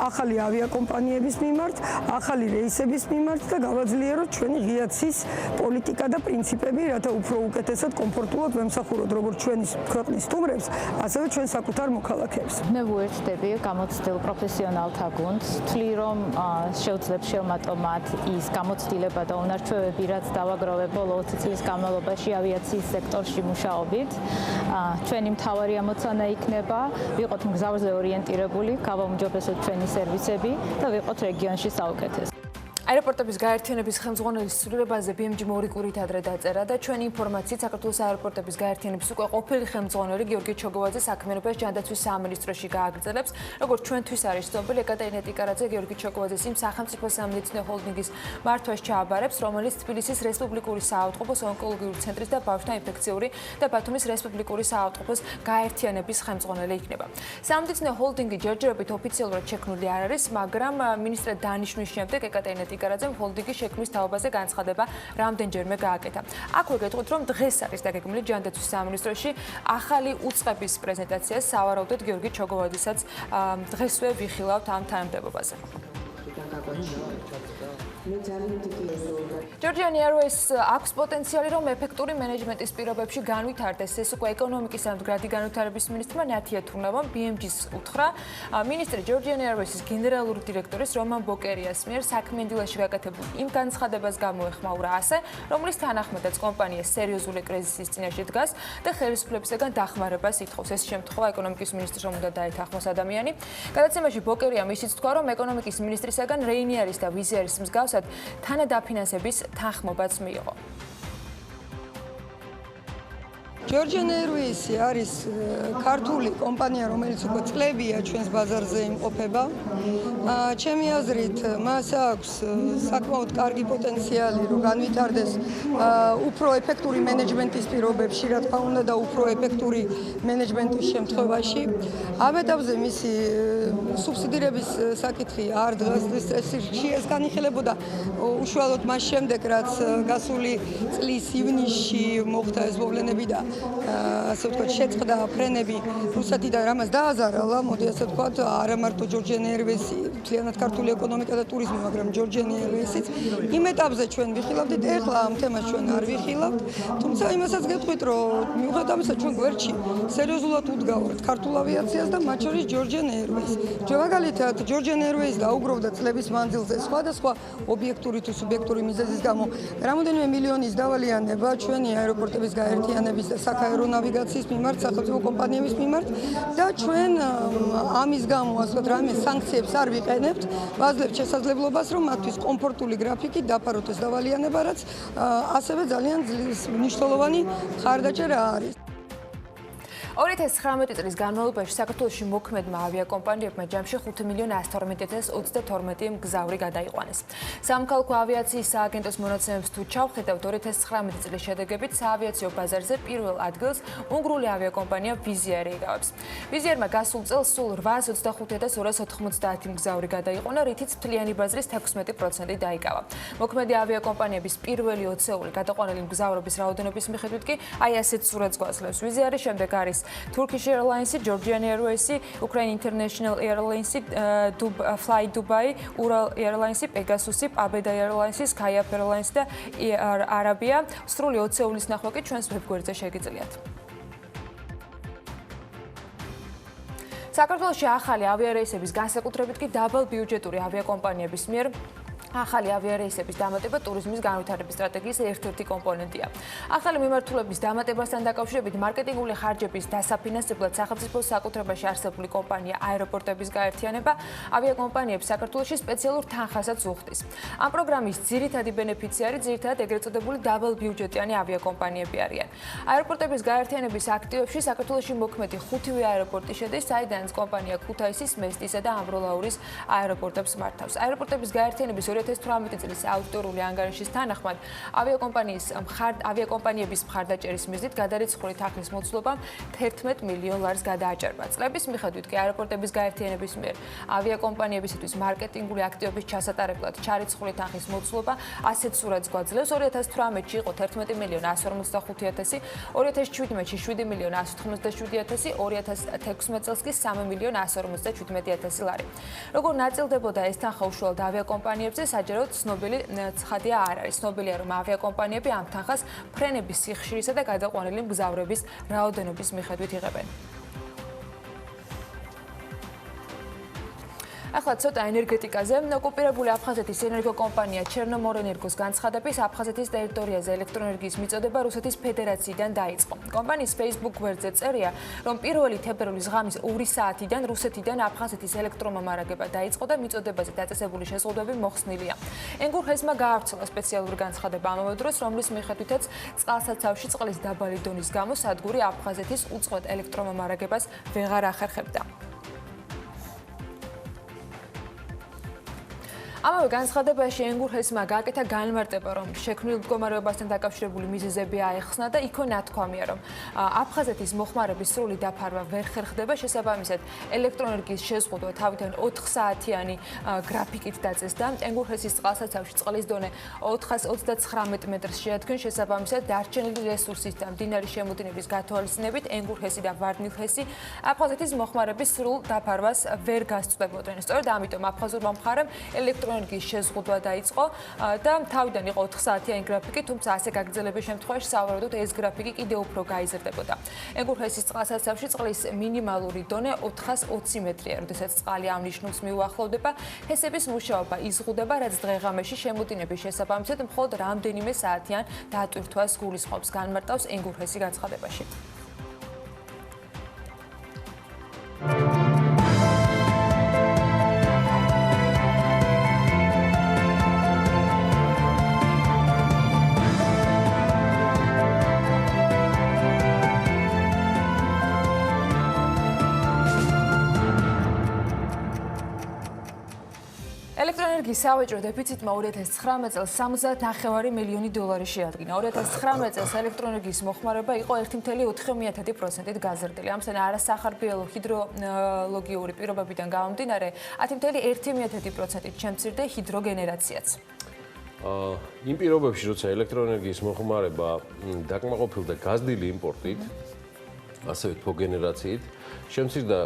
ახალი ავიაკომპანიების მიმართ, ახალი რეისების მიმართ და გავაძლიეროთ ჩვენი ღიაცის პოლიტიკა და პრინციპები, რათა უფრო უკეთესად კომფორტულად ვემსახუროთ როგორც ჩვენი ქვეყნის სტუმრებს, ასევე ჩვენ საკუთარ მოქალაქეებს. მე ვუერთდები გამოცდილ პროფესიონალთა გუნდს, ვთვლი რომ შეუძლებს შევმატომათ ის გამოცდილება და უნარჩვევები, რაც დავაგროვე ბოლო 20 წლის განმავლობაში ავიაციის სექტორში მუშაობით. ჩვენი მთავარი ამოცანა იქნება ვიყოთ მგზავრზე ორიენტირებული, გავაუმჯობესოთ ჩვენი სერვისები და ვიყოთ რეგიონში საუკეთესო. აეროპორტების გაერთიანების ხელმძღვანელის ცვლილებაზე BMG მორიკურით ადრე დაწერა და ჩვენი ინფორმაციით საქართველოს აეროპორტების გაერთიანების უკვე ყოფილი ხელმძღვანელი გიორგი ჩოგოვაძე საქმიანობას ჯანდაცვის სამინისტროში გააგრძელებს. როგორც ჩვენთვის არის ცნობილი, ეკატერინე ტიკარაძე გიორგი ჩოგოვაძეს იმ სახელმწიფო სამედიცინო ჰოლდინგის მართვას ჩააბარებს, რომელიც თბილისის რესპუბლიკური საავადმყოფოს ონკოლოგიური ცენტრის და ბავშვთა ინფექციური და ბათუმის რესპუბლიკური საავადმყოფოს გაერთიანების ხელმძღვანელი იქნება. სამედიცინო ჰოლდინგი ჯერჯერობით ოფიციალურად შექმნილი არ არის, მაგრამ მინისტრად დანიშნვის შემდეგ ეკატერინე ტიკარაძემ ჰოლდინგის შექმნის თაობაზე განცხადება რამდენჯერმე გააკეთა. აქვე გეტყვით, რომ დღეს არის დაგეგმილი ჯანდაცვის სამინისტროში ახალი უწყების პრეზენტაცია, სავარაუდოდ გიორგი ჩოგოვაძესაც დღესვე ვიხილავთ ამ თანამდებობაზე. Georgian Airways აქვს პოტენციალი, რომ ეფექტური მენეჯმენტის პირობებში განვითარდეს. ეს უკვე ეკონომიკის და მდგრადი განვითარების მინისტრმა ნათია თურნავამ BMG-ს უთხრა. მინისტრი Georgian Airways-ის გენერალური დირექტორის რომან ბოკერიას მიერ საქმიან დილაში გაკეთებულ იმ განცხადებას გამოეხმაურა ასე, რომლის თანახმადაც კომპანია სერიოზული კრიზისის წინაშე დგას და ხელისუფლებისგან დახმარებას ითხოვს. ეს შემთხვევა ეკონომიკის მინისტრს რომ უნდა დაეთანხმოს ადამიანი. გადაცემაში ბოკერიამ ისიც თქვა, რომ ეკონომიკის მინისტრისგან Ryanair-ის და Wizz Air-ის მსგავსად თანადაფინანსების თანხმობაც მიიღო. Georgian Airways არის ქართული კომპანია, რომელიც უკვე წლებია ჩვენს ბაზარზე იმყოფება. ჩემი აზრით, მას აქვს საკმაოდ კარგი პოტენციალი, რომ განვითარდეს უფრო ეფექტური მენეჯმენტის პირობებში, რა თქმა უნდა, და უფრო ეფექტური მენეჯმენტის შემთხვევაში. ამ ეტაპზე მისი სუბსიდირების საკითხი არ დღეს წესრიგში ეს განიხილებოდა უშუალოდ მას შემდეგ, რაც გასული წლის ივნისში მოხდა ეს მოვლენები და ასე ვთქვათ, შეწყდა ფრენები რუსეთიდან, რამაც დააზარალა, მოდი ასე ვთქვათ, არა მარტო Georgian Airways-ი, მთლიანად ქართული ეკონომიკა და ტურიზმი, მაგრამ Georgian Airways-იც. იმ ეტაპზე ჩვენ ვიხილავდით, ეხლა ამ თემას ჩვენ არ ვიხილავთ, თუმცა იმასაც გეტყვით, რომ მიუხედავად ამისა, ჩვენ გვერდში სერიოზულად უდგავართ ქართულ ავიაციას და მათ შორის Georgian Airways. მაგალითად, Georgian Airways გაუგროვდა წლების მანძილზე სხვადასხვა ობიექტური თუ სუბიექტური მიზეზის გამო რამოდენიმე მილიონის დავალიანება ჩვენი აეროპორტების გაერთიანების და სააერო ნავიგაციის მიმართ, სახელმწიფო კომპანიების მიმართ და ჩვენ ამის გამო ასე ვთქვათ, რამე სანქციებს არ ვიყენებთ, ვაძლევთ შესაძლებლობას, რომ მათთვის კომფორტული გრაფიკით დაფაროთ ეს დავალიანება, რაც ასევე ძალიან მნიშვნელოვანი მხარდაჭერა არის. 2019 წლის განმავლობაში საქართველოში მოქმედმა ავიაკომპანიებმა ჯამში 5.112.032 მგზავრი გადაიყვანეს. სამხალხო ავიაციის სააგენტოს მონაცემებს თუ ჩავხედავთ, 2019 წლის შედეგებით საავიაციო ბაზარზე პირველ ადგილს უნგრული ავიაკომპანია Wizz Air იკავებს. Wizz Air-მა გასულ წელს სულ 825.290 მგზავრი გადაიყვანა, რითიც მთლიანი ბაზრის 16% დაიკავა. მოქმედი ავიაკომპანიების პირველი 20-ეული გადაყვანილი მგზავრების რაოდენობის მიხედვით კი აი ასეთ სურათს გვაძლევს. Wizz Air-ის შემდეგ არის Turkish Airlines, Georgian Airways, Ukraine International Airlines, Fly Dubai, Ural Airlines, Pegasus, Abeda Airlines, Skyap Airlines და Air Arabia. სრული 20-ეულის ნახვა კი ჩვენს ვებგვერდზე შეგიძლიათ. საქართველოში ახალი ავიარეისების განსაკუთრებით კი დაბალ ბიუჯეტური ავიაკომპანიების მიერ ახალი ავიარეისების დამატება ტურიზმის განვითარების სტრატეგიის ერთ-ერთი კომპონენტია. ახალი მიმართულების დამატებასთან დაკავშირებით მარკეტინგული ხარჯების დასაფინანსებლად სახელმწიფოს საკუთრებაში არსებული კომპანია აეროპორტების გაერთიანება ავიაკომპანიებს საქართველოში სპეციალურ თანხასაც უხდის. ამ პროგრამის ძირითადი ბენეფიციარი ძირითადად ეგრეთ წოდებული დაბალ ბიუჯეტიანი ავიაკომპანიები არიან. აეროპორტების გაერთიანების აქტივებში საქართველოში მოქმედი 5 აეროპორტი შედის, საიდანაც კომპანია ქუთაისის, მესტისა და ამბროლაურის აეროპორტებს მართავს. აეროპორტების გაერთიანების 2018 წლის აუდიტორული ანგარიშის თანახმად ავიაკომპანიების მხარდაჭერის მიზნით გადარიცხული თანხის მოცულობამ 11 მილიონ ლარს გადააჭარბა. წლების მიხედვით კი აეროპორტების გაერთიანების მიერ ავიაკომპანიებისთვის მარკეტინგული აქტივობის ჩასატარებლად ჩარიცხული თანხის მოცულობა ასეთ სურათს გვაძლევს. 2018-ში იყო 11 მილიონ 155.000, 2017-ში 7 მილიონ 197.000, 2016 წელს კი 3 მილიონ 157.000 ლარი. როგორ ნაწილდებოდა ეს თანხა უშუალოდ ავიაკომპანიებზე, საჯაროდ ცნობილი ცხადია არ არის. ცნობილია, რომ ავიაკომპანიები ამ თანხას ფრენების სიხშირისა და გადაყვანილი მგზავრების რაოდენობის მიხედვით იღებენ. ახლა ცოტა ენერგეტიკაზე. ოკუპირებული აფხაზეთის ენერგოკომპანია ჩერნომორენერგოს განცხადების აფხაზეთის ტერიტორიაზე ელექტროენერგიის მიწოდება რუსეთის ფედერაციიდან დაიწყო. კომპანიის Facebook გვერდზე წერია, რომ 1 თებერვლის ღამის 2 საათიდან რუსეთიდან აფხაზეთის ელექტრომომარაგება დაიწყო და მიწოდებაზე დაწესებული შეზღუდვები მოხსნილია. ენგურჰესმა გაავრცელა სპეციალური განცხადება ამავე დროს, რომლის მიხედვითაც წყალსაცავში წყლის დაბალი დონის გამო სადგური აფხაზეთის უწყვეტ ელექტრომომარაგებას ვეღარ ახერხებდა. ამავე განცხადებაში ენგურჰესმა გააკეთა განმარტება, რომ შექმნილ მდგომარეობასთან დაკავშირებული მიზეზები აეხსნა და იქო ნათქვამია, რომ აფხაზეთის მოხმარების სრული დაფარვა ვერ ხერხდება, შესაბამისად ელექტროენერგიის შეზღუდვა თავიდან 4 საათიანი გრაფიკით დაწესდა. ენგურჰესის წყალსაცავში წყლის დონე 429 მეტრს შეადგენს, შესაბამისად დარჩენილი რესურსის და მდინარის შემოდინების გათვალისწინებით ენგურჰესი და ვარდნილჰესი აფხაზეთის მოხმარების სრულ დაფარვას ვერ გასწვდებოდნენ. სწორედ ამიტომ აფხაზურმა მხარემ ელექტროენერგიის შეზღუდვა დაიწყო და თავიდან იყო 4 საათიანი გრაფიკი, თუმცა ასე გაგრძელების შემთხვევაში სავარაუდოდ ეს გრაფიკი კიდევ უფრო გაიზრდებოდა. ენგურჰესის წყალსაცავში წყლის მინიმალური დონე 420 მეტრია, როდესაც წყალი ამ ნიშნულს მიუახლოვდება. ჰესების მუშაობა იზღუდება, რაც დღეღამეში შემოდინების შესაბამისად მხოლოდ რამდენიმე საათიან დატვირთვას გულისხმობს, განმარტავს ენგურჰესი განცხადებაში. ელექტროენერგიის სავაჭრო დეფიციტმა 2019 წელს 79 მილიონი დოლარი შეადგინა. 2019 წელს ელექტროენერგიის მოხმარება იყო 1.4%-ით გაზრდილი. ამასთან არასახარბიელო ჰიდროლოგიური პირობებიდან გამომდინარე 10.1%-ით შემცირდა ჰიდროგენერაციაც. იმ პირობებში, როცა ელექტროენერგიის მოხმარება დაკმაყოფილდა გაზრდილი იმპორტით, ასევე თბოგენერაციით, შემცირდა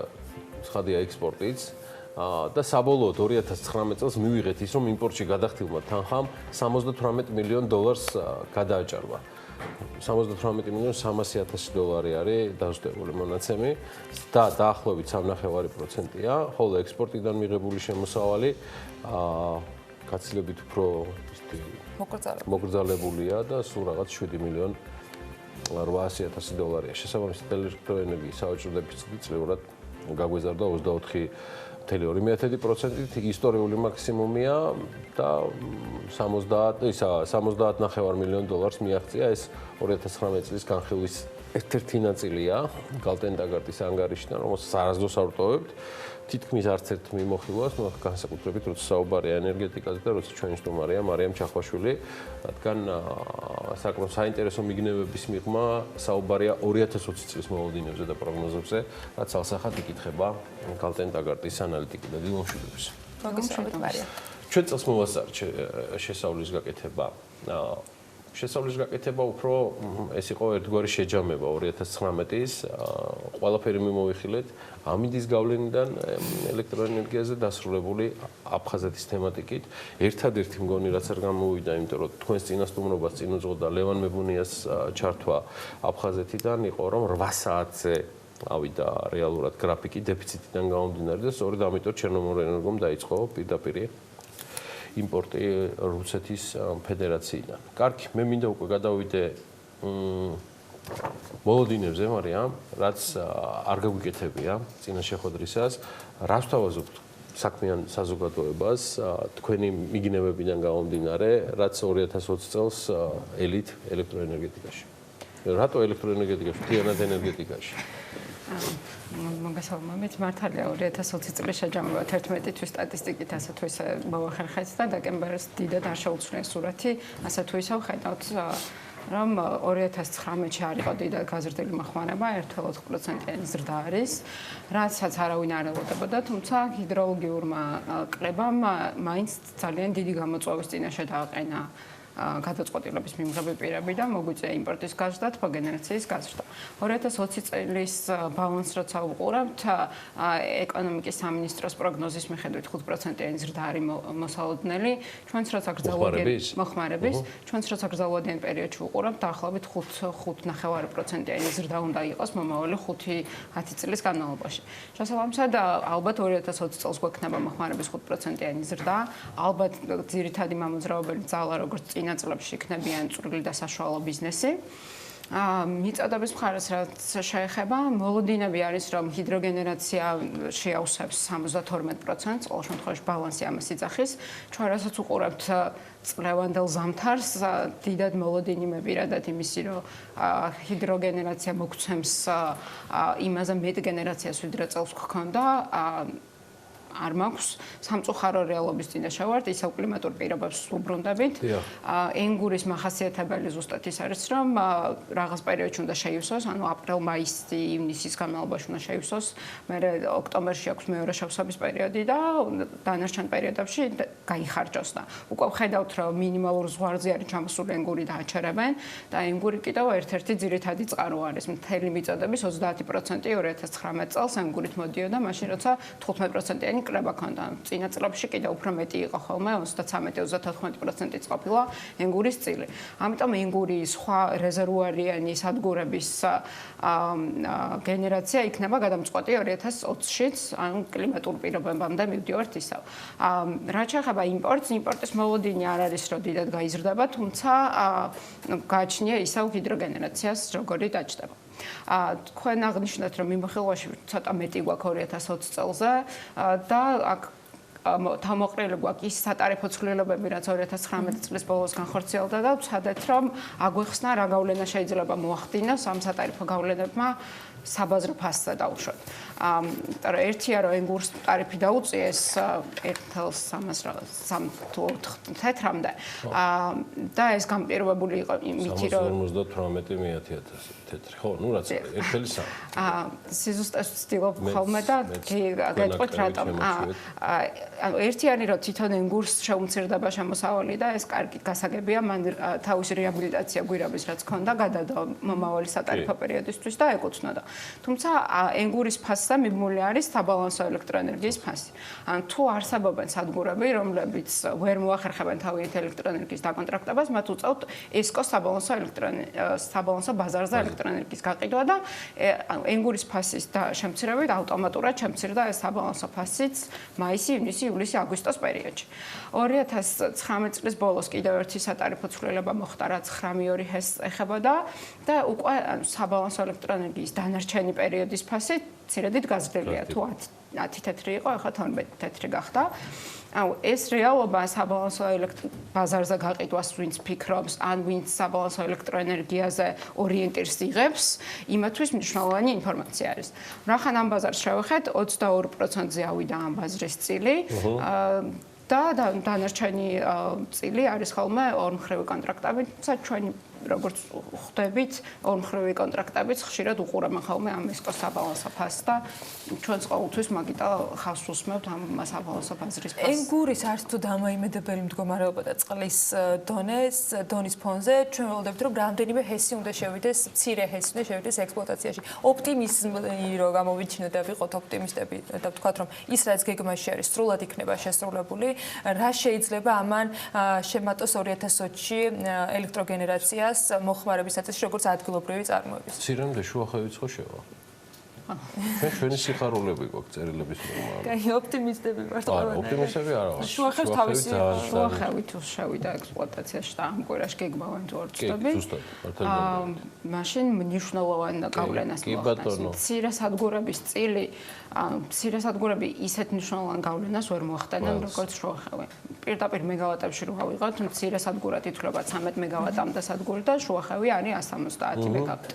ცხადია ექსპორტიც. და საბოლოოდ 2019 წელს მივიღეთ ის, რომ იმპორტში გადახდილმა თანხამ 78 მილიონ დოლარს გადააჭარბა. 78 მილიონ 300,000 დოლარი არის დაზუსტებული მონაცემი და დაახლოებით 3.5%-ია, ხოლო ექსპორტიდან მიღებული შემოსავალი გაცილებით უფრო მოკრძალებულია და სულ რაღაც 7 მილიონ 800,000 დოლარია. შესაბამისად ელექტროენერგიის სავაჭრო დეფიციტი წლიურად გაგვეზარდა 24.2%-ით, ისტორიული მაქსიმუმია და 70.9 მილიონ დოლარს მიაღწია. ეს 2019 წლის განხილვის ერთ-ერთი ნაწილია გალტენდაგარდის ანგარიშიდან, რომელსაც არასდროს არ ვტოვებთ. თითქმის არც ერთ მიმოხილვას, განსაკუთრებით როცა საუბარია ენერგეტიკაზე და როცა ჩვენი სტუმარია მარიამ ჩახვაშვილი, რადგან საკმაოდ საინტერესო მიგნებების მიღმა საუბარია 2020 წლის მოლოდინებზე და პროგნოზებზე, რაც ალსახად იკითხება გალტენდაგარდის ანალიტიკი და დილომშვიდობის. მოგესალმებით მარიამ. ჩვენ წელს მოვასწარეთ შესავლის გაკეთება. შესავლის გაკეთება უფრო ეს იყო ერთგვარი შეჯამება 2019-ის, ყველაფერი მიმოვიხილეთ ამინდის გავლენიდან ელექტროენერგიაზე დასრულებული აფხაზეთის თემატიკით. ერთადერთი მგონი რაც არ გამოვიდა, იმიტომ რომ თქვენს წინასწარმობას წინ უძღოდა ლევან მებუნიას ჩართვა აფხაზეთიდან, იყო რომ 8 საათზე ავიდა რეალურად გრაფიკი დეფიციტიდან გამომდინარე და სწორედ ამიტომ ჩერნომორენერგომ დაიწყო პირდაპირ იმპორტი რუსეთის ფედერაციიდან. კარგი, მე მინდა უკვე გადავიდე მოლოდინებზე, მარიამ, რაც არ გაგვიკეთებია წინა შეხვედრისას. რას ვთავაზობთ საქმიან საზოგადოებას თქვენი მიგნებებიდან გამომდინარე, რაც 2020 წელს ელით ელექტროენერგეტიკაში. რატო ელექტროენერგეტიკაში, მთლიანად ენერგეტიკაში? მოგესალმებით, მართალია 2020 წლის შეჯამება 11 თვის სტატისტიკით ასე თუ ისე მოვახერხეთ და დეკემბერის დიდად არ შეუცვლია სურათი, ასე თუ ისე ვხედავთ რომ 2019-ში არ იყო დიდად გაზრდილი მოხმარება, 1.4%-იანი ზრდა არის, რასაც არავინ არ ელოდებოდა, თუმცა ჰიდროლოგიურმა კლებამ მაინც ძალიან დიდი გამოწვევის წინაშე დააყენა გადაწყვეტილების მიმღები პირები და მოგვიწია იმპორტის გაზრდა, თბოგენერაციის გაზრდა. 2020 წლის ბალანსს რაც ავუყურავთ, ეკონომიკის სამინისტროს პროგნოზის მიხედვით 5%-იანი ზრდა არის მოსალოდნელი. ჩვენც რაც მოხმარების, ჩვენც რაც გრძელვადიან პერიოდში ვუყურავთ, დაახლოებით 5.5%-იანი ზრდა უნდა იყოს მომავალი 5-10 წლის განმავლობაში. შესაბამისად, ალბათ 2020 წელს გვექნება მოხმარების 5%-იანი ზრდა, ალბათ ძირითადი მამოძრავებელი ძალა როგორც წინა წლებში იქნებიან წვრილი და საშუალო ბიზნესი. მიწოდების მხარეს რაც შეეხება, მოლოდინები არის, რომ ჰიდროგენერაცია შეავსებს 72%, ყოველ შემთხვევაში ბალანსი ამას იძახის. ჩვენ რასაც უყურებთ წლევანდელ ზამთარს, დიდად მოლოდინი მეპირადად იმისი, რომ ჰიდროგენერაცია მოგცემს იმაზე მეტ გენერაციას, ვიდრე წელს გქონდა. არ მაქვს სამწუხარო რეალობის წინაშე ვართ, ისევ კლიმატურ პირობებს ვუბრუნდებით. ენგურის მახასიათებელი ზუსტად ის არის, რომ რაღაც პერიოდში უნდა შეივსოს, ანუ აპრილ-მაისი, ივნისის განმავლობაში უნდა შეივსოს, მერე ოქტომბერში აქვს მეორე შევსების პერიოდი და დანარჩენ პერიოდებში გაიხარჯოს და უკვე ვხედავთ, რომ მინიმალურ ზღვარზე არის ჩამოსული ენგური და აჩერებენ და ენგური კიდევ ერთ-ერთი ძირითადი წყარო არის. მთელი მიწოდების 30% 2019 წელს ენგურით მოდიოდა, მაშინ როცა 15%-იანი კრება ქონდა. წინა წლებში კიდევ უფრო მეტი იყო ხოლმე 33-34% ყოფილა ენგურის წილი. ამიტომ ენგური სხვა რეზერვუარიანი სადგურების გენერაცია იქნება გადამწყვეტი 2020-შიც, ანუ კლიმატურ პირობებამდე მივდივართ ისევ. რაც შეეხება იმპორტის მოლოდინი არ არის რომ დიდად გაიზრდება, თუმცა გააჩნია ისევ ჰიდროგენერაციას როგორი დაჭდება. თქვენ აღნიშნეთ რომ მიმოხილვაში ცოტა მეტი გვაქვს 2020 წელზე და აქ თავმოყრილი გვაქვს ის სატარიფო ცვლილებები რაც 2019 წლის ბოლოს განხორციელდა და ვცადეთ რომ აგვეხსნა რა გავლენა შეიძლება მოახდინოს ამ სატარიფო გავლენებმა საბაზრო ფასზე დაუშვათ. მაგრამ ერთია რომ ენგურს ტარიფი დაუწიეს 1.3 თეთრამდე და ეს განპირობებული იყო იმით რომ 58,000 თეთრი ხო ნუ რაც 1.3 სიზუსტეს ვცდილობ ხოლმე და გეტყვით რატომ ერთი არის რომ თვითონ ენგურს შეუმცირდება შემოსავალი და ეს კარგი გასაგებია მან თავისი რეაბილიტაცია გვირაბის რაც ქონდა გადადო მომავალი სატარიფო პერიოდისთვის და ეკუთვნოდა. თუმცა ენგურის ფასზე მიბმული არის საბალანსო ელექტროენერგიის ფასი. ან თუ არსებობენ სადგურები, რომლებიც ვერ მოახერხებენ თავიანთი ელექტროენერგიის დაკონტრაქტებას, მათ უწევთ ესკოს საბალანსო ბაზარზე ელექტროენერგიის გაყიდვა და ენგურის ფასის შემცირებით ავტომატურად შემცირდა ეს საბალანსო ფასიც მაისი, ივნისი, ივლისი, აგვისტოს პერიოდში. 2019 წლის ბოლოს კიდევ ერთი სატარიფო ცვლილება მოხდა, რაც 9.2 ჰესს ეხებოდა და უკვე საბალანსო ელექტროენერგიის დანარჩენი პერიოდის ფასი ცირედით გაზრდილია. თუ 10 თეთრი იყო, ახლა 12 თეთრი გახდა. ეს რეალობა საბალანსო ბაზარზე გაყიდვას ვინც ფიქრობს, ან ვინც საბალანსო ელექტროენერგიაზე ორიენტირს იღებს, იმათვის მნიშვნელოვანი ინფორმაცია არის. რახან ამ ბაზარს შევეხეთ, 22%-ზე ავიდა ამ ბაზრის წილი. და დანარჩენი წილი არის ხოლმე ორმხრივი კონტრაქტები, თუმცა ჩვენი როგორც ხვდებით, ორმხრივი კონტრაქტებიც ხშირად უყურებენ ხოლმე ამ ესკოს საბალანსო ფასს და ჩვენს ყოველთვის მაგიტა ხავს უსმევთ ამ საბალანსო ბაზრის ფასს. ენგურის არც თუ დამოიმედებელი მდგომარეობა და წყლის დონის ფონზე ჩვენ ველოდებით რომ რამდენიმე ჰესი უნდა შევიდეს, მცირე ჰესი უნდა შევიდეს ექსპლუატაციაში. ოპტიმიზმი რო გამოვიჩინოთ და ვიყოთ ოპტიმისტები და ვთქვათ რომ ის რაც გეგმაში არის, სრულად იქნება შესრულებული, რა შეიძლება ამან შემატოს 2020-ში ელექტროგენერაციას მოხმარების აწესში როგორც ადგილობრივი წარმოების. ცირემდე შუახევიცხო შევა. ჩვენი სიხარულები გვაქვს წერილების ნორმა. კაი, ოპტიმისტები ვართ ყველანი. ოპტიმისტები არა ვართ. შუახევს თავისი შუახევით შევიდა ექსპლუატაციაში და ამ კვირაში გეგმავენ თუ არ ვცდები. მაშინ მნიშვნელოვანი გავლენას მოახდენს. მცირე სადგურების წილი, მცირე სადგურები ისეთ მნიშვნელოვან გავლენას ვერ მოახდენენ როგორც შუახევი. პირდაპირ მეგავატებში რო ავიღოთ, მცირე სადგურად ითვლება 13 მეგავატამდე სადგური და შუახევი არის 170 მეგავატი.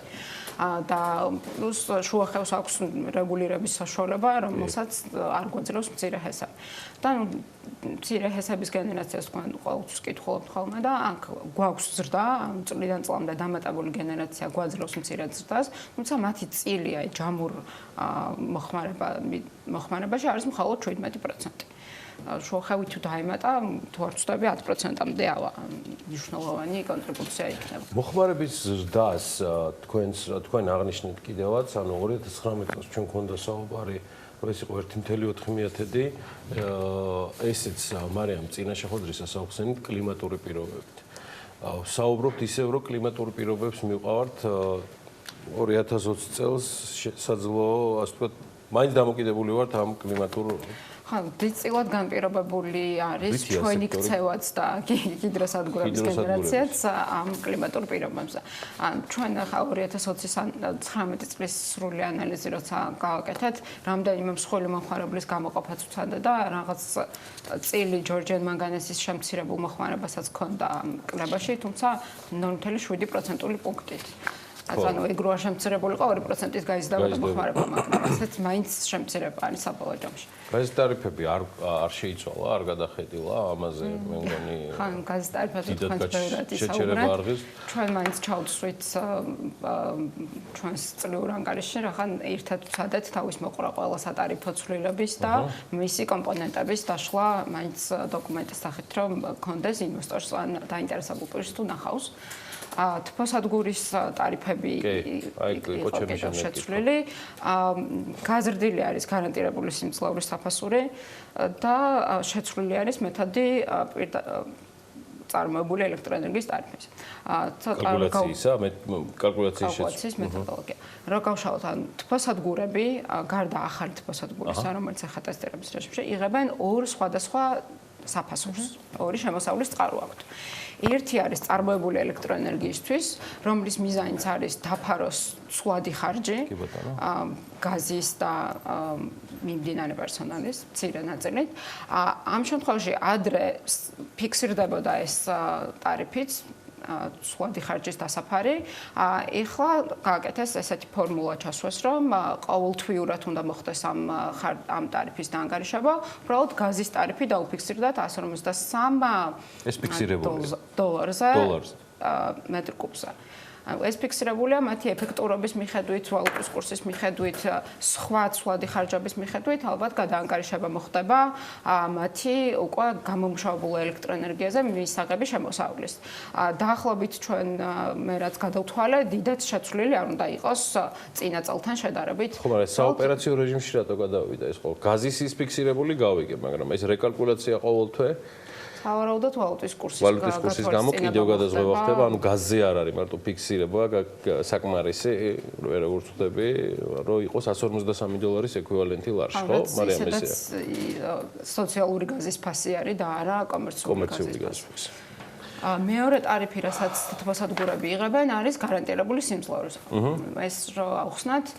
და პლუს შუახევს აქვს რეგულირების საშუალება, რომელსაც არ გვაძლევს მცირე ჰესები. და მცირე ჰესების გენერაციას თქვენ ყოველთვის კითხულობთ ხოლმე და აქ გვაქვს ზრდა, წლიდან წლამდე დამატებული გენერაცია გვაძლევს მცირე ზრდას, თუმცა მათი წილია ჯამურ მოხმარებაში არის მხოლოდ 17%. შუახევი თუ დაემატა, თუ არ ვცდები 10%-მდე ავა მნიშვნელოვანი კონტრიბუცია იქნება. მოხმარების ზრდას თქვენ აღნიშნეთ კიდევაც, ანუ 2019 წელს ჩვენ გვქონდა საუბარი, რომ ეს იყო 1.4 ესეც მარიამ წინა შეხვედრისა საუხსენით კლიმატური პირობებით. საუბრობთ ისევ, რომ კლიმატური პირობებს მივყავართ 2020 წელს საძლო, ასე ვთქვათ, მაინც დამოკიდებული ვართ ამ კლიმატურ დიდწილად განპირობებული არის ჩვენი ქცევაც და ჰიდროსადგურების გენერაციაც ამ კლიმატურ პირობებზე. ჩვენ ახლა 2019 წლის სრული ანალიზი როცა გავაკეთეთ, რამდენიმე მსხვილი მოხმარებლის გამოყოფაც ვცადე და რაღაც წილი ჯორჯიან მანგანესის შემცირებულ მოხმარებასაც ჰქონდა კრებაში, თუმცა 0.7% პუნქტით. ანუ ეგ რო არ შემცირებულიყო 2%-ის გაიზრდა მოხმარება, მაგრამ ასეც მაინც შემცირება არის საბოლოო ჯამში. გაზის ტარიფები არ შეიცვალა, არ გადახედილა ამაზე მე მგონი. ხან გაზის ტარიფებზე თქვენ ბევრად ისაუბრეთ. ჩვენ მაინც ჩავდსვით ჩვენს წლიურ ანგარიშში, რახან ერთად ვცადეთ თავის მოყრა ყველა სატარიფო ცვლილების და მისი კომპონენტების დაშლა მაინც დოკუმენტის სახით, რომ კონდეს ინვესტორს ან დაინტერესებულ პირს თუ ნახავს. თბოსადგურის ტარიფები იყო კიდევ შეცვლილი. გაზრდილი არის გარანტირებული სიმძლავრის საფასური და შეცვლილი არის მეთოდი წარმოებული ელექტროენერგიის ტარიფის. კალკულაციის მეთოდოლოგია. რა გავშალოთ, ან თბოსადგურები, გარდა ახალი თბოსადგურისა, რომელიც ახლა ტესტირების რეჟიმში იღებენ ორ სხვადასხვა საფასურს, ორი შემოსავლის წყარო აქვთ. ერთი არის წარმოებული ელექტროენერგიისთვის, რომლის მიზანიც არის დაფაროს სხვადი ხარჯი, გაზის და მიმდინარე პერსონალის მცირე ნაწილით. ამ შემთხვევაში ადრე ფიქსირდებოდა ეს ტარიფიც, სხვადი ხარჯის დასაფარი. ეხლა გააკეთეს ესეთი ფორმულა ჩასვეს, რომ ყოველთვიურად უნდა მოხდეს ამ ტარიფის დაანგარიშება. უბრალოდ გაზის ტარიფი დაუფიქსირდათ 153 დოლარზე მეტრ კუბზე. ეს ფიქსირებულია მათი ეფექტურობის მიხედვით, ვალუტის კურსის მიხედვით, სხვა სხვადი ხარჯების მიხედვით, ალბათ გადაანგარიშება მოხდება მათი უკვე გამომუშავებულ ელექტროენერგიაზე მისაღები შემოსავლის. დაახლოებით ჩვენ მე რაც გადავთვალე, დიდად შეცვლილი არ უნდა იყოს წინა წელთან შედარებით. ხო, მაგრამ საოპერაციო რეჟიმში რატო გადავიდა ეს ხო? გაზის ის ფიქსირებული გავიგებ, მაგრამ ეს რეკალკულაცია ყოველთვე სავარაუდოდ ვალუტის კურსის გამო კიდევ გადაზღვა ხდება, ანუ გაზზე არ არის მარტო ფიქსირება, საკმარისი, როგორც ვხვდები, რომ იყოს 153 დოლარის ეკვივალენტი ლარში, ხო? მაგრამ ეს სოციალური გაზის ფასი არის და არა კომერციული გაზის ფასი. მეორე ტარიფი, რასაც თბოსადგურები იღებენ, არის გარანტირებული სიმძლავრის. ეს რო ავხსნათ,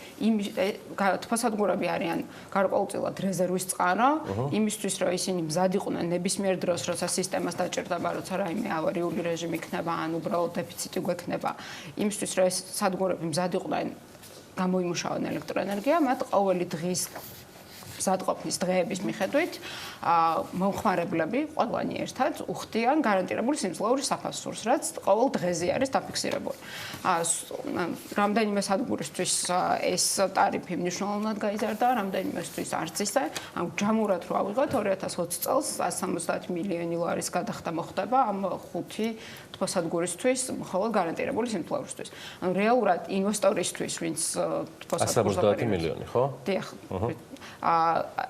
თბოსადგურები არიან გარკვეულწილად რეზერვის წყარო, იმისთვის რომ ისინი მზად იყვნენ ნებისმიერ დროს, როცა სისტემას დაჭირდება, როცა რაიმე ავარიული რეჟიმი იქნება, ან უბრალოდ დეფიციტი გვექნება, იმისთვის რომ ეს სადგურები მზად იყვნენ გამოიმუშავონ ელექტროენერგია, მათ ყოველი დღის მზადყოფნის დღეების მიხედვით მომხმარებლები ყველანი ერთად უხდიან გარანტირებული სიმძლავრის საფასურს, რაც ყოველ დღეზე არის დაფიქსირებული. რამდენიმე სადგურისთვის ეს ტარიფი მნიშვნელოვნად გაიზარდა, რამდენიმესთვის არც ისე. ჯამურად რო ავიღოთ 2020 წელს 170 მილიონი ლარის გადახდა მოხდება ამ 5 თბოსადგურისთვის, მხოლოდ გარანტირებული სიმძლავრისთვის. რეალურად ინვესტორისთვის, ვინც თბოსადგურს 170 მილიონი, ხო? დიახ.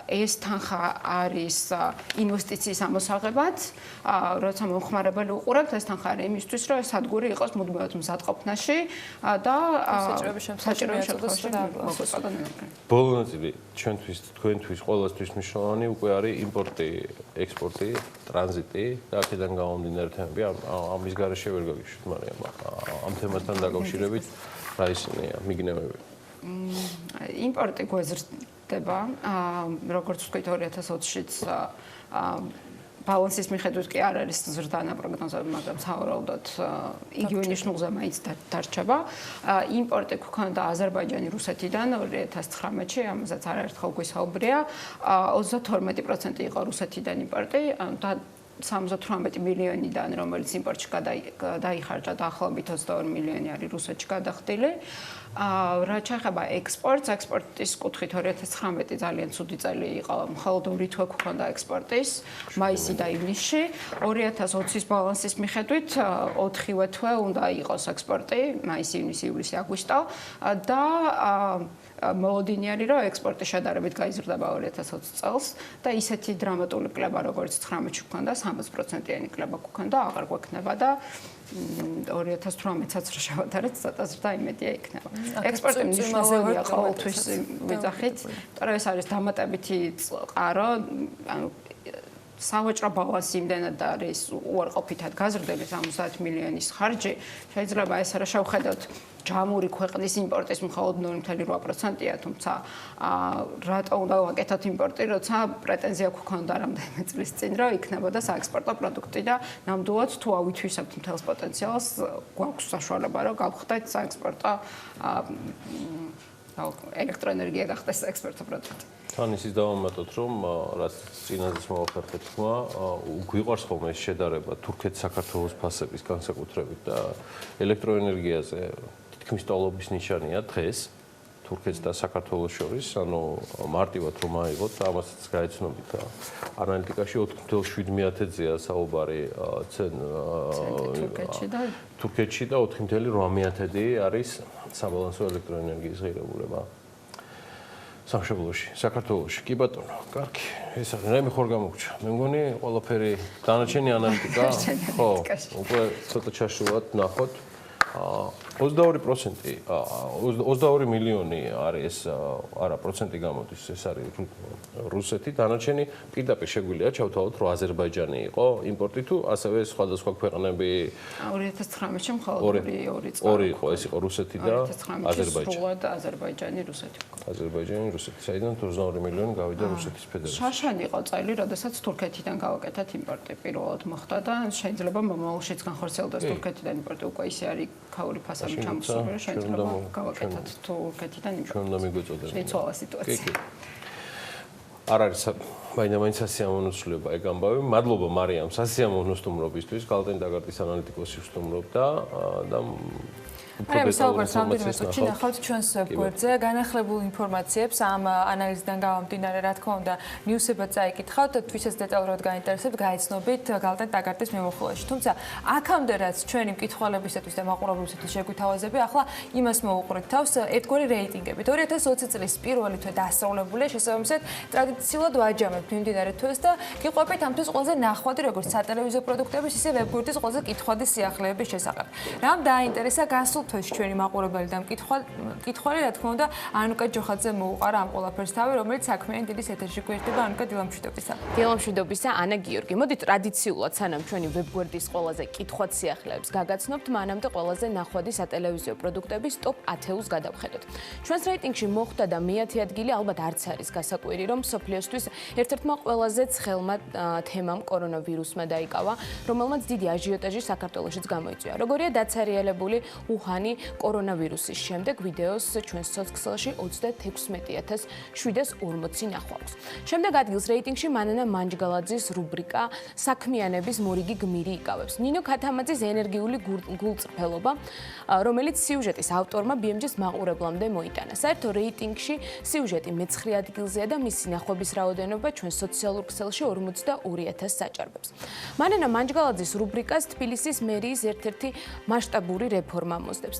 ეს თანხა არის ინვესტიციის ამოსაღებად, როცა მომხმარებელი უყურებთ, ეს თანხა არის იმისთვის, რომ ეს სადგური იყოს მუდმივად მზადყოფნაში და საჭიროების შემთხვევაში მოგვეწოდონ. ბოლო ნაწილი ჩვენთვის, თქვენთვის, ყველასთვის მნიშვნელოვანი უკვე არის იმპორტი, ექსპორტი, ტრანზიტი და აქედან გამომდინარე თემები. ამის გარეშე ვერ გაგიშვით, მაგრამ ამ თემასთან დაკავშირებით რა ისინია მიგნებები? იმპორტი გვეზრდება, როგორც ვთქვით 2020-შიც ბალანსის მიხედვით კი არ არის ზრდანა პროგნოზები, მაგრამ სავარაუდოდ იგივე ნიშნულზე მაინც დარჩება. იმპორტი გვქონდა აზერბაიჯანი რუსეთიდან 2019-ში, ამასაც არაერთხელ გვისაუბრია. 32% იყო რუსეთიდან იმპორტი და 78 მილიონიდან, რომელიც იმპორტში დაიხარჯა, დაახლოებით 22 მილიონი არის რუსეთში გადახდილი. რა შეეხება ექსპორტს, ექსპორტის კუთხით 2019 ძალიან ცუდი წელი იყო, მხოლოდ 2 თვე გვქონდა ექსპორტის, მაისი და ივნისში. 2020-ის ბალანსის მიხედვით 4-ვე თვე უნდა იყოს ექსპორტი, მაისი, ივნისი, ივლისი, აგვისტო და მოლოდინი არის, რომ ექსპორტი შედარებით გაიზრდება 2020 წელს და ისეთი დრამატული კლება, როგორც 19-ში გვქონდა, 60%-იანი კლება გვქონდა, აღარ გვექნება და 2018-საც რა შევადარეთ, ცოტა ზრდა იმედია იქნება. ექსპორტი მნიშვნელოვანია ყოველთვის ვიძახით, იმიტომ რომ ეს არის დამატებითი წყარო, ანუ სავაჭრო ბალანსი იმდენად არის უარყოფითად გაზრდილი 70 მილიონის ხარჯი, შეიძლება ეს რა შევხედოთ ჯამური ქვეყნის იმპორტის მხოლოდ 0.8%-ია, თუმცა რატო უნდა ვაკეთოთ იმპორტი, როცა პრეტენზია გვქონდა რამდენიმე წლის წინ, რომ იქნებოდა საექსპორტო პროდუქტი და ნამდვილად თუ ავითვისებთ მთელს პოტენციალს, გვაქვს საშუალება, რომ გავხდეთ საექსპორტო ელექტროენერგია გახდეს საექსპორტო პროდუქტი. თან ისიც დავამატოთ, რომ რაც წინაზეც მოვახერხეთ თქვა, გვიყვარს ხოლმე ეს შედარება თურქეთ-საქართველოს ფასების განსაკუთრებით და ელექტროენერგიაზე თითქმის ტოლობის ნიშანია დღეს, თუ თურქეთს და საქართველოს შორის, ანუ მარტივად რომ აიღოთ, ამასაც გაეცნობით ანალიტიკაში 4.7-ზეა საუბარი თურქეთში და 4.8 არის საბალანსო ელექტროენერგიის ღირებულება. სამშობლოში, საქართველოში. კი ბატონო, კარგი. ეს არის, მე ხარ გამოგჩა. მე მგონი ყველაფერი დანარჩენი ანალიტიკა, ხო, უკვე ცოტა ჩაშულად ნახოთ. 22% 22 მილიონი არის არა პროცენტი გამოდის ეს არის რუსეთი დანარჩენი პირდაპირ შეგვიძლია ჩავთვალოთ რომ აზერბაიჯანი იყო იმპორტი თუ ასევე სხვადასხვა ქვეყნები 2019-ში მხოლოდ 2 იყო ეს იყო რუსეთი და აზერბაიჯანი სრულად აზერბაიჯანი რუსეთი აზერბაიჯანი რუსეთი საიდან 22 მილიონი გავიდა რუსეთის ფედერაციაში შაშანი იყო წელი როდესაც თურქეთიდან გავაკეთეთ იმპორტი პირველად მოხდა და შეიძლება მომავალშიც განხორციელდეს თურქეთიდან იმპორტი უკვე ისე არის ქაური ფასარი ჩამოსული შეიძლება გავაკეთოთ თურქეთიდან იმპორტი. ჩვენ უნდა მიგვეწოდეს. შეიცვალა სიტუაცია. არ არის მაინც სასიამოვნო ცვლილება ეგ ამბავი. მადლობა მარიამ სასიამოვნო სტუმრობისთვის. გალტენ დაგარტის ანალიტიკოსი სტუმრობდა და პრემიერ საუბარს რამდენიმე წუთში ნახავთ ჩვენს ვებგვერდზე განახლებულ ინფორმაციებს ამ ანალიზიდან გამომდინარე რა თქმა უნდა ნიუსებად წაიკითხავთ თვითონ დეტალურად გაინტერესებთ გაეცნობით გალტენ დაგარტის მიმოხილვაში თუმცა აქამდე რაც ჩვენი მკითხველებისათვის და მაყურებლებისათვის შეგვითავაზები ახლა იმას მოუყვრით თავს ერთგვარი რეიტინგებით 2020 წლის პირველი თვე დასრულებულია შესაბამისად ტრადიციულად ვაჯამებთ მიმდინარე თვეს და გიყვებით ამ თვეს ყველაზე ნახვადი როგორც სატელევიზიო პროდუქტების ისე ვებგვერდის ყველაზე კითხვადი სიახლეების შესახებ რამ დააინტერესა გასულ თვეში ჩვენი მაყურებელი და მკითხველი რა თქმა უნდა ანუკა ჯოხაძე მოუყარა ამ ყველაფერს თავი რომელიც საქმიანი დილის ეთერში გვერდება ანუკა დილამშვიდობისა დილამშვიდობისა ანა გიორგი მოდი ტრადიციულად სანამ ჩვენი ვებგვერდის ყველაზე კითხვად სიახლეებს გაგაცნობთ მანამდე ყველაზე ნახვადი სატელევიზიო პროდუქტების ტოპ 10-ს გადავხედოთ ჩვენს რეიტინგში მოხვდა და მე-10 ადგილი ალბათ არც არის გასაკვირი რომ სოფლიოსთვის ერთ-ერთმა ყველაზე ცხელმა თემამ კორონავირუსმა დაიკავა რომელმაც დიდი აჟიოტაჟი საქართველოშიც გამოიწვია როგორია დაცარიელებული უჰანი კორონავირუსის შემდეგ ვიდეოს ჩვენს სოციალში 36740 ნახვავს. შემდეგ ადგილს რეიტინგში მანანა მანჯგალაძის რუბრიკა საქმიანების მორიგი გმირი იკავებს. ნინო ქათამაძის ენერგიული გულწრფელობა, რომელიც სიუჟეტის ავტორმა BMG-ს მაყურებლამდე მოიტანა. საერთო რეიტინგში სიუჟეტი მე-9 ადგილზეა და მისი ნახვების რაოდენობა ჩვენს სოციალურ ქსელში 42000 საჭარბებს. მანანა მანჯგალაძის რუბრიკას თბილისის მერიის ერთ-ერთი მასშტაბური რეფორმა მოსდევს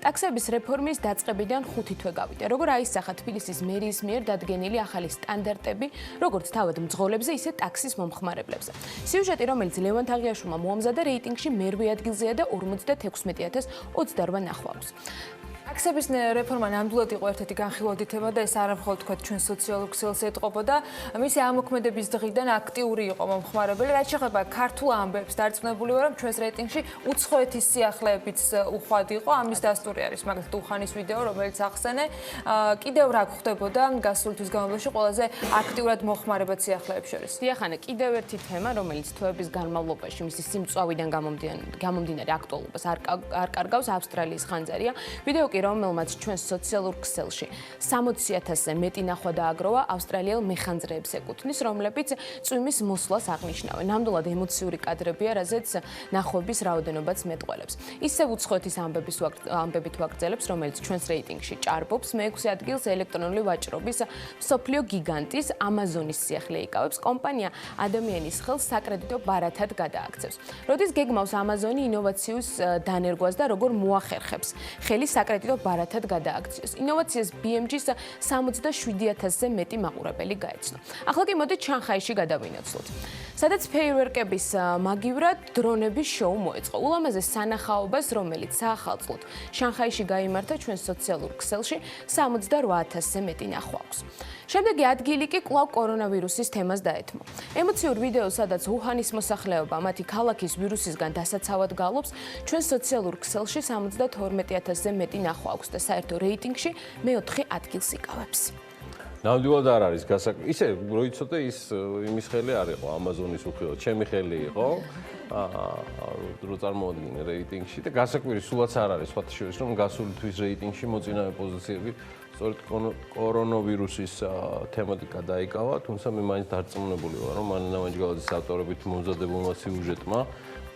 ტაქსების რეფორმის დაწყებიდან 5 თვე გავიდა. როგორ აისახა თბილისის მერიის მიერ დადგენილი ახალი სტანდარტები, როგორც თავად მძღოლებზე, ისე ტაქსის მომხმარებლებზე. სიუჟეტი, რომელიც ლევან თაღიაშვილმა მოამზადა რეიტინგში მე-8 ადგილზეა და 56028 ნახვავს. ტაქსების რეფორმა ნამდვილად იყო ერთ-ერთი განხილვადი თემა და ეს არა მხოლოდ თქვა ჩვენ სოციალურ ქსელს ეტყობოდა. მისი ამოქმედების დღიდან აქტიური იყო მომხმარებელი. რაც შეეხება ქართულ ამბებს, დარწმუნებული ვარ, რომ ჩვენს რეიტინგში უცხოეთის სიახლეებიც უხვად იყო. ამის დასტური არის მაგალითად უხანის ვიდეო, რომელიც ახსენე. კიდევ რა გვხდებოდა გასული თვის განმავლობაში ყველაზე აქტიურად მოხმარებად სიახლეებს შორის. დიახანა, კიდევ ერთი თემა, რომელიც თვეების განმავლობაში მისი სიმწვავიდან გამომდინარე აქტუალობას არ კარგავს ავსტრალიის ხანძარია. ვიდეო რომელმაც ჩვენს სოციალურ ქსელში 60000-ზე მეტი ნახვა დააგროვა ავსტრალიელ მეხანძრეებს ეკუთვნის, რომლებიც წვიმის მოსვლას აღნიშნავენ. ნამდვილად ემოციური კადრებია, რაზეც ნახვების რაოდენობაც მეტყველებს. ისევ უცხოეთის ამბებით ვაგრძელებს, რომელიც ჩვენს რეიტინგში ჭარბობს. მე-6 ადგილს ელექტრონული ვაჭრობის მსოფლიო გიგანტის Amazon-ის სიახლე იკავებს. კომპანია ადამიანის ხელს საკრედიტო ბარათად გადააქცევს. როდის გეგმავს Amazon-ი ინოვაციუს დანერგვას და როგორ მოახერხებს ხელი საკრედიტო ბარათად გადააქციოს. ინოვაციას BMG-ს 67000-ზე მეტი მაყურებელი გაეცნო. ახლა კი მოდით შანხაიში გადავინაცვლოთ. სადაც ფეიერვერკების მაგივრად დრონების შოუ მოეწყო. ულამაზეს სანახაობას, რომელიც საახალწლოდ შანხაიში გაიმართა ჩვენს სოციალურ ქსელში 68000-ზე მეტი ნახვა აქვს. შემდეგი ადგილი კი კვლავ კორონავირუსის თემას დაეთმო. ემოციურ ვიდეო, სადაც უჰანის მოსახლეობა მათი ქალაქის ვირუსისგან დასაცავად გალობს, ჩვენს სოციალურ ქსელში 72000-ზე მეტი ნახვა აქვს და საერთო რეიტინგში მე-4 ადგილს იკავებს. ნამდვილად არ არის გასაკვირი. ისე როიცოდე ის იმის ხელი არ იყო, Amazon-ის უხილოდ, ჩემი ხელი იყო. რო წარმოადგინე რეიტინგში და გასაკვირი სულაც არ არის, სხვათა შორის, რომ გასული თვის რეიტინგში მოწინავე პოზიციები სწორედ კორონავირუსის თემატიკა დაიკავა, თუმცა მე მაინც დარწმუნებული ვარ, რომ მანანა მანჯგალაძის ავტორებით მომზადებულმა სიუჟეტმა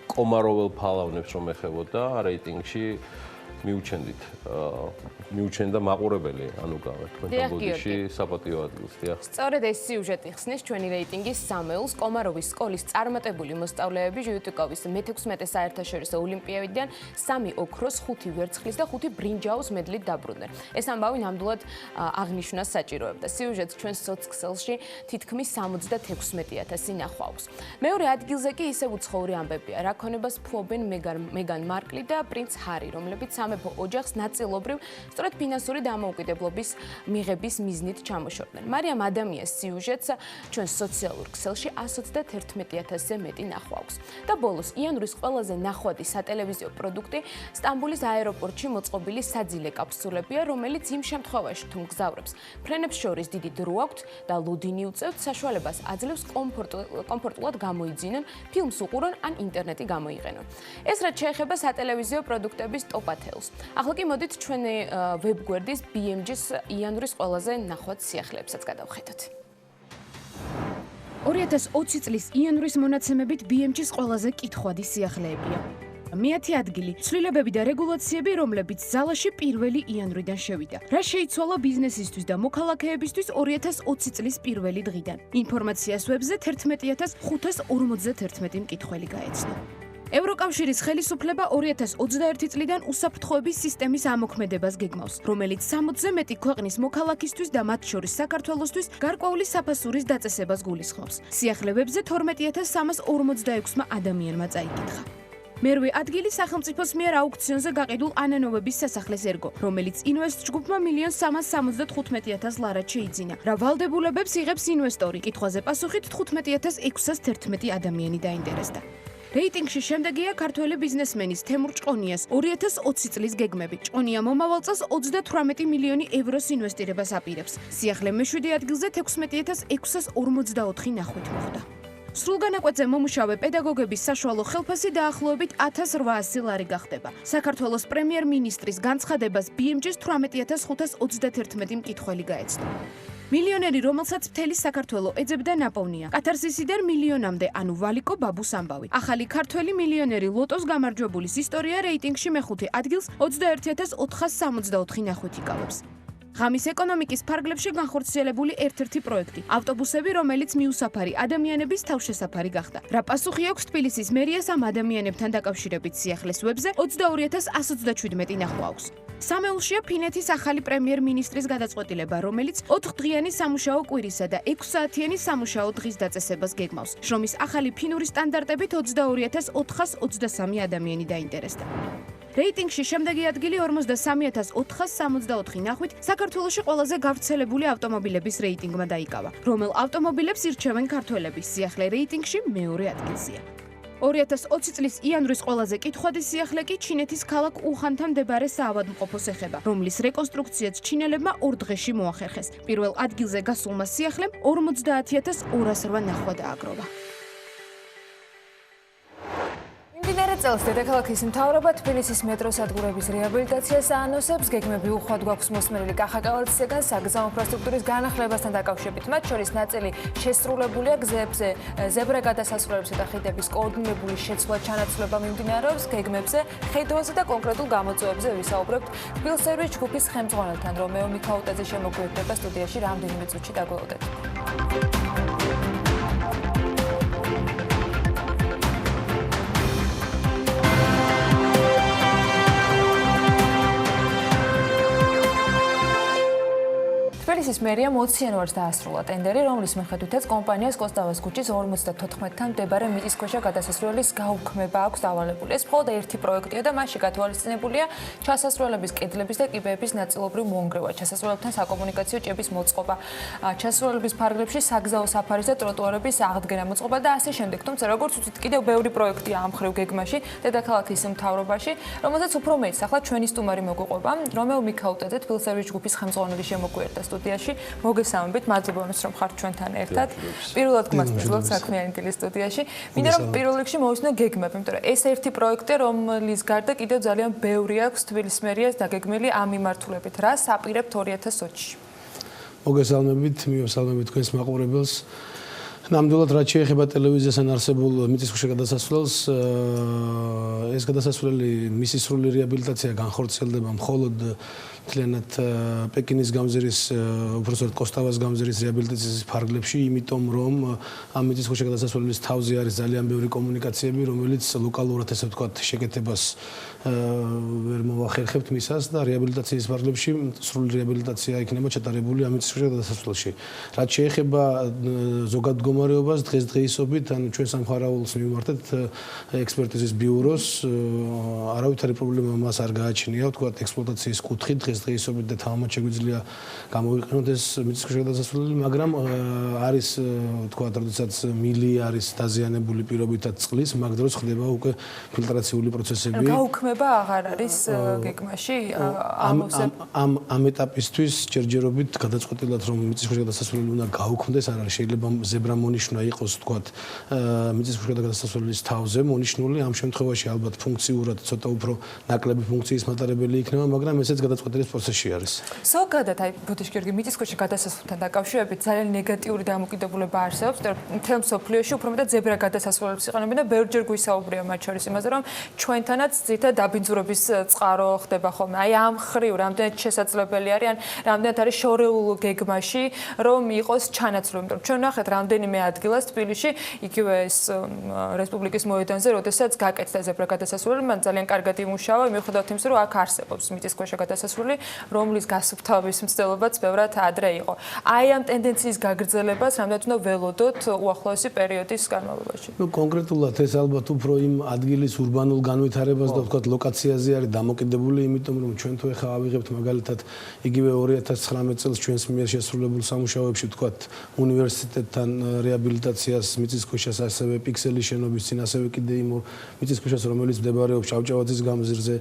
კომაროվել ფალავნებს რომ ეხებოდა რეიტინგში მიუჩენდა მაყურებელი, ანუ თქვენთან ბოდიში საპატიო ადგილს, დიახ. სწორედ ეს სიუჟეტი ხსნის ჩვენი რეიტინგის სამეულს. კომაროვის სკოლის წარმატებული მოსწავლეები ჟიუტიკოვის მე-16 საერთაშორისო ოლიმპიადიდან 3 ოქროს, 5 ვერცხლის და 5 ბრინჯაოს მედლით დაბრუნდნენ. ეს ამბავი ნამდვილად აღნიშვნას საჭიროებდა. სიუჟეტს ჩვენ სოცქსელში თითქმის 76,000 ნახვა აქვს. მეორე ადგილზე კი ისევ უცხოური ამბებია. რა ქონებას ფლობენ მეგან მარკლი და პრინც ჰარი, რომლებიც სამეფო ოჯახს ნაწილობრივ სწორედ ფინანსური დამოუკიდებლობის მიღების მიზნით ჩამოშორდნენ. მარიამ ადამიანის სიუჟეტს ჩვენ სოციალურ ქსელში 121,000-ზე მეტი ნახვა აქვს. და ბოლოს იანვრის ყველაზე ნახვადი სატელევიზიო პროდუქტი სტამბულის აეროპორტში მოწყობილი საძილე კაფსულებია, რომელიც იმ შემთხვევაში თუ მგზავრებს ფრენებს შორის დიდი დრო აქვთ და ლოდინი უწევთ, საშუალებას აძლევს კომფორტულად გამოიძინონ, ფილმს უყურონ ან ინტერნეტი გამოიყენონ. ეს რაც შეეხება სატელევიზიო პროდუქტების ტოპ-10-ს. ახლა კი მოდით ჩვენი ვებგვერდის BMG-ის იანვრის ყველაზე ნახვად სიახლეებსაც გადავხედოთ. 2020 წლის იანვრის მონაცემებით BMG-ის ყველაზე კითხვადი სიახლეებია. მე-10 ადგილი ცვლილებები და რეგულაციები, რომლებიც ზალაში 1 იანვრიდან შევიდა. რა შეიცვალა ბიზნესისთვის და მოქალაქეებისთვის 2020 წლის 1 დღიდან? ინფორმაციას ვებზე 11,551 მკითხველი გაეცნო. ევროკავშირის ხელისუფლება 2021 წლიდან უსაფრთხოების სისტემის ამოქმედებას გეგმავს, რომელიც 60-ზე მეტი ქვეყნის მოქალაქისთვის და მათ შორის საქართველოსთვის გარკვეული საფასურის დაწესებას გულისხმობს. სიახლეებზე 12,346 ადამიანმა წაიკითხა. მერვე ადგილი სახელმწიფოს მიერ აუქციონზე გაყიდულ ანანოვების სასახლის ერგო, რომელიც ინვესტ ჯგუფმა 1,375,000 ლარად შეიძინა. რა ვალდებულებებს იღებს ინვესტორი? კითხვაზე პასუხით 15,611 ადამიანი დაინტერესდა. რეიტინგში შემდეგია ქართველი ბიზნესმენის თემურ ჭყონიას 2020 წლის გეგმები. ჭყონია მომავალ წელს 38 მილიონი ევროს ინვესტირებას აპირებს. სიახლე მე-7 ადგილზე 16,644 ნახვით მოხვდა. სრულგანაკვეთზე მომუშავე პედაგოგების საშუალო ხელფასი დაახლოებით 1,800 ლარი გახდება. საქართველოს პრემიერ-მინისტრის განცხადებას BMG-ის 18,531 მკითხველი გაეცნო. მილიონერი, რომელსაც მთელი საქართველო ეძებდა ნაპოვნია. კათარსისიდან მილიონამდე, ანუ ვალიკო ბაბუს ამბავი. ახალი ქართველი მილიონერი ლოტოს გამარჯვებულის ისტორია რეიტინგში მე-5 ადგილს 21,464 ნახვით იკავებს. ღამის ეკონომიკის ფარგლებში განხორციელებული ერთ-ერთი პროექტი, ავტობუსები, რომელიც მიუსაფარი ადამიანების თავშესაფარი გახდა. რა პასუხი აქვს თბილისის მერიას ამ ადამიანებთან დაკავშირებით? სიახლეს ვებზე 22,127 ნახვა აქვს. სამეულშია ფინეთის ახალი პრემიერ-მინისტრის გადაწყვეტილება, რომელიც 4 დღიანი სამუშაო კვირისა და 6 საათიანი სამუშაო დღის დაწესებას გეგმავს. შრომის ახალი ფინური სტანდარტებით 22,423 ადამიანი დაინტერესდა. რეიტინგში შემდეგი ადგილი 43,464 ნახვით საქართველოში ყველაზე გავრცელებული ავტომობილების რეიტინგმა დაიკავა. რომელ ავტომობილებს ირჩევენ ქართველები? სიახლე რეიტინგში მეორე ადგილზეა. 2020 წლის იანვრის ყველაზე კითხვადი სიახლე კი ჩინეთის ქალაქ უხანთან მდებარე საავადმყოფოს ეხება, რომლის რეკონსტრუქციაც ჩინელებმა 2 დღეში მოახერხეს. პირველ ადგილზე გასულმა სიახლემ 50,208 ნახვა დააგროვა. მიმდინარე წელს დედაქალაქის მთავრობა თბილისის მეტროს სადგურების რეაბილიტაციას აანონსებს. გეგმები უხვად გვაქვს მოსმენილი კახაკავალცისგან საგზაო ინფრასტრუქტურის განახლებასთან დაკავშირებით. მათ შორის ნაწილი შესრულებულია გზებზე, ზებრა გადასასვლელებსა და ხიდების კოორდინირებული შეცვლა ჩანაცვლება მიმდინარეობს. გეგმებზე, ხედვაზე და კონკრეტულ გამოწვევებზე ვისაუბრებთ თბილსერვის ჯგუფის ხელმძღვანელთან. რომეო მიქაუტაძე შემოგვიერთდება სტუდიაში რამდენიმე წუთში დაგველოდეთ. თბილისის მერია მოციანვარს დაასრულა ტენდერი, რომლის მიხედვითაც კომპანიას კოსტავას ქუჩის 54-დან მდებარე მიწისქვეშა გადასასვლელის გაუქმება აქვს დავალებული. ეს მხოლოდ ერთი პროექტია და მასში გათვალისწინებულია ჩასასვლელების კედლების და კიბეების ნაწილობრივ მონგრევა, ჩასასვლელებთან საკომუნიკაციო ჭების მოწყობა, ჩასასვლელების ფარგლებში საგზაო საფარის და ტროტუარების აღდგენა მოწყობა და ასე შემდეგ. თუმცა როგორც ვთქვით, კიდევ ბევრი პროექტია ამ ხრივ გეგმაში დედაქალაქის მთავრობაში, რომელზეც უფრო მეც ახლა ჩვენი სტუმარი მოგვიყვება. რომეო მიქაუტაძე თბილისერვის ჯგუფის ხელმძღვანელი შემოგვიერთდა სტუდიაში. მოგესალმებით, მადლობა იმის რომ ხართ ჩვენთან ერთად. პირველად გმასწავლოთ საქმიანი დილის სტუდიაში. მინდა რომ პირველ რიგში მოვიცნო გეგმები, იმიტომ რომ ეს ერთი პროექტი, რომლის გარდა კიდევ ძალიან ბევრი აქვს თბილისის მერიას დაგეგმილი ამ მიმართულებით. რას აპირებთ 2020-ში? მოგესალმებით, მიესალმებით თქვენს მაყურებელს. ნამდვილად რაც შეეხება ტელევიზიასთან არსებულ მიწისქვეშა გადასასვლელს, ეს გადასასვლელი მისი სრული რეაბილიტაცია განხორციელდება მხოლოდ მთლიანად პეკინის გამზირის, უпростоრად კოსტავას გამზირის რეაბილიტაციის ფარგლებში, იმიტომ რომ ამ მიწისქვეშა გადასასვლელის თავზე არის ძალიან ბევრი კომუნიკაციები, რომელიც ლოკალურად ესე ვთქვათ შეკეთებას ვერ მოახერხებთ მისას და რეაბილიტაციის ფარგლებში სრული რეაბილიტაცია იქნება ჩატარებული ამ მიწისქვეშა გადასასვლელში. რაც შეეხება ზოგად მდგომარეობას დღესდღეობით, ანუ ჩვენ სამხარაულს მივმართეთ ექსპერტიზის ბიუროს, არავითარი პრობლემა მას არ გააჩნია, ვთქვათ, ექსპლუატაციის კუთხით დღესდღეობით და თამამად შეგვიძლია გამოვიყენოთ ეს მიწისქვეშა გადასასვლელი, მაგრამ არის ვთქვათ, როდესაც მილი არის დაზიანებული პირობითად წყლის, მაგ დროს ხდება უკვე ფილტრაციული პროცესები. გაუქმება აღარ არის გეგმაში ამ ეტაპისთვის ჯერჯერობით გადაწყვეტილად რომ მიწისქვეშა გადასასვლელი უნდა გაუქმდეს, არ არის შეიძლება ზებრა მონიშნა იყოს ვთქვათ მიწისქვეშა გადასასვლელის თავზე მონიშნული, ამ შემთხვევაში ალბათ ფუნქციურად ცოტა უფრო ნაკლები ფუნქციის მატარებელი იქნება, მაგრამ ესეც გადაწყვეტილის პროცესში არის. ზოგადად აი ბუდიშ გიორგი მიწისქვეშა გადასასვლელთან დაკავშირებით ძალიან ნეგატიური დამოკიდებულება არსებობს, მთელ მსოფლიოში უფრო მეტად ზებრა გადასასვლელებს იყენებენ და ბევრჯერ გვისაუბრია მათ შორის იმაზე, რომ ჩვენთანაც ზეთა დაბინძურების წყარო ხდება ხოლმე. აი ამ ხრივ რამდენად შესაძლებელი არის, ან რამდენად არის შორეულ გეგმაში, რომ იყოს ჩანაცვლები, იმიტომ რომ ჩვენ ნახეთ რამდენიმე ადგილას თბილისში, იგივე ეს რესპუბლიკის მოედანზე, როდესაც გაკეთდა ზებრა გადასასვლელი, მან ძალიან კარგად იმუშავა, მიუხედავად იმისა, რომ აქ არსებობს მიწისქვეშა გადასასვლელი, რომლის გასუფთავების მცდელობაც ბევრად ადრე იყო. აი ამ ტენდენციის გაგრძელებას რამდენად უნდა ველოდოთ უახლოესი პერიოდის განმავლობაში? კონკრეტულად ეს ალბათ უფრო იმ ადგილის ურბანულ განვითარებას და ვთქვათ ლოკაციაზე არის დამოკიდებული, იმიტომ რომ ჩვენ თუ ეხლა ავიღებთ მაგალითად იგივე 2019 წელს ჩვენს მიერ შესრულებულ სამუშაოებში ვთქვათ უნივერსიტეტთან რეაბილიტაციას მიწისქვეშას ასევე პიქსელის შენობის წინ ასევე კიდე იმ მიწისქვეშას რომელიც მდებარეობს ჭავჭავაძის გამზირზე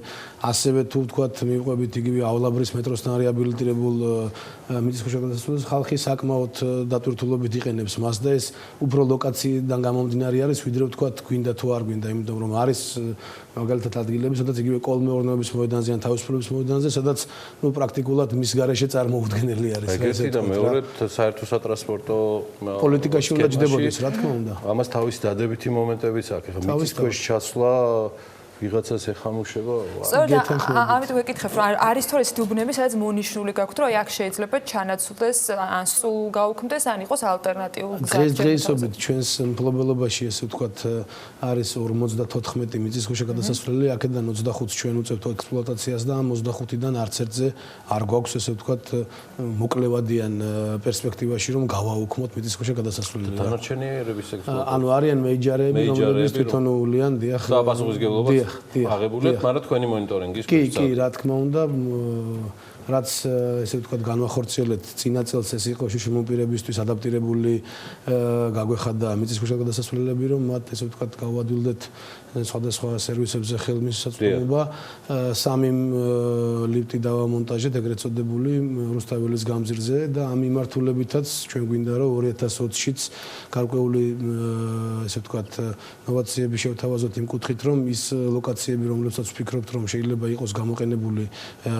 ასევე თუ ვთქვათ მივყვებით იგივეავლაბრის მეტროსთან რეაბილიტირებულ მიწისქვეშა გადასასვლელს ხალხი საკმაოდ დატვირთულობით იყენებს მას და ეს უფრო ლოკაციიდან გამომდინარე არის ვიდრე ვთქვათ გვინდა თუ არ გვინდა, იმიტომ რომ არის მაგალითად ადგილები, სადაც იგივე კოლმეურნეობის მოედანზე ან თავისუფლების მოედანზე, სადაც ნუ პრაქტიკულად მის გარეშე წარმოუდგენელი არის. ეგეთი და მეორედ საერთო სატრანსპორტო პოლიტიკაში უნდა ჯდებოდეს, რა თქმა უნდა. ამას თავის დადებითი მომენტებიც აქვს. ეხლა მიწისქვეშ ჩასვლა ვიღაცას ეხამუშება. ამიტომ ვეკითხებ, რომ არის თუ ესეთი უბნები, სადაც მონიშნული გაქვთ, რომ აქ შეიძლება ჩანაცვლდეს, ან სულ გაუქმდეს, ან იყოს ალტერნატიული გზა. დღესდღეობით ჩვენს მფლობელობაში ესე ვთქვათ არის 54 მიწისქვეშა გადასასვლელი, აქედან 25-ს ჩვენ უწევთ ექსპლუატაციას და ამ 25-დან არც ერთზე არ გვაქვს ესე ვთქვათ მოკლევადიან პერსპექტივაში რომ გავაუქმოთ მიწისქვეშა გადასასვლელი. დანარჩენიერების ექსპლუატაცია. ანუ არიან მეიჯარები, რომლებიც თვითონულიან, დიახ. და პასუხისმგებლობაც აღებულია, მაგრამ თქვენი მონიტორინგის კი, რა თქმა უნდა, რაც ესე ვთქვათ განვახორციელეთ წინა წელს ეს იყო შიშმოპირებისთვის ადაპტირებული გაგვეხადა მიწისქვეშა გადასასვლელები, რომ მათ ესე ვთქვათ გავადვილდეთ სხვადასხვა სერვისებზე ხელმისაწვდომობა, 3 ლიფტი დავამონტაჟეთ ეგრეთ წოდებული რუსთაველის გამზირზე და ამ მიმართულებითაც ჩვენ გვინდა რომ 2020-შიც გარკვეული ესე ვთქვათ ნოვაციები შევთავაზოთ იმ კუთხით, რომ ის ლოკაციები, რომლებსაც ვფიქრობთ, რომ შეიძლება იყოს გამოყენებული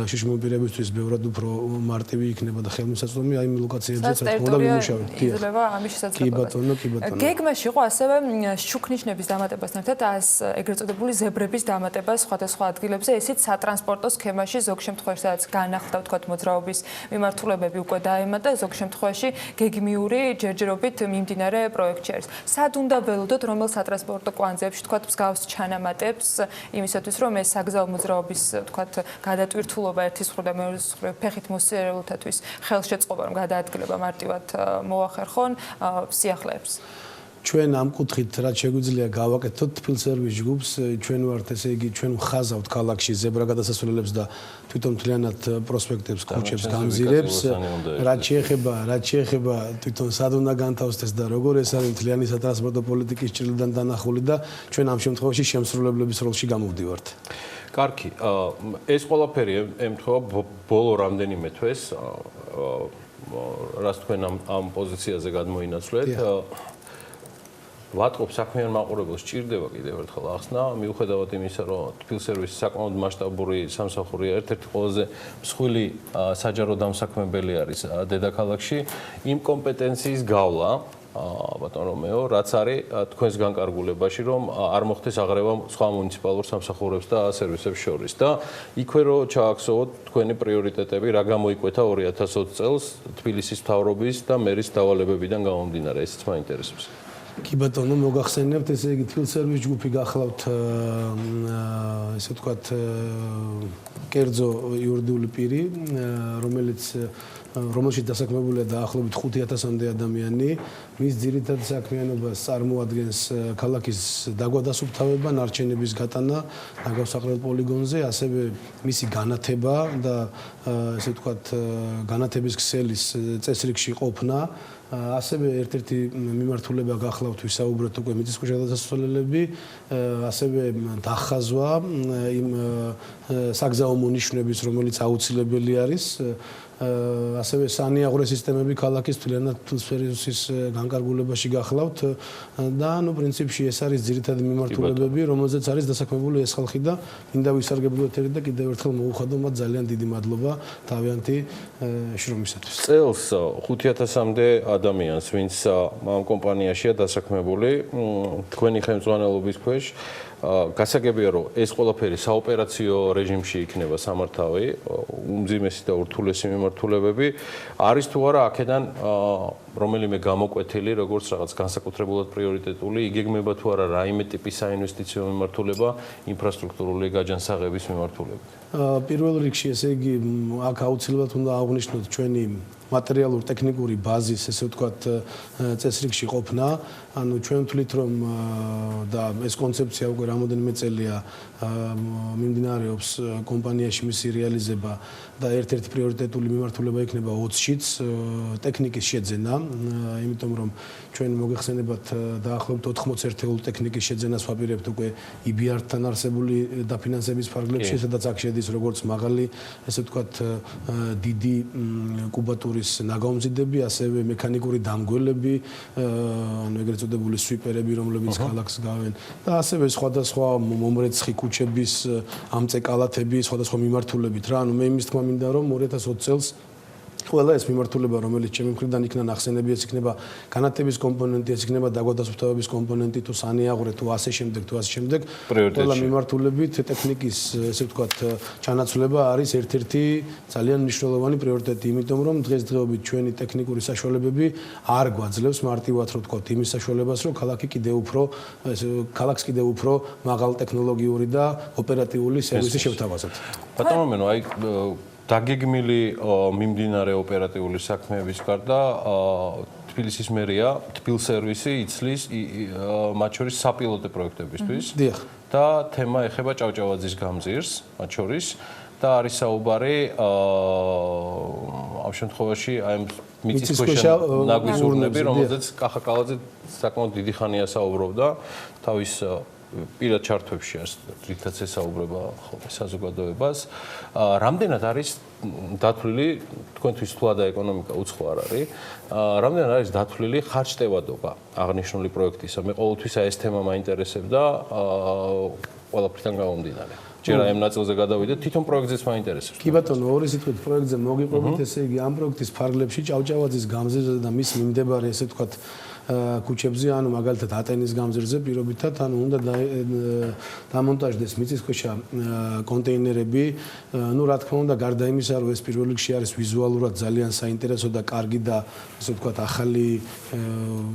შიშმოპირებისთვის ბევრად უფრო მარტივი იქნება და ხელმისაწვდომი, აი იმ ლოკაციებზეც უნდა ვიმუშავოთ. იძლევა ამის შესაძლებლობა. კი ბატონო. გეგმაში იყო ასევე შუქნიშნების დამატებასთან ერთად ეგრეთ წოდებული ზებრების დამატება სხვადასხვა ადგილებზე, ესეც სატრანსპორტო სქემაში ზოგ შემთხვევაში სადაც განახლდა ვთქვათ მოძრაობის მიმართულებები უკვე დაემატა, ზოგ შემთხვევაში გეგმიური ჯერჯერობით მიმდინარე პროექტი არის. სად უნდა ველოდოთ, რომელ სატრანსპორტო კვანძებში ვთქვათ მსგავს ჩანამატებს იმისათვის, რომ ეს საგზაო მოძრაობის ვთქვათ გადატვირთულობა ერთის მხრივ და მეორეს მხრივ ფეხით მოსიარულთათვის ხელშეწყობა რომ გადაადგილება მარტივად მოახერხონ სიახლეებს. ჩვენ ამ კუთხით რაც შეგვიძლია გავაკეთოთ თბილსერვის ჯგუფს, ჩვენ ვართ ესე იგი ჩვენ ვხაზავთ ქალაქში ზებრა გადასასვლელებს და თვითონ მთლიანად პროსპექტებს, ქუჩებს, გამზირებს. რაც შეეხება თვითონ სად უნდა განთავსდეს და როგორ ეს არის მთლიანი სატრანსპორტო პოლიტიკის ჭრილიდან დანახული და ჩვენ ამ შემთხვევაში შემსრულებლების როლში გამოვდივართ. კარგი, ეს ყველაფერი ემთხვევა ბოლო რამდენიმე თვეს, რაც თქვენ ამ პოზიციაზე გადმოინაცვლეთ. ვატყობ საქმიან მაყურებელს ჭირდება კიდევ ერთხელ ახსნა, მიუხედავად იმისა, რომ თბილსერვისი საკმაოდ მასშტაბური სამსახურია, ერთ-ერთი ყველაზე მსხვილი საჯარო დამსაქმებელი არის დედაქალაქში, იმ კომპეტენციის გავლა ბატონო მეო, რაც არის თქვენს განკარგულებაში, რომ არ მოხდეს აღრევა სხვა მუნიციპალურ სამსახურებს და სერვისებს შორის და იქვე რომ ჩააქცევოთ თქვენი პრიორიტეტები, რა გამოიკვეთა 2020 წელს თბილისის მთავრობის და მერის დავალებებიდან გამომდინარე, ესეც მაინტერესებს. კი ბატონო, მოგახსენებთ, ესე იგი თბილსერვის ჯგუფი გახლავთ ესე ვთქვათ კერძო იურიდიული პირი, რომელშიც დასაქმებულია დაახლოებით 5000-მდე ადამიანი, მის ძირითად საქმიანობას წარმოადგენს ქალაქის დაგვადასუფთავება, ნარჩენების გატანა ნაგავსაყრელ პოლიგონზე, ასევე მისი განათება და ესე ვთქვათ განათების ქსელის წესრიგში ყოფნა. ასევე ერთ-ერთი მიმართულება გახლავთ ვისაუბროთ უკვე მიწისქვეშა გადასასვლელები, ასევე დახაზვა იმ საგზაო მონიშნების, რომელიც აუცილებელი არის, ასევე სანიაღვრე სისტემები ქალაქის თლიანად თბილისის განკარგულებაში გახლავთ და პრინციპში ეს არის ძირითადი მიმართულებები, რომელზეც არის დასაქმებული ეს ხალხი და მინდა ვისარგებლოთ ერთ და კიდევ ერთხელ მოუხადო მათ ძალიან დიდი მადლობა თავიანთი შრომისათვის. წელს 5000-მდე ადამიანს, ვინც ამ კომპანიაშია დასაქმებული, თქვენი ხელმძღვანელობის ქვეშ გასაგებია რომ ეს ყველაფერი საოპერაციო რეჟიმში იქნება სამართავი, უმძიმესი და ურთულესი მიმართულებები არის თუ არა აქედან რომელიმე გამოკვეთილი, როგორც რაღაც განსაკუთრებულად პრიორიტეტული, იგეგმება თუ არა რაიმე ტიპის საინვესტიციო მიმართულება, ინფრასტრუქტურული გაჯანსაღების მიმართულებით. პირველ რიგში ესე იგი აქ აუცილებლად უნდა აღვნიშნოთ ჩვენი მატერიალურ ტექნიკური ბაზის, ესე ვთქვათ, წესრიგში ყოფნა. ანუ ჩვენ ვთვლით რომ და ეს კონცეფცია უკვე რამოდენიმე წელია მიმდინარეობს კომპანიაში მისი რეალიზება და ერთ-ერთი პრიორიტეტული მიმართულება იქნება 20-შიც ტექნიკის შეძენა, იმიტომ რომ ჩვენ მოგეხსენებათ დაახლოებით 80 ერთეული ტექნიკის შეძენას ვაპირებთ უკვე EBRD-თან არსებული დაფინანსების ფარგლებში, სადაც აქ შედის როგორც მაღალი, ესე ვთქვათ, დიდი კუბატურის ნაგავმზიდები, ასევე მექანიკური დამგველები, ანუ ეგრეთ წოდებული სვიპერები, რომლებიც ქალაქს გავენ და ასევე სხვადასხვა მომრეცხი ქუჩების ამწე კალათები, სხვადასხვა მიმართულებით რა. ანუ მე იმის თქმა მინდა რომ 2020 წელს ყველა ეს მიმართულება, რომელიც ჩემი მხრიდან იქნა ნახსენები, ეს იქნება განათების კომპონენტი, ეს იქნება დაგვადასუფთავების კომპონენტი, თუ სანიაღვრე, თუ ასე შემდეგ, ყველა მიმართულებით ტექნიკის, ესე ვთქვათ, ჩანაცვლება არის ერთ-ერთი ძალიან მნიშვნელოვანი პრიორიტეტი, იმიტომ რომ დღესდღეობით ჩვენი ტექნიკური საშუალებები არ გვაძლევს მარტივად, რომ ვთქვათ, იმის საშუალებას, რომ ქალაქს კიდევ უფრო მაღალ ტექნოლოგიური და ოპერატიული სერვისი შევთავაზოთ. ბატონო მენო, აი დაგეგმილი მიმდინარე ოპერატიული საქმეების გარდა თბილისის მერია თბილსერვისი იცლის მათ შორის საპილოტო პროექტებისთვის და თემა ეხება ჭავჭავაძის გამზირს მათ შორის და არის საუბარი ამ შემთხვევაში აი მიწისქვეშა ნაგვის ურნები, რომელზეც კახა კალაძე საკმაოდ დიდი ხანია საუბრობდა თავის პირად ჩართვებში რითაც ესაუბრება ხოლმე საზოგადოებას. რამდენად არის დათვლილი, თქვენთვის თვლა და ეკონომიკა უცხო არ არის, რამდენად არის დათვლილი ხარჯტევადობა აღნიშნული პროექტისა. მე ყოველთვის ეს თემა მაინტერესებდა ყველაფრიდან გამომდინარე. ჯერ ამ ნაწილზე გადავიდეთ, თვითონ პროექტზეც მაინტერესებს. კი ბატონო, ორი სიტყვით პროექტზე მოგიყვებით, ესე იგი ამ პროექტის ფარგლებში ჭავჭავაძის გამზირზე და მის მიმდებარე, ესე ვთქვათ, ქუჩებზე, ანუ მაგალითად ატენის გამზირზე პირობითად, ანუ უნდა დამონტაჟდეს მიწისქვეშა კონტეინერები. ნუ რა თქმა უნდა, გარდა იმისა, რომ ეს პირველ რიგში არის ვიზუალურად ძალიან საინტერესო და კარგი და ესე ვთქვათ, ახალი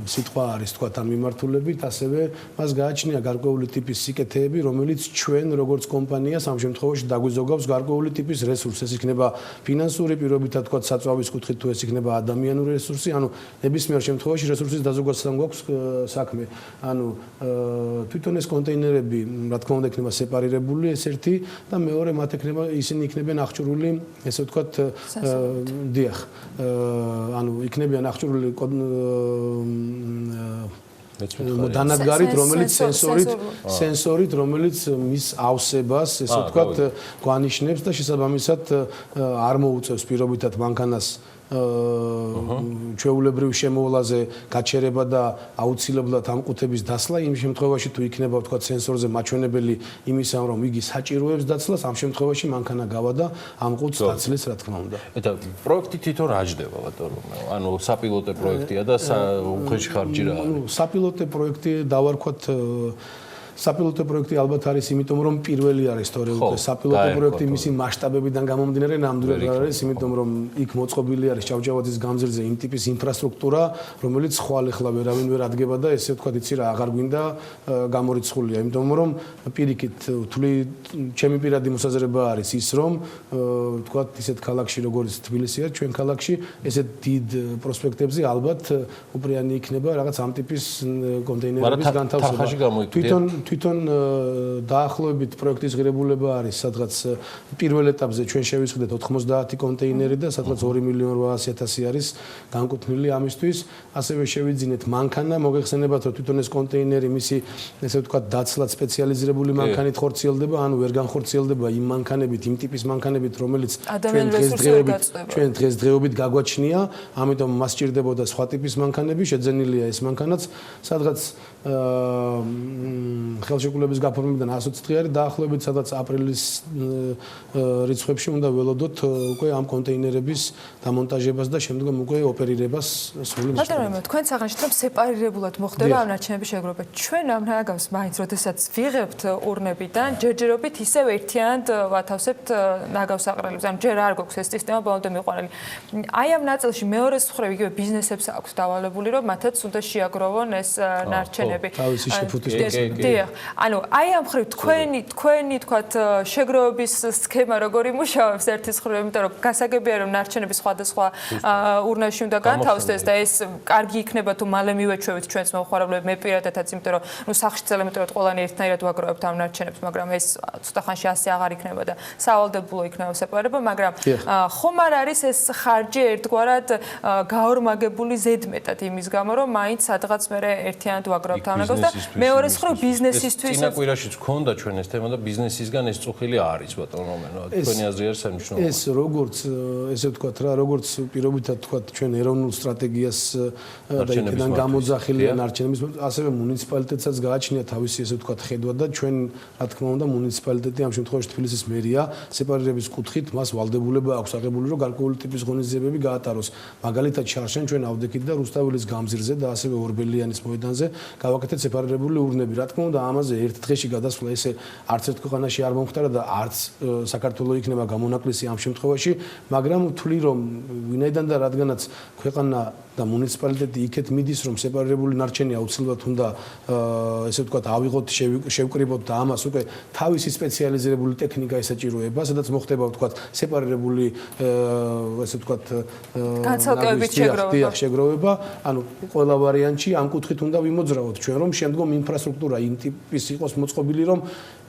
სიტყვა არის თქვათ ამ მიმართულებით, ასევე მას გააჩნია გარკვეული ტიპის სიკეთეები, რომელიც ჩვენ როგორც კომპანიას ამ შემთხვევაში დაგვიზოგავს გარკვეული ტიპის რესურსს. ეს იქნება ფინანსური პირობითად თქვათ, საწვავის კუთხით თუ ეს იქნება ადამიანური რესურსი, ანუ ნებისმიერ შემთხვევაში რესურსის ზოგადად გვაქვს საქმე. ანუ თვითონ ეს კონტეინერები, რა თქმა უნდა, იქნება სეპარირებული, ეს ერთი და მეორე მათ იქნება ისინი იქნებიან აღჭურვილი, ესე ვთქვათ, დიახ. ანუ იქნებიან აღჭურვილი დანადგარით, რომელიც სენსორით, რომელიც მის ავსებას, ესე ვთქვათ, გვანიშნებს და შესაბამისად არ მოუწევს პირობითად მანქანას ჩვეულებრივ შემოვლაზე გაჩერება და აუცილებლად ამყუთების დასლა იმ შემთხვევაში თუ იქნება ვთქვათ სენსორზე მაჩვენებელი იმისა რომ იგი საჭიროებს დაცლას ამ შემთხვევაში მანქანა გავა და ამყუთს დაცლის რა თქმა უნდა. ეტა პროექტი თვითონ რა ჯდება ბატონო? ანუ საპილოტე პროექტია და უხეში ხარჯი რა არის? საპილოტე პროექტი დავარქვათ საპილოტო პროექტი ალბათ არის იმიტომ რომ პირველი არის თორე უკვე საპილოტო პროექტი მისი მასშტაბებიდან გამომდინარე ნამდვილად არის იმიტომ რომ იქ მოწყობილი არის ჭავჭავაძის გამზირზე იმ ტიპის ინფრასტრუქტურა რომელიც ხვალ ახლა ვერავინ ვერ ადგება და ესე ვთქვათ იცი რა აღარ გვინდა გამორიცხულია იმიტომ რომ პირიქით თვლი ჩემი პირადი მოსაზრება არის ის რომ ვთქვათ ისეთ ქალაქში როგორც თბილისია ჩვენ ქალაქში ესეთ დიდ პროსპექტებზე ალბათ უპრიანი იქნება რაღაც ამ ტიპის კონტეინერების განთავსება თვითონ დაახლოებით პროექტის ღირებულება არის სადღაც პირველ ეტაპზე ჩვენ შევისყიდეთ 90 კონტეინერი და სადღაც 2.800.000 არის განკუთვნილი ამისთვის ასევე შევიძინეთ მანქანა მოგეხსენებათ რომ თვითონ ეს კონტეინერი მისი ესე ვთქვათ დაცლად სპეციალიზირებული მანქანით ხორციელდება ანუ ვერ განხორციელდება იმ მანქანებით იმ ტიპის მანქანებით რომელიც ჩვენ დღესდღეობით გაგვაჩნია ამიტომ მას სჭირდებოდა სხვა ტიპის მანქანები შეძენილია ეს მანქანაც სადღაც ხელშეკრულების გაფორმებიდან 120 დღე არის დაახლოებით სადაც აპრილის რიცხვებში უნდა ველოდოთ უკვე ამ კონტეინერების დამონტაჟებას და შემდგომ უკვე ოპერირებას სრული მაგრამ თქვენ საღამოში რომ სეპარირებულად მოხდება ამ ნარჩენების შეგროვება ჩვენ ამ ნაგავს მაინც როდესაც ვიღებთ ურნებიდან ჯერჯერობით ისევ ერთიანად ვათავსებთ ნაგავს აყრალებს ან ჯერ არ გვაქვს ეს სისტემა ბოლომდე მიყვანილი აი ამ ნაწილში მეორე მხრივ იგივე ბიზნესებს აქვს დავალებული რომ მათაც უნდა შეაგროვონ ეს ნარჩენები თავისი შეფუთის ანუ აი ამ მხრივ თქვენი თქვათ შეგროვების სქემა როგორ იმუშავებს ერთის მხრივ იმიტომ რომ გასაგებია რომ ნარჩენები სხვადასხვა ურნებში უნდა განთავსდეს და ეს კარგი იქნება თუ მალე მივეჩვევით ჩვენს მომხმარებლებს მე პირადადაც იმიტომ რომ ნუ სახში ელემენტურად ყველანი ერთნაირად ვაგროვებთ ამ ნარჩენებს მაგრამ ეს ცოტა ხანში ასე აღარ იქნება და სავალდებულო იქნება სეპარირება მაგრამ ხომ არ არის ეს ხარჯი ერთგვარად გაორმაგებული ზედმეტად იმის გამო რომ მაინც სადღაც მე ერთიანად ვაგროვებთ ამ ნაგავს და მეორე მხრივ ბიზნესისთვის წინაკვირაშიც გქონდა ჩვენ ეს თემა და ბიზნესისგან ეს წუხილი არის ბატონო მომენო თქვენი აზრი არის სანიშნავო ეს როგორც ესე ვთქვათ რა როგორც პირობითად ვთქვათ ჩვენ ეროვნულ სტრატეგიას და იქიდან გამოძახილია ნარჩენების ასევე მუნიციპალიტეტსაც გააჩნია თავისი ესე ვთქვათ ხედვა და ჩვენ რა თქმა უნდა მუნიციპალიტეტი ამ შემთხვევაში თბილისის მერია სეპარირების კუთხით მას ვალდებულება აქვს აღებული რომ გარკვეული ტიპის ღონისძიებები გაატაროს მაგალითად შარშენ ჩვენ ავდექით და რუსთაველის გამზირზე და ასევე ორბელიანის მოედანზე გავაკეთეთ სეპარირებული ურნები რა თქმა უნდა ამაზე ერთ დღეში გადასვლა ესე არც ერთ ქვეყანაში არ მომხდარა და არც საქართველოს იქნება გამონაკლისი ამ შემთხვევაში მაგრამ ვთვლი რომ ვინაიდან და რადგანაც ქვეყანა და მუნიციპალიტეტი იქეთ მიდის რომ სეპარირებული ნარჩენი აუცილებლად უნდა ესე ვთქვათ ავიღოთ შევკრიბოთ და ამას უკვე თავისი სპეციალიზირებული ტექნიკა ესაჭიროება სადაც მოხდება ვთქვათ სეპარირებული ესე ვთქვათ განცალკევებით შეგროვება ანუ ყველა ვარიანტში ამ კუთხით უნდა ვიმოძრავოთ ჩვენ რომ შემდგომ ინფრასტრუქტურა იმ ტიპის იყოს მოწყობილი რომ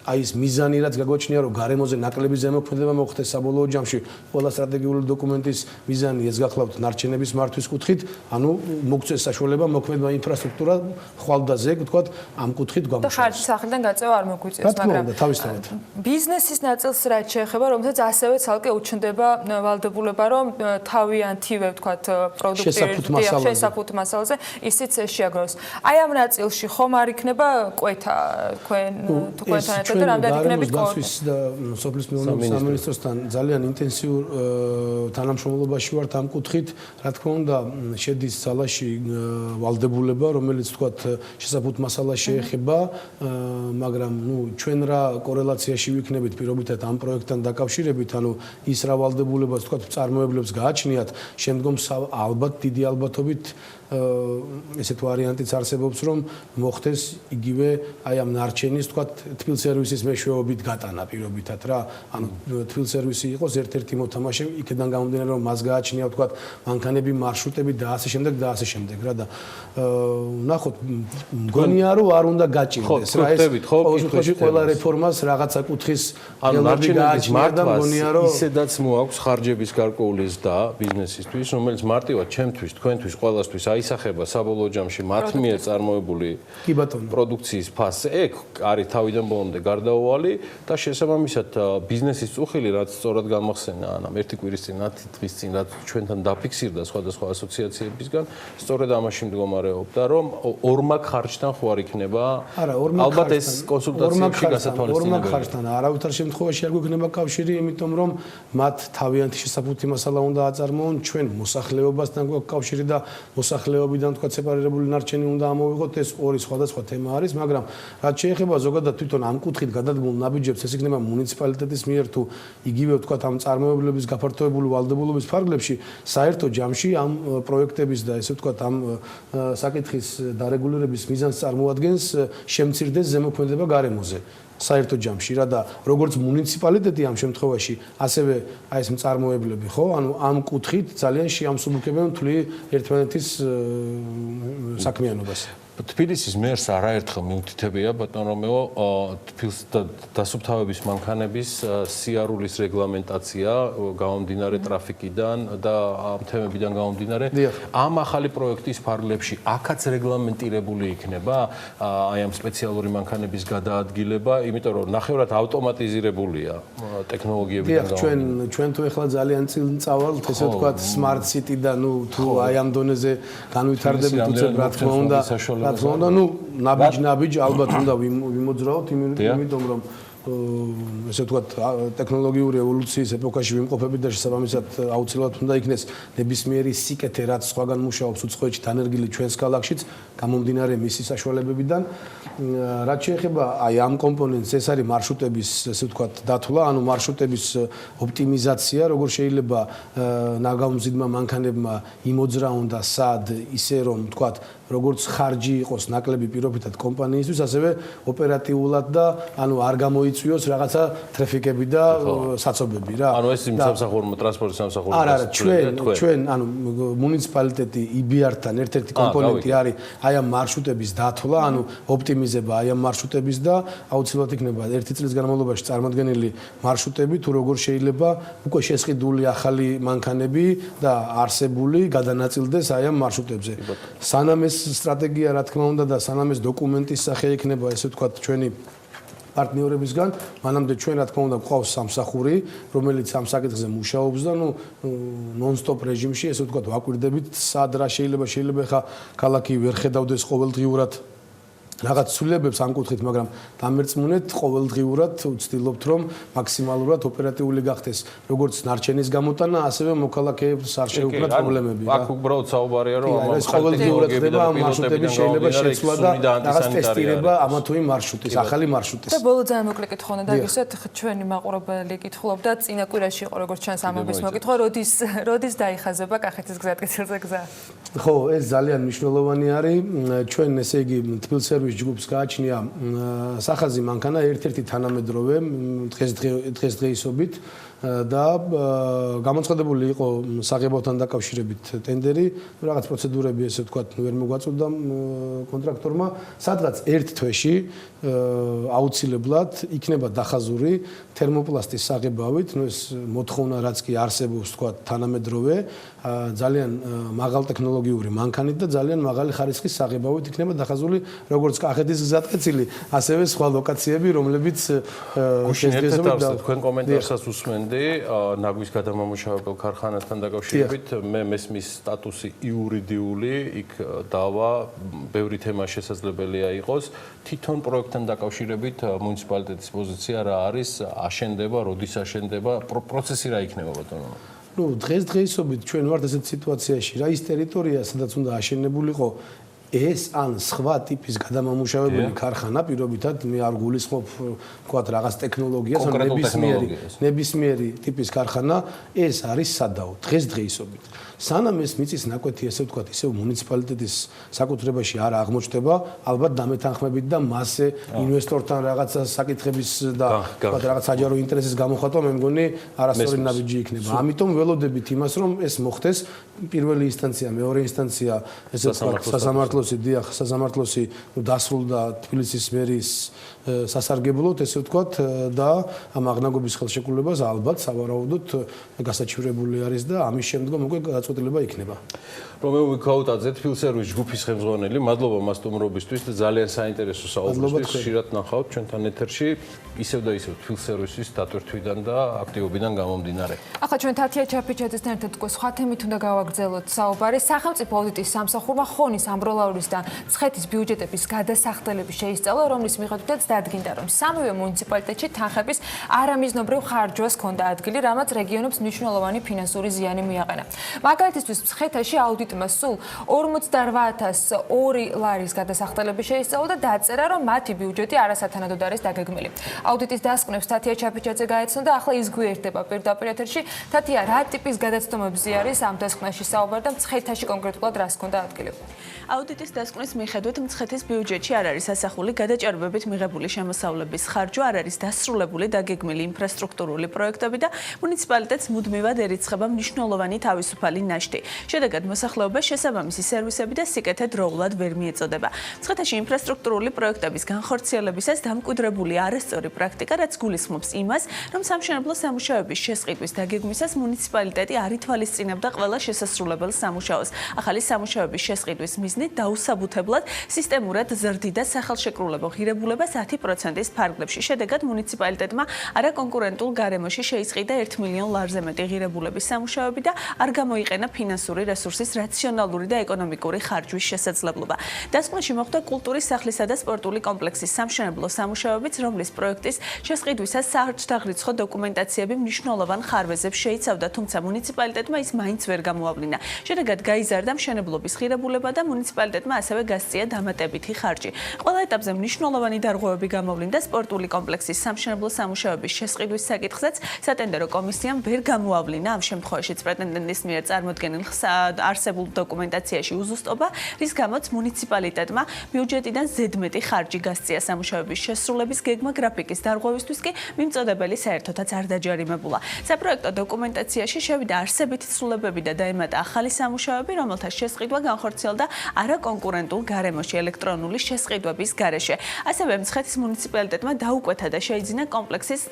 აი ეს მიზანი რაც გაგვაჩნია რომ გარემოზე ნაკლები ზემოქმედება მოხდეს საბოლოო ჯამში ყველა სტრატეგიული დოკუმენტის მიზანი ეს გახლავთ ნარჩენების მართვის კუთხით ანუ მოგწეს საშუალება მოქმედმა ინფრასტრუქტურა ხვალდაზე ვთქვათ ამ კუთხით და ხარჯი სახლიდან გაწევა არ მოგვიწევს მაგრამ თავისთავად ბიზნესის ნაწილს რაც შეეხება რომელსაც ასევე ცალკე უჩნდება ვალდებულება რომ თავიანთივე ვთქვათ პროდუქტი შესაფუთ მასალაზე ისიც შეაგროვოს აი ამ ნაწილში ხომ არ იქნება კვეთა თქვენთან გარემოს დაცვის და სოფლის მეურნეობის სამინისტროსთან ძალიან ინტენსიურ თანამშრომლობაში ვართ ამ კუთხით. რა თქმა უნდა, შედის ძალაში ვალდებულება, რომელიც თქვათ შესაბამის მასალას შეეხება, მაგრამ ჩვენ რა კორელაციაში ვიქნებით პირობითად ამ პროექტთან დაკავშირებით, ანუ ის რა ვალდებულებას თქვათ წარმოებლებს გააჩნიათ, შემდგომ ალბათ დიდი ალბათობით ესეთ ვარიანტიც არსებობს, რომ მოხდეს იგივე აი ამ ნარჩენის თქვათ თბილ სერვისის მეშვეობით გატანა პირობითად რა. ანუ თბილ სერვისი იყოს ერთ-ერთი მოთამაშე, იქიდან გამომდინარე რომ მას გააჩნია თქვათ მანქანები, მარშრუტები და ასე შემდეგ და ასე შემდეგ რა და ნახოთ მგონია რომ არ უნდა გაჭირდეს რა ეს ყოველთვის ყველა რეფორმას რაღაცა კუთხის ნარჩენების გააჩნია და მგონია რომ ისედაც მოაქვს ხარჯების გარკვეული ზრდა ბიზნესისთვის, რომელიც მარტივად ჩემთვის, თქვენთვის, ყველასთვის გაისახება საბოლოო ჯამში მათ მიერ წარმოებული პროდუქციის ფასზე, ეგ არის თავიდან ბოლომდე გარდაუვალი და შესაბამისად ბიზნესის წუხილი რაც სწორად გამახსენა ანამ ერთი კვირის წინ 10 დღის წინ რაც ჩვენთან დაფიქსირდა სხვადასხვა ასოციაციებისგან, სწორედ ამაში მდგომარეობდა, რომ ორმაგ ხარჯთან ხო არ იქნება ალბათ ეს კონსულტაციებში გასათვალისწინებელი. ორმაგ ხარჯთან არავითარ შემთხვევაში არ გვექნება კავშირი, იმიტომ რომ მათ თავიანთი შესაფუთი მასალა უნდა აწარმოონ, ჩვენ მოსახლეობასთან გვაქვს კავშირი და მოსახლეობიდან თქვა სეპარირებული ნარჩენი უნდა ამოვიღოთ, ეს ორი სხვადასხვა თემა არის, მაგრამ რაც შეეხება ზოგადად თვითონ ამ კუთხით გადადგმულ ნაბიჯებს, ეს იქნება მუნიციპალიტეტის მიერ თუ იგივე თქვა ამ წარმოებლების გაფართოებული ვალდებულობის ფარგლებში, საერთო ჯამში ამ პროექტების და ესე ვთქვათ ამ საკითხის დარეგულირების მიზანს წარმოადგენს შემცირდეს ზემოქმედება გარემოზე. საერთო ჯამში რა და როგორც მუნიციპალიტეტი ამ შემთხვევაში, ასევე აი ეს მწარმოებლები, ხო? ანუ ამ კუთხით ძალიან შეამსუბუქებენ თვლი ერთმანეთის საქმიანობას. თბილისის მერს არაერთხელ მიუთითებია ბატონ რომეო თბილისის დასუფთავების მანქანების სიარულის რეგლამენტაცია გამომდინარე ტრაფიკიდან და ამ თემებიდან გამომდინარე ამ ახალი პროექტის ფარგლებში აქაც რეგლამენტირებული იქნება აი ამ სპეციალური მანქანების გადაადგილება, იმიტომ რომ ნახევრად ავტომატიზირებულია ტექნოლოგიებიდან გამომდინარე. ჩვენ თუ ეხლა ძალიან წინ წავალთ, ესე ვთქვათ, smart city და ნუ თუ აი ამ დონეზე განვითარდებით უცებ რა თქმა უნდა ნუ ნაბიჯ ალბათ უნდა ვიმოძრაოთ იმიტომ რომ ესე ვთქვათ ტექნოლოგიური ევოლუციის ეპოქაში ვიმყოფებით და შესაბამისად აუცილებლად უნდა იქნეს ნებისმიერი სიკეთე რაც სხვაგან მუშაობს უცხოეთში დანერგილი ჩვენს ქალაქშიც გამომდინარე მისი საშუალებებიდან რაც შეეხება აი ამ კომპონენტს ეს არის მარშრუტების ესე ვთქვათ დათვლა ანუ მარშრუტების ოპტიმიზაცია როგორ შეიძლება ნაგავმზიდმა მანქანებმა იმოძრაონ და სად ისე რომ ვთქვათ როგორც ხარჯი იყოს ნაკლები პირობითად კომპანიისთვის ასევე ოპერატიულად და ანუ არ გამოიწვიოს რაღაცა ტრაფიკები და საცობები რა. ანუ ეს სამსახურმო ტრანსპორტის სამსახური არა ჩვენ ანუ მუნიციპალიტეტი იბიართან ერთ-ერთი კომპონენტი არის აი ამ მარშრუტების დათვლა, ანუ ოპტიმიზება აი ამ მარშრუტების და აუცილებლად იქნება ერთი წლის განმავლობაში წარმოდგენილი მარშრუტები თუ როგორ შეიძლება უკვე შესყიდული ახალი მანქანები და არსებული გადანაწილდეს აი ამ მარშრუტებზე. სანამ ეს სტრატეგია რა თქმა უნდა და სანამ ეს დოკუმენტის სახე იქნება ესე ვთქვათ ჩვენი პარტნიორებისგან, მანამდე ჩვენ რა თქმა უნდა გვყავს სამსახური, რომელიც ამ საკითხზე მუშაობს და ნუ ნონ-სტოპ რეჟიმში ესე ვთქვათ ვაკვირდებით სად რა შეიძლება ხა ქალაქი ვერ ხედავდეს ყოველდღიურად რაღაც ცვლილებებს ამ კუთხით, მაგრამ დამერწმუნეთ ყოველდღიურად ვცდილობთ რომ მაქსიმალურად ოპერატიული გახდეს როგორც ნარჩენის გამოტანა, ასევე მოქალაქეებს არ შეუქმნათ პრობლემები რა. აქ უბრალოდ საუბარია რომ ამ ყოველდღიურად ხდება ამ მარშრუტების შეიძლება შეცვლა და რაღაც ტესტირება ამა თუ იმ მარშრუტის, ახალი მარშრუტის. და ბოლო ძალიან მოკლე კითხვა უნდა დაგისვათ, ჩვენი მაყურებელი კითხულობდა წინა კვირაში იყო როგორც ჩანს ამების მოკითხვა, როდის დაიხაზება კახეთის გზატკეცილზე გზა? ხო, ეს ძალიან მნიშვნელოვანი არის. ჩვენ ესე იგი თბილისის ჯგუფს გააჩნია სახაზი მანქანა ერთ-ერთი თანამედროვე დღესდღეობით და გამოცხადებული იყო საღებავთან დაკავშირებით ტენდერი, რაღაც პროცედურები ესე ვთქვათ ვერ მოგვაწოდა კონტრაქტორმა, სადღაც ერთ თვეში აუცილებლად იქნება დახაზური თერმოპლასტის საღებავით, ნუ ეს მოთხოვნა რაც კი არსებობს ვთქვათ თანამედროვე, ძალიან მაღალ ტექნოლოგიური მანქანით და ძალიან მაღალი ხარისხის საღებავით იქნება დახაზული როგორც კახეთის გზატკეცილი, ასევე სხვა ლოკაციები, რომლებიც შესაძლოა თქვენ კომენტარსაც უსმენდი ნაგვის გადამამუშავებელ ქარხანასთან დაკავშირებით, მე მესმის სტატუსი იურიდიული, იქ დავა, ბევრი თემა შესაძლებელია იყოს, თვითონ პროექტთან დაკავშირებით მუნიციპალიტეტის პოზიცია რა არის, აშენდება, როდის აშენდება, პროცესი რა იქნება ბატონო? ნუ დღესდღეობით ჩვენ ვართ ესეთ სიტუაციაში, რა ის ტერიტორია, სადაც უნდა აშენებულიყო ეს ან სხვა ტიპის გადამამუშავებელი ქარხანა პირობითად მე არ გულისხმობ თქვათ რაღაც ტექნოლოგიას ან ნებისმიერი ტიპის ქარხანა ეს არის სადაო დღესდღეობით სანამ ეს მიწის ნაკვეთი ესე ვთქვათ ისევ მუნიციპალიტეტის საკუთრებაში არ აღმოჩნდება ალბათ დამეთანხმებით და მასზე ინვესტორთან რაღაცა საკითხების და თქვათ რაღაც საჯარო ინტერესის გამოხატვა მე მგონი არასწორი ნაბიჯი იქნება ამიტომ ველოდებით იმას რომ ეს მოხდეს პირველი ინსტანცია მეორე ინსტანცია ესე ვთქვათ სასამართლოსი დასრულდა თბილისის მერის სასარგებლოდ, ესე ვთქვათ, და ამ აღნაგობის ხელშეკრულებას ალბათ სავარაუდოდ გასაჩივრებული არის და ამის შემდგომ უკვე გადაწყვეტილება იქნება. რომეო ქაუტაძე ფილსერვის ჯგუფის ხელმძღვანელი, მადლობა მასტუმრობისთვის და ძალიან საინტერესო საუბრისთვის. ხშირად ნახავთ ჩვენთან ეთერში, ისევ და ისევ ფილსერვისის დატვირთვიდან და აქტივობიდან გამომდინარე. ახლა ჩვენ თათია ჩაფიჩაძესთან ერთად უკვე სხვა თემით უნდა გავაგრძელოთ საუბარი. სახელმწიფო აუდიტის სამსახურმა ხონის ამბროლაურის და მცხეთის ბიუჯეტების გადასახდელები შეისწავლა, რომლის მიხედვითაც დადგინდა, რომ სამივე მუნიციპალიტეტში თანხების არამიზნობრივ ხარჯვას ჰქონდა ადგილი, რამაც რეგიონებს მნიშვნელოვანი ფინანსური ზიანი მიაყენა. მაგალითისთვის მცხეთაში აუდიტმა სულ 48,002 ლარის გადასახდელები შეისწავლა და დაწერა, რომ მათი ბიუჯეტი არასათანადოდ არის დაგეგმილი. აუდიტის დასკვნებს თათია ჩაფიჩაძე გაეცნო და ახლა ის გვერდება პირდაპირ ეთერში. თათია, რა ტიპის გადაცდომებზე არის ამ დასკვნაში საუბარი და მცხეთაში კონკრეტულად რას ჰქონდა ადგილი? აუდიტის დასკვნის მიხედვით მცხეთის ბიუჯეტში არ არის ასახული გადაჭარბებით მიღებული შემოსავლების ხარჯვა, არ არის დასრულებული დაგეგმილი ინფრასტრუქტურული პროექტები და მუნიციპალიტეტს მუდმივად ერიცხება მნიშვნელოვანი თავისუფალი ნაშთი. შედეგად მოსახლეობას შესაბამისი სერვისები და სიკეთე დროულად ვერ მიეწოდება. მცხეთაში ინფრასტრუქტურული პროექტების განხორციელებისას დამკვიდრებული არასწორი პრაქტიკა, რაც გულისხმობს იმას, რომ სამშენებლო სამუშაოების შესყიდვის დაგეგმისას მუნიციპალიტეტი არ ითვალისწინებდა ყველა შესასრულებელ სამუშაოს. ახალი სამუშაოების შესყიდვის მიზნით დაუსაბუთებლად სისტემურად ზრდიდა სახელშეკრულებო ღირებულება 10%-ის ფარგლებში. შედეგად მუნიციპალიტეტმა არაკონკურენტულ გარემოში შეისყიდა 1 მილიონ ლარზე მეტი ღირებულების სამუშაოები და არ გამოიყენა ფინანსური რესურსის რაციონალური და ეკონომიკური ხარჯვის შესაძლებლობა. დასკვნაში მოხვდა კულტურის სახლისა და სპორტული კომპლექსის სამშენებლო სამუშაოებიც, რომლის პროექტის შესყიდვისას საერთდაღრიცხო დოკუმენტაციები მნიშვნელოვან ხარვეზებს შეიცავდა, თუმცა მუნიციპალიტეტმა ის მაინც ვერ გამოავლინა. შედეგად გაიზარდა მშენებლობის ღირებულება და მუნიციპალიტეტმა ასევე გასწია დამატებითი ხარჯი. ყველა ეტაპზე მნიშვნელოვანი დარღვევები გამოვლინდა სპორტული კომპლექსის სამშენებლო სამუშაოების შესყიდვის საკითხზეც სატენდერო კომისიამ ვერ გამოავლინა ამ შემთხვევაშიც პრეტენდენტის მიერ წარმოდგენილ არსებულ დოკუმენტაციაში უზუსტობა, რის გამოც მუნიციპალიტეტმა ბიუჯეტიდან ზედმეტი ხარჯი გასწია სამუშაოების შესრულების გეგმა გრაფიკის დარღვევისთვის კი მიმწოდებელი საერთოდაც არ დაჯარიმებულა. საპროექტო დოკუმენტაციაში შევიდა არსებითი ცვლილებები და დაემატა ახალი სამუშაოები, რომელთა შესყიდვა განხორციელდა არაკონკურენტულ გარემოში ელექტრონული შესყიდვების გარეშე. ასევე მცხეთის მუნიციპალიტეტმა დაუკვეთა და შეიძინა კომპლექსის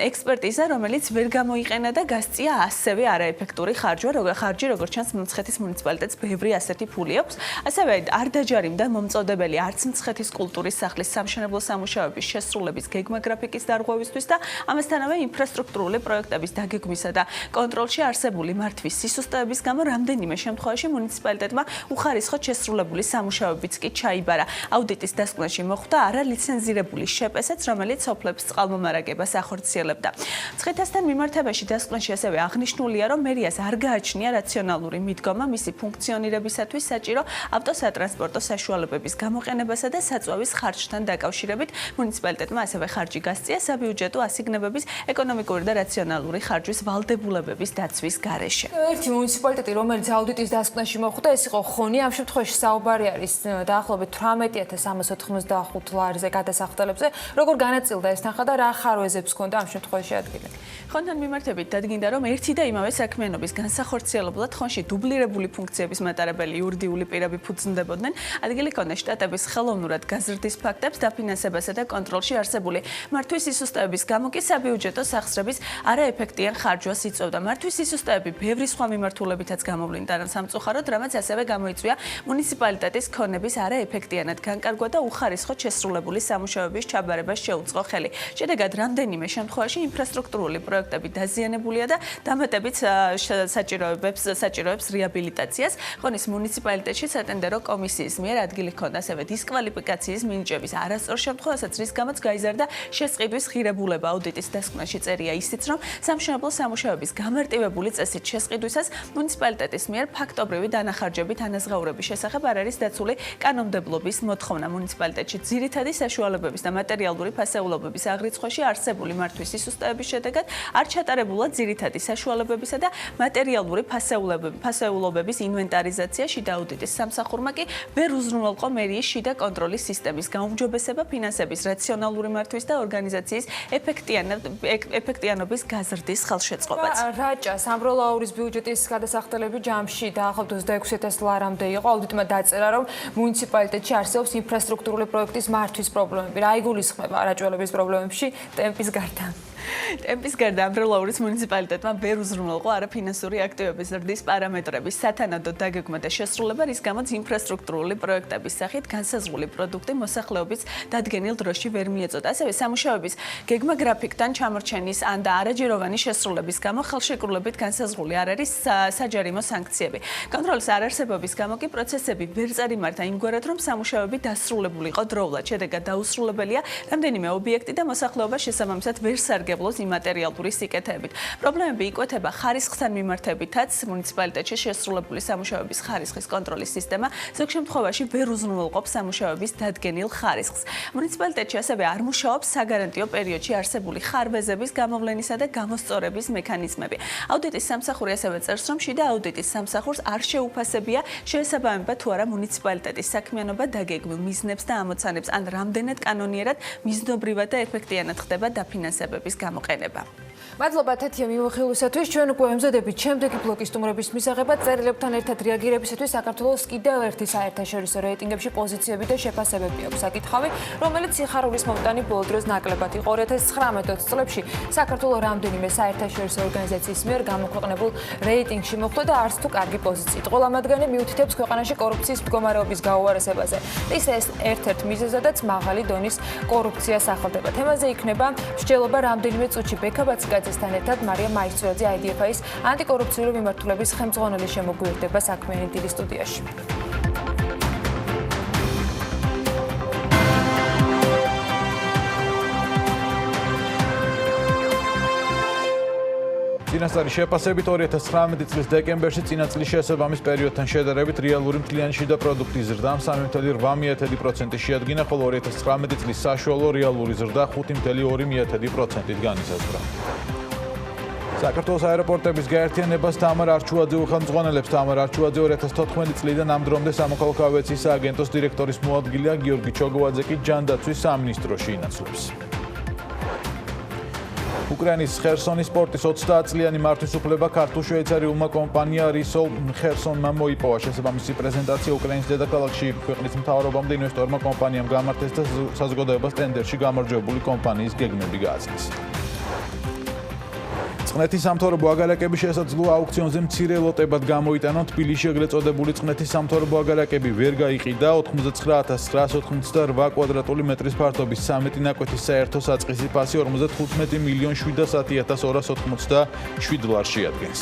ექსპერტიზა, რომელიც ვერ გამოიყენა და გასწია ასევე არაეფექტური ხარჯი, როგორც ჩანს მცხეთის მუნიციპალიტეტს ბევრი ასეთი ფული აქვს. ასევე არ დაჯარიმდა მომწოდებელი არც მცხეთის კულტურის სახლის სამშენებლო სამუშაოების შესრულების გეგმა გრაფიკის დარღვევისთვის და ამასთანავე ინფრასტრუქტურული პროექტების დაგეგმისა და კონტროლში არსებული მართვის სისუსტეების გამო რამდენიმე შემთხვევაში მუნიციპალიტეტმა უხარისხოდ შესრულებული სამუშაოებიც კი ჩაიბარა. აუდიტის დასკვნაში მოხვდა არალიცენზირებული შეპესაც, რომელიც სოფლებს წყალმომარაგებას ახორციელებდა. მცხეთასთან მიმართებაში დასკვნაში ასევე აღნიშნულია, რომ მერიას არ გააჩნია რაციონალური მიდგომა მისი ფუნქციონირებისათვის საჭირო ავტოსატრანსპორტო საშუალებების გამოყენებასა და საწვავის ხარჯთან დაკავშირებით. მუნიციპალიტეტმა ასევე ხარჯი გასწია საბიუჯეტო ასიგნებების ეკონომიკური და რაციონალური ხარჯვის ვალდებულებების დაცვის გარეშე. ერთი მუნიციპალიტეტი, რომელიც აუდიტის დასკვნაში მოხვდა, ეს იყო ხონი. ამ შემთხვევაში საუბარი არის დაახლოებით 18,385 ლარზე გადასახდელებზე. როგორ განაწილდა ეს თანხა და რა ხარვეზებს ჰქონდა ამ შემთხვევაში ადგილი? ხონთან მიმართებით დადგინდა, რომ ერთი და იმავე საქმიანობის განსახორციელებლად ხონში დუბლირებული ფუნქციების მატარებელი იურიდიული პირები ფუძნდებოდნენ. ადგილი ჰქონდა შტატების ხელოვნურად გაზრდის ფაქტებს დაფინანსებასა და კონტროლში არსებული მართვის სისუსტეების გამო კი საბიუჯეტო სახსრების არაეფექტიან ხარჯვას იწვევდა. მართვის სისუსტეები ბევრი სხვა მიმართულებითაც გამოვლინდა სამწუხაროდ, რამაც ასევე გამოიწვია მუნიციპალიტეტის ქონების არაეფექტიანად განკარგვა და უხარისხოდ შესრულებული სამუშაოების ჩაბარებას შეუწყო ხელი. შედეგად რამდენიმე შემთხვევაში ინფრასტრუქტურული პროექტები დაზიანებულია და დამატებით საჭიროებს რეაბილიტაციას. ხონის მუნიციპალიტეტში სატენდერო კომისიის მიერ ადგილი ჰქონდა ასევე დისკვალიფიკაციის მინიჭების არასწორ შემთხვევასაც, რის გამოც გაიზარდა შესყიდვის ღირებულება. აუდიტის დასკვნაში წერია ისიც, რომ სამშენებლო სამუშაოების გამარტივებული წესით შესყიდვისას მუნიციპალიტეტის მიერ ფაქტობრივი დანახარჯებით ანაზღაურების შესახებ არ არის დაცული კანონმდებლობის მოთხოვნა. მუნიციპალიტეტში ძირითადი საშუალებების და მატერიალური ფასეულობების აღრიცხვაში არსებული მართვის სისუსტეების შედეგად არ ჩატარებულა ძირითადი საშუალებებისა და მატერიალური ფასეულობების ინვენტარიზაცია. შიდა აუდიტის სამსახურმა კი ვერ უზრუნველყო მერიის შიდა კონტროლის სისტემის გაუმჯობესება, ფინანსების რაციონალური მართვის და ორგანიზაციის ეფექტიანობის გაზრდის ხელშეწყობაც. რაჭას ამბროლაურის ბიუჯეტის გადასახდელები ჯამში დაახლოებით 26,000 ლარამდე იყო. აუდიტმა დაწერა, რომ მუნიციპალიტეტში არსებობს ინფრასტრუქტურული პროექტის მართვის პრობლემები. პრობლემები? რა იგულისხმება არაჭველების პრობლემებში ტემპის გარდა? ტემპის გარდა ამბროლაურის მუნიციპალიტეტმა ვერ უზრუნველყო არაფინანსური აქტივების ზრდის პარამეტრების სათანადო დაგეგმა და შესრულება, რის გამოც ინფრასტრუქტურული პროექტების სახით განსაზღვრული პროდუქტი მოსახლეობის დადგენილ დროში ვერ მიეწოდა. ასევე სამუშაოების გეგმა გრაფიკთან ჩამორჩენის ან და არაჯეროვანი შესრულების გამო ხელშეკრულებით განსაზღვრული არ არის საჯარიმო სანქციები. კონტროლის არარსებობის გამო კი პროცესები ვერ წარიმართა იმგვარად, რომ სამუშაოები დასრულებულიყო დროულად. შედეგად დაუსრულებელია რამდენიმე ობიექტი და მოსახლეობა შესაბამისად ვერ სარგებლობს იმატერიალური სიკეთეებით. პრობლემები იკვეთება ხარისხთან მიმართებითაც, მუნიციპალიტეტში შესრულებული სამუშაოების ხარისხის კონტროლის სისტემა ზოგ შემთხვევაში ვერ უზრუნველყოფს სამუშაოების დადგენილ ხარისხს. მუნიციპალიტეტში ასევე არ მუშაობს საგარანტიო პერიოდში არსებული ხარვეზების გამოვლენისა და გამოსწორების მექანიზმები. აუდიტის სამსახური ასევე წერს, რომ შიდა აუდიტის სამსახურს არ შეუფასებია შეესაბამება თუ არა მუნიციპალიტეტის საქმიანობა დაგეგმილ მიზნებს და ამოცანებს, ან რამდენად კანონიერად, მიზნობრივად და ეფექტიანად ხდება დაფინანსებების გამოყენება. მადლობა თეთია მიმოხილვისათვის. ჩვენ უკვე ემზადებით შემდეგი ბლოკის სტუმრების მისაღებად. წერილებთან ერთად რეაგირებისათვის საქართველოს კიდევ ერთი საერთაშორისო რეიტინგებში პოზიციები და შეფასებები აქვს საკითხავი, რომელიც სიხარულის მომტანი ბოლო დროს ნაკლებად იყო. 2019 წლებში საქართველოს რამდენიმე საერთაშორისო ორგანიზაციის მიერ გამოქვეყნებულ რეიტინგში მოხვდა და არც თუ კარგი პოზიციით. ყველა მათგანი მიუთითებს ქვეყანაში კორუფციის მდგომარეობის გაუარესებაზე. ის ერთ-ერთ მიზეზადაც მაღალი დონის კორუფცია სახელდება. თემაზე იქნება მსჯელობა რამდენიმე წუთში ბექაბაციკაძესთან ერთად მარია მაისწორაძე IDF-ის ანტიკორუფციული მიმართულების ხელმძღვანელი შემოგვიერთდება საქმიანი დილის სტუდიაში. წინასწარი შეფასებით 2019 წლის დეკემბერში წინა წლის შესაბამის პერიოდთან შედარებით რეალური მთლიანი შიდა პროდუქტის ზრდა 3.8% შეადგინა, ხოლო 2019 წლის საშუალო რეალური ზრდა 5.2%-ით განისაზღვრა. საქართველოს აეროპორტების გაერთიანებას თამარ არჩუაძე უხელმძღვანელებს. თამარ არჩუაძე 2014 წლიდან ამ დრომდე სამოქალაქო ავიაციის სააგენტოს დირექტორის მოადგილეა, გიორგი ჩოგოვაძე კი ჯანდაცვის სამინისტროში ინაცვლებს. უკრაინის ხერსონის პორტის 30 წლიანი მართვის უფლება ქართულ-შვეიცარიულმა კომპანია რისოლ ხერსონმა მოიპოვა. შესაბამისი პრეზენტაცია უკრაინის დედაქალაქში ქვეყნის მთავრობამ და ინვესტორმა კომპანიამ გამართეს და საზოგადოებას ტენდერში გამარჯვებული კომპანიის გეგმები გააცნეს. წყნეთის სამთავრობო აგარაკების შესაძლოა აუქციონზე მცირე ლოტებად გამოიტანონ. თბილისში ეგრეთ წოდებული წყნეთის სამთავრობო აგარაკები ვერ გაიყიდა. 99,988 კვადრატული მეტრის ფართობის 13 ნაკვეთის საერთო საწყისი ფასი 45,707,287 დოლარს შეადგენს.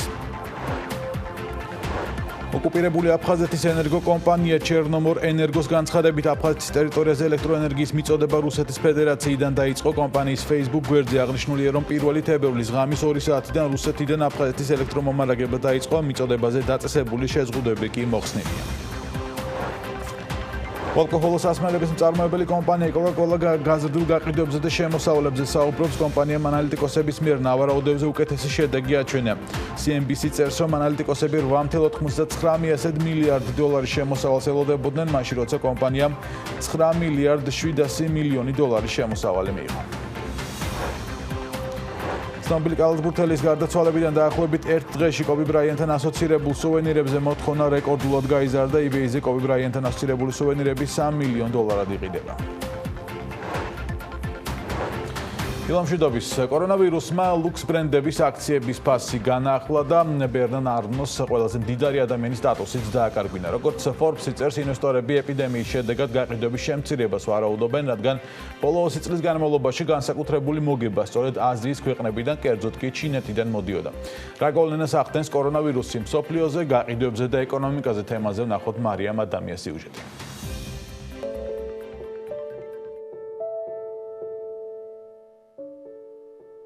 ოკუპირებული აფხაზეთის ენერგო კომპანია ჩერნომორ ენერგოს განცხადებით აფხაზეთის ტერიტორიაზე ელექტროენერგიის მიწოდება რუსეთის ფედერაციიდან დაიწყო. კომპანიის Facebook გვერდზე აღნიშნულია, რომ 1 თებერვლის ღამის 2 საათიდან რუსეთიდან აფხაზეთის ელექტრომომარაგება დაიწყო. მიწოდებაზე დაწესებული შეზღუდვები კი მოხსნილია. ალკოჰოლოს ასმელების მწარმოებელი კომპანია Coca-Cola გაზრდილ გაყიდვებზე და შემოსავლებზე საუბრობს. კომპანიამ ანალიტიკოსების მიერ ნავარაუდებზე უკეთესი შედეგი აჩვენა. CNBC წერს, რომ ანალიტიკოსები 8.99 მილიარდ დოლარის შემოსავალს ელოდებოდნენ, მაშინ როცა კომპანიამ 9 მილიარდ 700 მილიონი დოლარის შემოსავალი მიიღო. ცნობილი კალათბურთელის გარდაცვალებიდან დაახლოებით 1 დღეში კობი ბრაიანთან ასოცირებულ სუვენირებზე მოთხოვნა რეკორდულად გაიზარდა. eBay-ზე კობი ბრაიანთან ასოცირებული სუვენირები $3 მილიონ იყიდება. ილამშვიდობის კორონავირუსმა ლუქს ბრენდების აქციების ფასი განაახლა და ბერნან არნოს ყველაზე მდიდარი ადამიანის სტატუსიც დააკარგვინა. როგორც Forbes წერს, ინვესტორები ეპიდემიის შედეგად გაყიდვების შემცირებას ვარაუდობენ, რადგან ბოლო 20 წლის განმავლობაში განსაკუთრებული მოგება სწორედ აზიის ქვეყნებიდან, კერძოდ კი ჩინეთიდან მოდიოდა. რა გავლენას ახდენს კორონავირუსი მსოფლიოზე, გაყიდვებზე და ეკონომიკაზე თემაზე ვნახოთ მარიამ ადამიანის სიუჟეტი.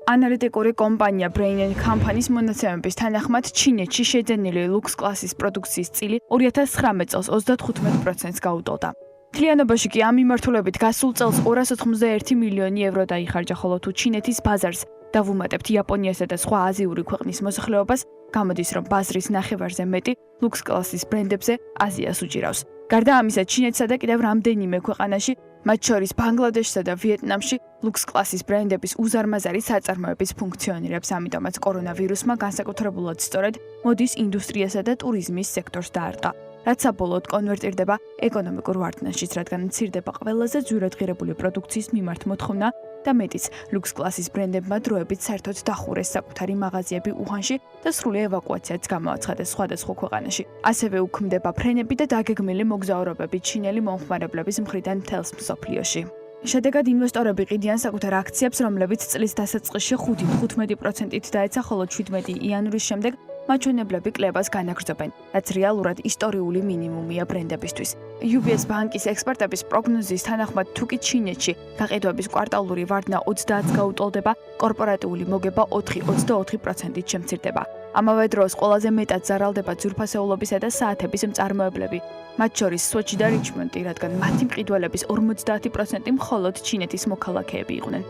ანალიტიკური კომპანია Brain & Company-ის მონაცემების თანახმად, ჩინეთში შეძენილი ლუქს კლასის პროდუქციის წილი 2019 წელს 35%-ს გაუტოლდა. მთლიანობაში კი ამ მიმართულებით გასულ წელს 281 მილიონი ევრო დაიხარჯა, ხოლო თუ ჩინეთის ბაზარს დავუმატებთ იაპონიასა და სხვა აზიური ქვეყნის მოსახლეობას, გამოდის, რომ ბაზრის ნახევარზე მეტი ლუქს კლასის ბრენდებზე აზიას უჭირავს. გარდა ამისა, ჩინეთსა და კიდევ რამდენიმე ქვეყანაში, მათ შორის ბანგლადეშსა და ვიეტნამში, ლუქს კლასის ბრენდების უზარმაზარი საწარმოების ფუნქციონირებს, ამიტომაც კორონავირუსმა განსაკუთრებულად სწორედ მოდის ინდუსტრიასა და ტურიზმის სექტორს დაარტყა. რაც საბოლოოდ კონვერტირდება ეკონომიკურ ვარდნაშიც, რადგან მცირდება ყველაზე ძვირადღირებული პროდუქციის მიმართ მოთხოვნა და მეტიც, ლუქს კლასის ბრენდებმა დროებით საერთოდ დახურეს საკუთარი მაღაზიები უჰანში და სრული ევაკუაციაც გამოაცხადეს სხვადასხვა ქვეყანაში. ასევე უქმდება ფრენები და დაგეგმილი მოგზაურობები ჩინელი მომხმარებლების მხრიდან მთელს მსოფლიოში. შედეგად ინვესტორები ყიდიან საკუთარ აქციებს, რომლებიც წლის დასაწყისში 5-15%-ით დაეცა, ხოლო 17 იანვრის შემდეგ მაჩვენებლები კლებას განაგრძობენ, რაც რეალურად ისტორიული მინიმუმია ბრენდებისთვის. UBS ბანკის ექსპერტების პროგნოზის თანახმად, თუ კი ჩინეთში გაყიდვების კვარტალური ვარდნა 30-ს გაუტოლდება, კორპორატიული მოგება 4-24%-ით შემცირდება. ამავე დროს ყველაზე მეტად ზარალდება ძვირფასეულობისა და საათების მწარმოებლები, მათ შორის სუეჩი და რიჩმონდი, რადგან მათი მყიდველების 50% მხოლოდ ჩინეთის მოქალაქეები იყვნენ.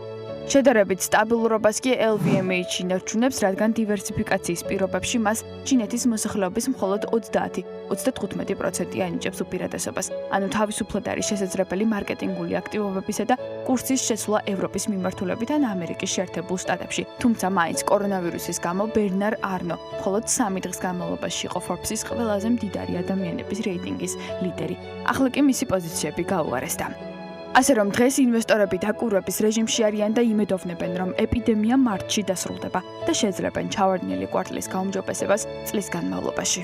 შედარებით სტაბილურობას კი LVMH ინარჩუნებს, რადგან დივერსიფიკაციის პირობებში მას ჩინეთის მოსახლეობის მხოლოდ 30-35% ანიჭებს უპირატესობას. ანუ თავისუფლად არის შესაძლებელი მარკეტინგული აქტივობებისა და კურსის შესვლა ევროპის მიმართულებით ან ამერიკის შეერთებულ შტატებში. თუმცა მაინც კორონავირუსის გამო ბერნარ არნო მხოლოდ 3 დღის განმავლობაში იყო Forbes-ის ყველაზე მდიდარი ადამიანების რეიტინგის ლიდერი. ახლა კი მისი პოზიციები გაუარესდა. ასე რომ დღეს ინვესტორები დაკვირვების რეჟიმში არიან და იმედოვნებენ, რომ ეპიდემია მარტში დასრულდება და შეძლებენ ჩავარდნილი კვარტლის გაუმჯობესებას წლის განმავლობაში.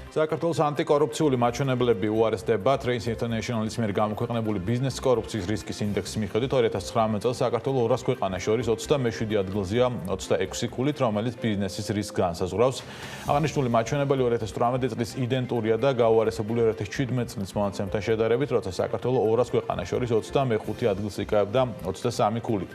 საქართველოს ანტიკორუფციული მაჩვენებლები უარესდება Trace International-ის მიერ გამოქვეყნებული ბიზნეს კორუფციის რისკის ინდექსის მიხედვით 2019 წელს საქართველოს 200 ქვეყანას შორის 27 ადგილზეა 26 ქულით, რომელიც ბიზნესის რისკს განსაზღვრავს. აღნიშნული მაჩვენებელი 2018 წლის იდენტურია და გაუარესებული 2017 წლის მონაცემთან შედარებით, როცა საქართველოს 200 ქვეყანას შორის 25 ადგილს იკავებდა 23 ქულით.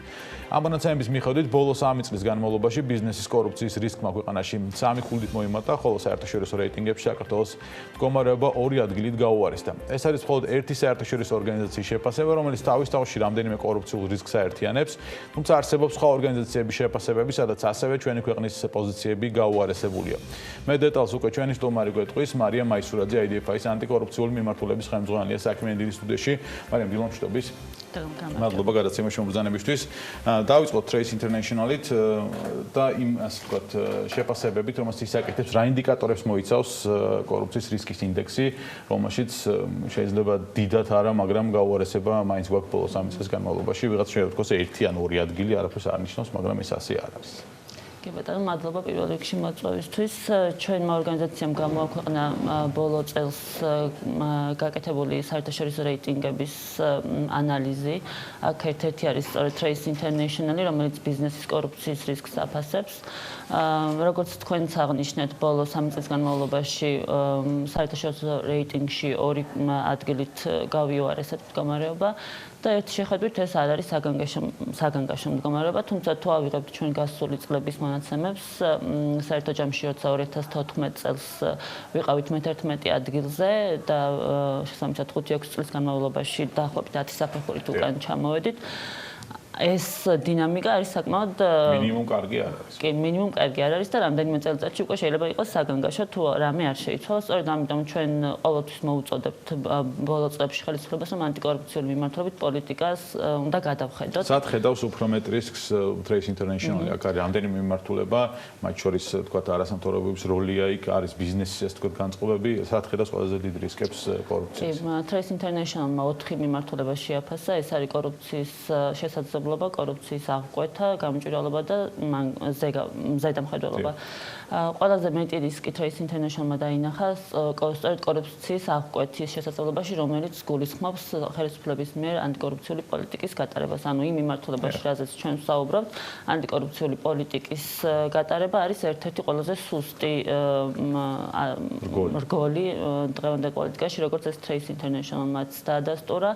ამ მონაცემების მიხედვით ბოლო 3 წლის განმავლობაში ბიზნესის კორუფციის რისკმა ქვეყანაში 3 ქულით მოიმატა, ხოლო საერთაშორისო რეიტინგებში საქართველოს მდგომარეობა 2 ადგილით გაუარესდა. ეს არის მხოლოდ ერთი საერთაშორისო ორგანიზაციის შეფასება, რომელიც თავის თავში რამდენიმე კორუფციულ რისკს აერთიანებს, თუმცა არსებობს სხვა ორგანიზაციების შეფასებები, სადაც ასევე ჩვენი ქვეყნის პოზიციები გაუარესებულია. მე დეტალს უკვე ჩვენი სტუმარი გვეტყვის, მარია მაისურაძე IDFI-ის ანტიკორუფციული მიმართულების ხელმძღვანელია საქმიანი დილის სტუდიაში. მარიამ, დილა მშვიდობის. მადლობა გადაცემაში მომბრძანებისთვის. დავიწყოთ Trace International-ით და იმ ასე ვთქვათ შეფასებებით, რომელსაც ისაკეთებს, რა ინდიკატორებს მოიცავს კორუფციის რისკის ინდექსი, რომელშიც შეიძლება დიდად არა, მაგრამ გაუარესება მაინც გვაქვს ბოლო 3 წლის განმავლობაში, ვიღაც შეიძლება თქოს 1 ან 2 ადგილი, არაფერს არ ნიშნავს, მაგრამ ეს ასე არ არის. კი ბატონო, მადლობა პირველ რიგში მოწვევისთვის. ჩვენმა ორგანიზაციამ გამოაქვეყნა ბოლო წელს გაკეთებული საერთაშორისო რეიტინგების ანალიზი. აქ ერთ-ერთი არის სწორედ Trace International, რომელიც ბიზნესის კორუფციის რისკს აფასებს. როგორც თქვენც აღნიშნეთ, ბოლო 3 წლის განმავლობაში საერთაშორისო რეიტინგში 2 ადგილით გავიუარესეთ მდგომარეობა და ერთ შეხედვით ეს არ არის საგანგაშო მდგომარეობა, თუმცა თუ ავიღებთ ჩვენ გასული წლების მონაცემებს, საერთო ჯამში როცა 2014 წელს ვიყავით მე-11 ადგილზე და შესაბამისად 5-6 წლის განმავლობაში დაახლოებით 10 საფეხურით უკან ჩამოვედით. ეს დინამიკა არის საკმაოდ მინიმუმ კარგი არ არის. კი, მინიმუმ კარგი არ არის და რამდენიმე წელიწადში უკვე შეიძლება იყოს საგანგაშო თუ რამე არ შეიცვალოს. სწორედ ამიტომ ჩვენ ყოველთვის მოუწოდებთ ბოლო წლებში ხელისუფლებას, რომ ანტიკორუფციული მიმართულებით პოლიტიკას უნდა გადავხედოთ. სად ხედავს უფრო მეტ რისკს Trace International-ი? აქ არის რამდენიმე მიმართულება, მათ შორის თქვათ არასამთავრობოების როლია იქ, არის ბიზნესის ასე თქვათ განწყობები, სად ხედავს ყველაზე დიდ რისკებს კორუფციის? კი, Trace International-მა 4 მიმართულება შეაფასა, ეს არის კორუფციის შესაძლებლობა, კორუფციის აღკვეთა, გამჭვირვალობა და ზედამხედველობა. ყველაზე მეტი რისკი Trace International-მა დაინახა სწორედ კორუფციის აღკვეთის შესაძლებლობაში, რომელიც გულისხმობს ხელისუფლების მიერ ანტიკორუფციული პოლიტიკის გატარებას. ანუ იმ მიმართულებაში, რაზეც ჩვენ ვსაუბრობთ, ანტიკორუფციული პოლიტიკის გატარება არის ერთ-ერთი ყველაზე სუსტი რგოლი დღევანდელ პოლიტიკაში, როგორც ეს Trace International-მაც დაადასტურა.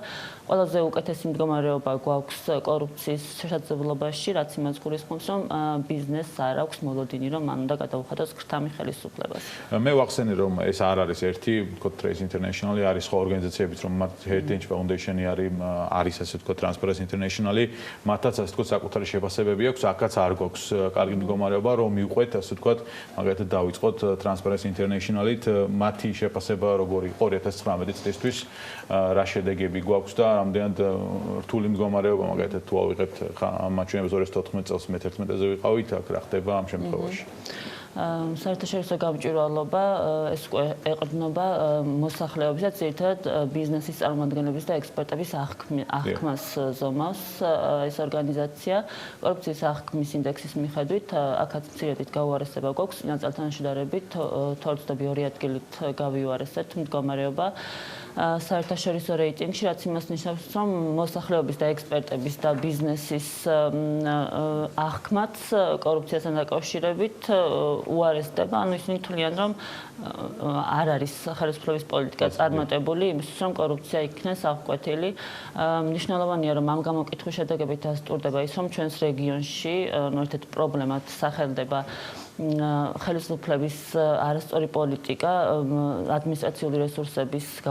ყველაზე უკეთესი მდგომარეობა გვაქვს კორუფციის შესაძლებლობაში, რაც იმას გულისხმობს, რომ ბიზნესს არ აქვს მოლოდინი, რომ მან უნდა გადაუხადოს ქრთამი ხელისუფლებას. მე ვახსენე, რომ ეს არ არის ერთი, თქო Trace International-ი, არის სხვა ორგანიზაციებიც, რომ მათ Heritage Foundation-ი არის ასე თქო Transparency International-ი, მათაც ასე თქო საკუთარი შეფასებები აქვს, აქაც არ გვაქვს კარგი მდგომარეობა, რომ მივყვეთ ასე თქო, მაგალითად დავიწყოთ Transparency International-ით, მათი შეფასება როგორი იყო 2019 წლისთვის, რა შედეგები გვაქვს და რამდენად რთული მდგომარეობა მაგალითად თუ ავიღებთ ამ მაჩვენებლებს 2014 წელს მე-11-ზე ვიყავით, აქ რა ხდება ამ შემთხვევაში? საერთაშორისო გამჭვირვალობა ეს ეყრდნობა მოსახლეობის და ძირითადად ბიზნესის წარმომადგენლების და ექსპერტების აღქმას ზომავს ეს ორგანიზაცია. კორუფციის აღქმის ინდექსის მიხედვით აქაც მცირედით გაუარესება გვაქვს, წინა წელთან შედარებით 42 ადგილით გავიუარესეთ მდგომარეობა საერთაშორისო რეიტინგში, რაც იმას ნიშნავს, რომ მოსახლეობის და ექსპერტების და ბიზნესის აღქმაც კორუფციასთან დაკავშირებით უარესდება, ანუ ისინი თვლიან, რომ არ არის ხელისუფლების პოლიტიკა წარმატებული იმისთვის, რომ კორუფცია იქნეს აღკვეთილი. მნიშვნელოვანია, რომ ამ გამოკითხვის შედეგებით დასტურდება ის, რომ ჩვენს რეგიონში ერთ-ერთი პრობლემად სახელდება ხელისუფლების არასწორი პოლიტიკა, ადმინისტრაციული რესურსების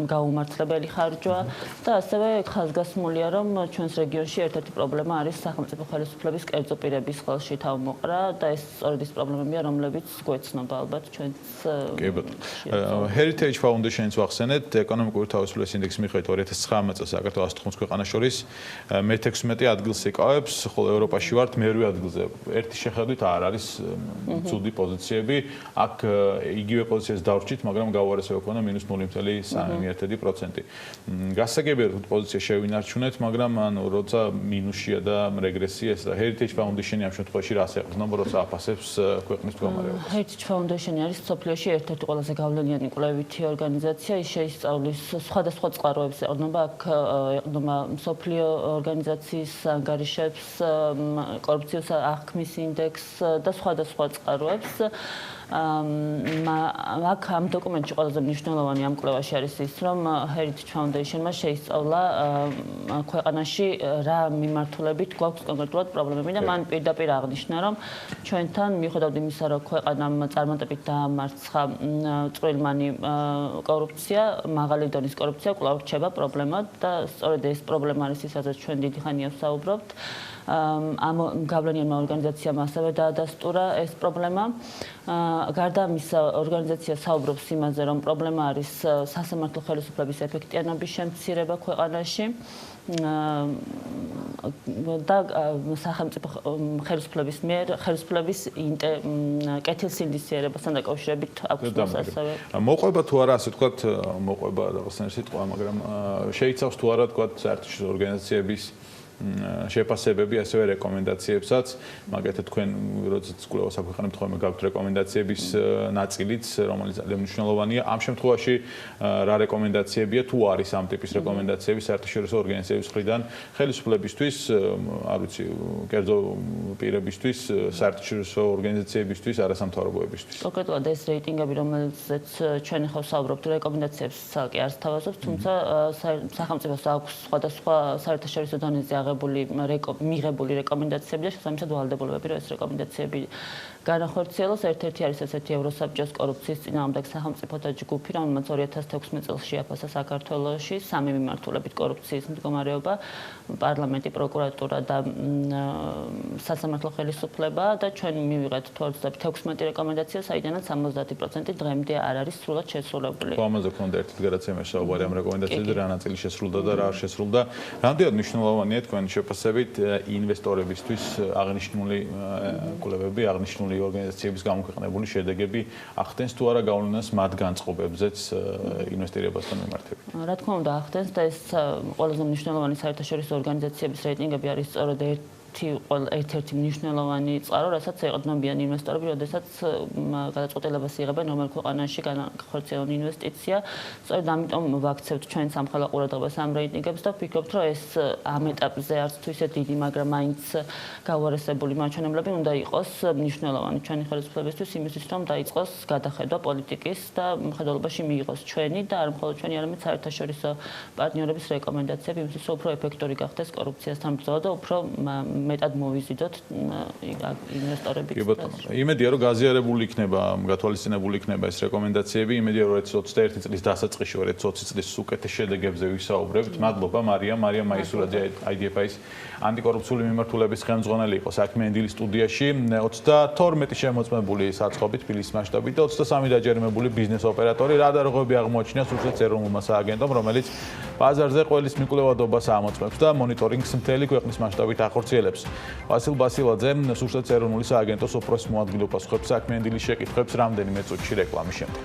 გაუმართლებელი ხარჯვა და ასევე ხაზგასმულია, რომ ჩვენს რეგიონში ერთ-ერთი პრობლემა არის სახელმწიფო ხელისუფლების კერძო პირების ხელში თავმოყრა და ეს სწორედ ის პრობლემებია, რომლებიც გვეცნობა ალბათ ჩვენს Heritage Foundation-ს ვახსენეთ, ეკონომიკური თავისუფლების ინდექსის მიხედვით 2019 წელს საქართველოს 180 ქვეყანას შორის მე-16 ადგილს იკავებს, ხოლო ევროპაში ვართ მე-8 ადგილზე. ერთი შეხედვით არ არის ცუდი პოზიციები. აქ იგივე პოზიციას დავრჩით, მაგრამ გაუარესება ქონდა -0.3%. გასაგებია თუ პოზიცია შევინარჩუნეთ, მაგრამ ანუ როცა მინუსია და რეგრესია და Heritage Foundation-ი ამ შემთხვევაში რას ეყრდნობა, როცა აფასებს ქვეყნის მდგომარეობას. Heritage Foundation-ი არის სოფლიოში ერთ-ერთი ყველაზე გავლენიანი კვლევითი ორგანიზაცია, ის შეისწავლის სხვადასხვა წყაროებს ეყრდნობა, აქ ეყრდნობა მსოფლიო ორგანიზაციის ანგარიშებს, კორუფციის აღქმის ინდექსს და სხვადასხვა წყაროებს. აქ ამ დოკუმენტში ყველაზე მნიშვნელოვანი ამ კვლევაში არის ის, რომ Heritage Foundation-მა შეისწავლა ქვეყანაში რა მიმართულებით გვაქვს კონკრეტულად პრობლემები და მან პირდაპირ აღნიშნა, რომ ჩვენთან მიუხედავად იმისა, რომ ქვეყანამ წარმატებით დაამარცხა წვრილმანი კორუფცია, მაღალი დონის კორუფცია კვლავ რჩება პრობლემად და სწორედ ეს პრობლემა არის ის, რაზეც ჩვენ დიდი ხანია ვსაუბრობთ. ამ გავლენიანმა ორგანიზაციამ ასევე დაადასტურა ეს პრობლემა. გარდა ამისა, ორგანიზაცია საუბრობს იმაზე, რომ პრობლემა არის სასამართლო ხელისუფლების ეფექტიანობის შემცირება ქვეყანაში და სახელმწიფო ხელისუფლების მიერ ხელისუფლების კეთილსინდისიერებასთან დაკავშირებით აქვს ასევე. მოყვება თუ არა, ასე ვთქვათ, მოყვება რაღაცნაირი სიტყვა, მაგრამ შეიცავს თუ არა, ვთქვათ, საერთაშორისო ორგანიზაციების შეფასებები, ასევე რეკომენდაციებსაც, მაგალითად თქვენ როდესაც კვლევას აქვეყნებთ ხოლმე გაქვთ რეკომენდაციების ნაწილიც, რომელიც ძალიან მნიშვნელოვანია. ამ შემთხვევაში რა რეკომენდაციებია, თუ არის ამ ტიპის რეკომენდაციები საერთაშორისო ორგანიზაციების მხრიდან ხელისუფლებისთვის, არ ვიცი, კერძო პირებისთვის, საერთაშორისო ორგანიზაციებისთვის, არასამთავრობოებისთვის. კონკრეტულად ეს რეიტინგები, რომელზეც ჩვენ ახლა ვსაუბრობთ, რეკომენდაციებს კი არ სთავაზობს, თუმცა სახელმწიფოს აქვს სხვადასხვა საერთაშორისო დონეზე მიღებული რეკომენდაციები და შესაბამისად ვალდებულებები, რომ ეს რეკომენდაციები განახორციელოს. ერთ-ერთი არის ესეთი ევროსაბჭოს კორუფციის წინააღმდეგ სახელმწიფოთა ჯგუფი, რომელმაც 2016 წელს შეაფასა საქართველოში სამი მიმართულებით კორუფციის მდგომარეობა, პარლამენტი, პროკურატურა და სასამართლო ხელისუფლება და ჩვენ მივიღეთ 16 რეკომენდაცია, საიდანაც 70% დღემდე არ არის სრულად შესრულებული. ამაზე ქონდა ერთ-ერთი გადაცემაში საუბარი ამ რეკომენდაციებზე, რა ნაწილი შესრულდა და რა არ შესრულდა. რამდენად მნიშვნელოვანია თქვენი შეფასებით ინვესტორებისთვის აღნიშნული კვლევები, აღნიშნული ორგანიზაციების გამოქვეყნებული შედეგები ახდენს თუ არა გავლენას მათ განწყობებზეც ინვესტირებასთან მიმართებით? რა თქმა უნდა, ახდენს და ეს ყველაზე მნიშვნელოვანი საერთაშორისო ორგანიზაციების რეიტინგები არის სწორედ ერთ-ერთი მნიშვნელოვანი წყარო, რასაც ეყრდნობიან ინვესტორები, როდესაც გადაწყვეტილებას იღებენ, რომელ ქვეყანაში განახორციელონ ინვესტიცია. სწორედ ამიტომ ვაქცევთ ჩვენ სამხალხო ყურადღებას ამ რეიტინგებს და ვფიქრობთ, რომ ეს ამ ეტაპზე არც თუ ისე დიდი, მაგრამ მაინც გაუარესებული მაჩვენებლები უნდა იყოს მნიშვნელოვანი ჩვენი ხელისუფლებისთვის იმისთვის, რომ დაიწყოს გადახედვა პოლიტიკის და მხედველობაში მიიღოს ჩვენი და არ მხოლოდ ჩვენი, არამედ საერთაშორისო პარტნიორების რეკომენდაციები იმისთვის, რომ უფრო ეფექტური გახდეს კორუფციასთან ბრძოლა და უფრო მეტად მოვიზიდოთ ინვესტორები. იმედია, რომ გაზიარებული იქნება, გათვალისწინებული იქნება ეს რეკომენდაციები. იმედია, რომ 2021 წლის დასაწყისში 2020 წლის უკეთეს შედეგებზე ვისაუბრებთ. მადლობა მარია მაისურაძე IDFI-ის ანტიკორუფციული მიმართულების ხელმძღვანელი იყო საქმიანი დილის სტუდიაში. 32 შემოწმებული საწყობით თბილისის მასშტაბით და 23 დაჯერიმებული ბიზნეს ოპერატორი. რა დარღვევები აღმოაჩინეს რუსეთის ეროვნულმა სააგენტომ, რომელიც ბაზარზე ყველის მიკვლევადობას ამოწმებს და მონიტორინგს მთელი ქვეყნის მასშტაბით ახორციელებს. ელოდება. ვასილ ბასილაძე სურსათის ეროვნული სააგენტოს უფროს მოადგილეობას ხვებს საქმიანი დილის შეკითხვებს რამდენიმე წუთში რეკლამის შემდეგ.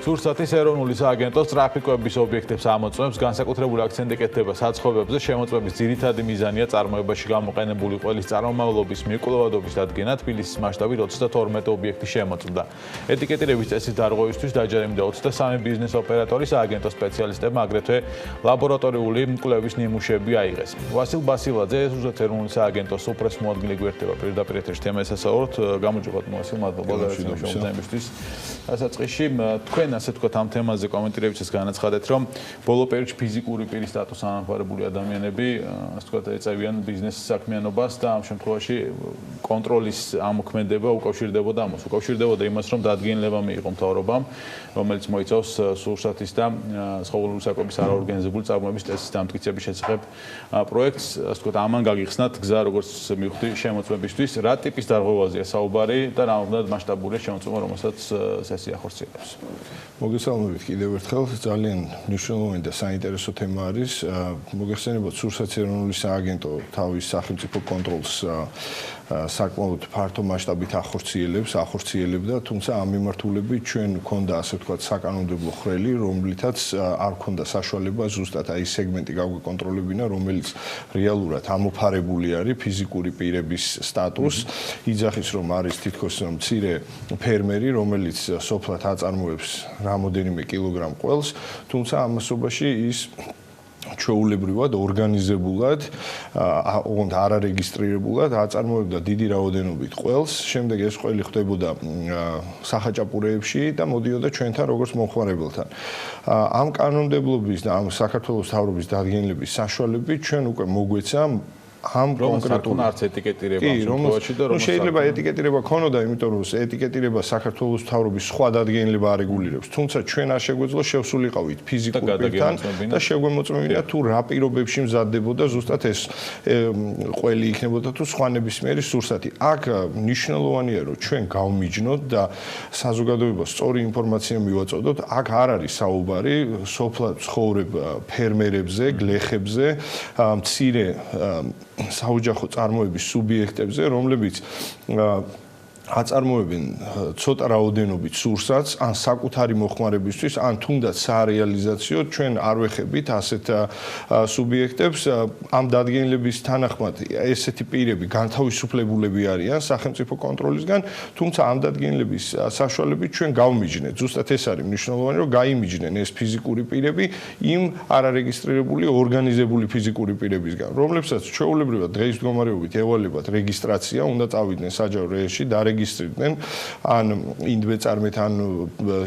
სურსათის ეროვნული სააგენტოს ტრაფიკოების ობიექტებს ამოწმებს, განსაკუთრებული აქცენტი ეკეთება საცხობებზე, შემოწმების ძირითადი მიზანია წარმოებაში გამოყენებული ყველის წარმომავლობის მიკვლევადობის დადგენა, თბილისის მასშტაბით 32 ობიექტის შემოწმდა. ეტიკეტირების წესის დარღვევისთვის დაჯერებდა 23 ბიზნეს ოპერატორი, სააგენტოს სპეციალისტებმა აგრეთვე ლაბორატორიული კვლევის ნიმუშები აიღეს. ვასილ ბასილაძე, სურსათის ეროვნული სააგენტოს უფროს მოადგილე გვერდება პირდაპირ ეთერში თემას ასაუბროთ. გამარჯობათ ვასილ, მადლობა გადაცემისთვის. დასაწყისში თქვენ ასე თქვათ ამ თემაზე კომენტირებისას განაცხადეთ, რომ ბოლო პერიოდში ფიზიკური პირის სტატუსს ანახმარებული ადამიანები, ასე თქვათ, ეწევიან ბიზნეს საქმიანობას და ამ შემთხვევაში კონტროლის ამოქმედება უკავშირდებოდა ამას. უკავშირდებოდა იმას, რომ დადგენილება მიიღო მთავრობამ, რომელიც მოიცავს სურსათის და ცხოველური საკვების არაორგანიზებული წარმოების წესის დამტკიცების შესახებ პროექტს, ასე თქვათ, ამან გაგიხსნათ გზა, როგორც მივხვდი, შემოწმებისთვის, რა ტიპის დარღვევაზეა საუბარი და რამდენად მასშტაბურია შემოწმება, რომელსაც სესია ხორციელებს. მოგესალმებით კიდევ ერთხელ, ძალიან მნიშვნელოვანი და საინტერესო თემა არის. მოგეხსენებათ, სურსათის ეროვნული სააგენტო თავის სახელმწიფო კონტროლს საკმაოდ ფართო მასშტაბით ახორციელებდა, თუმცა ამ მიმართულებით ჩვენ გვქონდა ასე ვთქვათ საკანონმდებლო ხრელი, რომლითაც არ გვქონდა საშუალება ზუსტად აი სეგმენტი გავგეკონტროლებინა, რომელიც რეალურად ამოფარებული არის ფიზიკური პირების სტატუსს. იძახის, რომ არის თითქოს მცირე ფერმერი, რომელიც სოფლად აწარმოებს რამოდენიმე კილოგრამ ყველს, თუმცა ამასობაში ის ჩვეულებრივად ორგანიზებულად, ოღონდ არარეგისტრირებულად აწარმოებდა დიდი რაოდენობით ყველს, შემდეგ ეს ყველი ხდებოდა სახაჭაპურეებში და მოდიოდა ჩვენთან როგორც მომხმარებელთან. ამ კანონმდებლობის და ამ საქართველოს მთავრობის დადგენილების საშუალებით ჩვენ უკვე მოგვეცა ამ კონკრეტულ არც ეტიკეტირება ამ შემთხვევაში და რომ შეიძლება ეტიკეტირება ქონოდა, იმიტომ რომ ეტიკეტირება საქართველოს მთავრობის სხვა დადგენილება არეგულირებს, თუმცა ჩვენ არ შეგვეძლო შევსულიყავით ფიზიკურ პირთან და შეგვემოწმებინა თუ რა პირობებში მზადდებოდა ზუსტად ეს ყველი იქნებოდა თუ სხვა ნებისმიერი სურსათი. აქ მნიშვნელოვანია რომ ჩვენ გავმიჯნოთ და საზოგადოებას სწორი ინფორმაცია მივაწოდოთ. აქ არ არის საუბარი სოფლად ცხოვრებ ფერმერებზე, გლეხებზე, მცირე საოჯახო წარმოების სუბიექტებზე, რომლებიც აწარმოებენ ცოტა რაოდენობით სურსათს, ან საკუთარი მოხმარებისთვის, ან თუნდაც სარეალიზაციოდ ჩვენ არ ვეხებით ასეთ სუბიექტებს. ამ დადგენილების თანახმად ესეთი პირები განთავისუფლებულები არიან სახელმწიფო კონტროლისგან, თუმცა ამ დადგენილების საშუალებით ჩვენ გავმიჯნეთ. ზუსტად ეს არის მნიშვნელოვანი, რომ გაიმიჯნენ ეს ფიზიკური პირები იმ არარეგისტრირებული ორგანიზებული ფიზიკური პირებისგან, რომლებსაც ჩვეულებრივად დღეის მდგომარეობით ევალებათ რეგისტრაცია, უნდა წავიდნენ საჯარო რეესტრში, დარეგისტრირდნენ ან ინდვეწარმეთ ან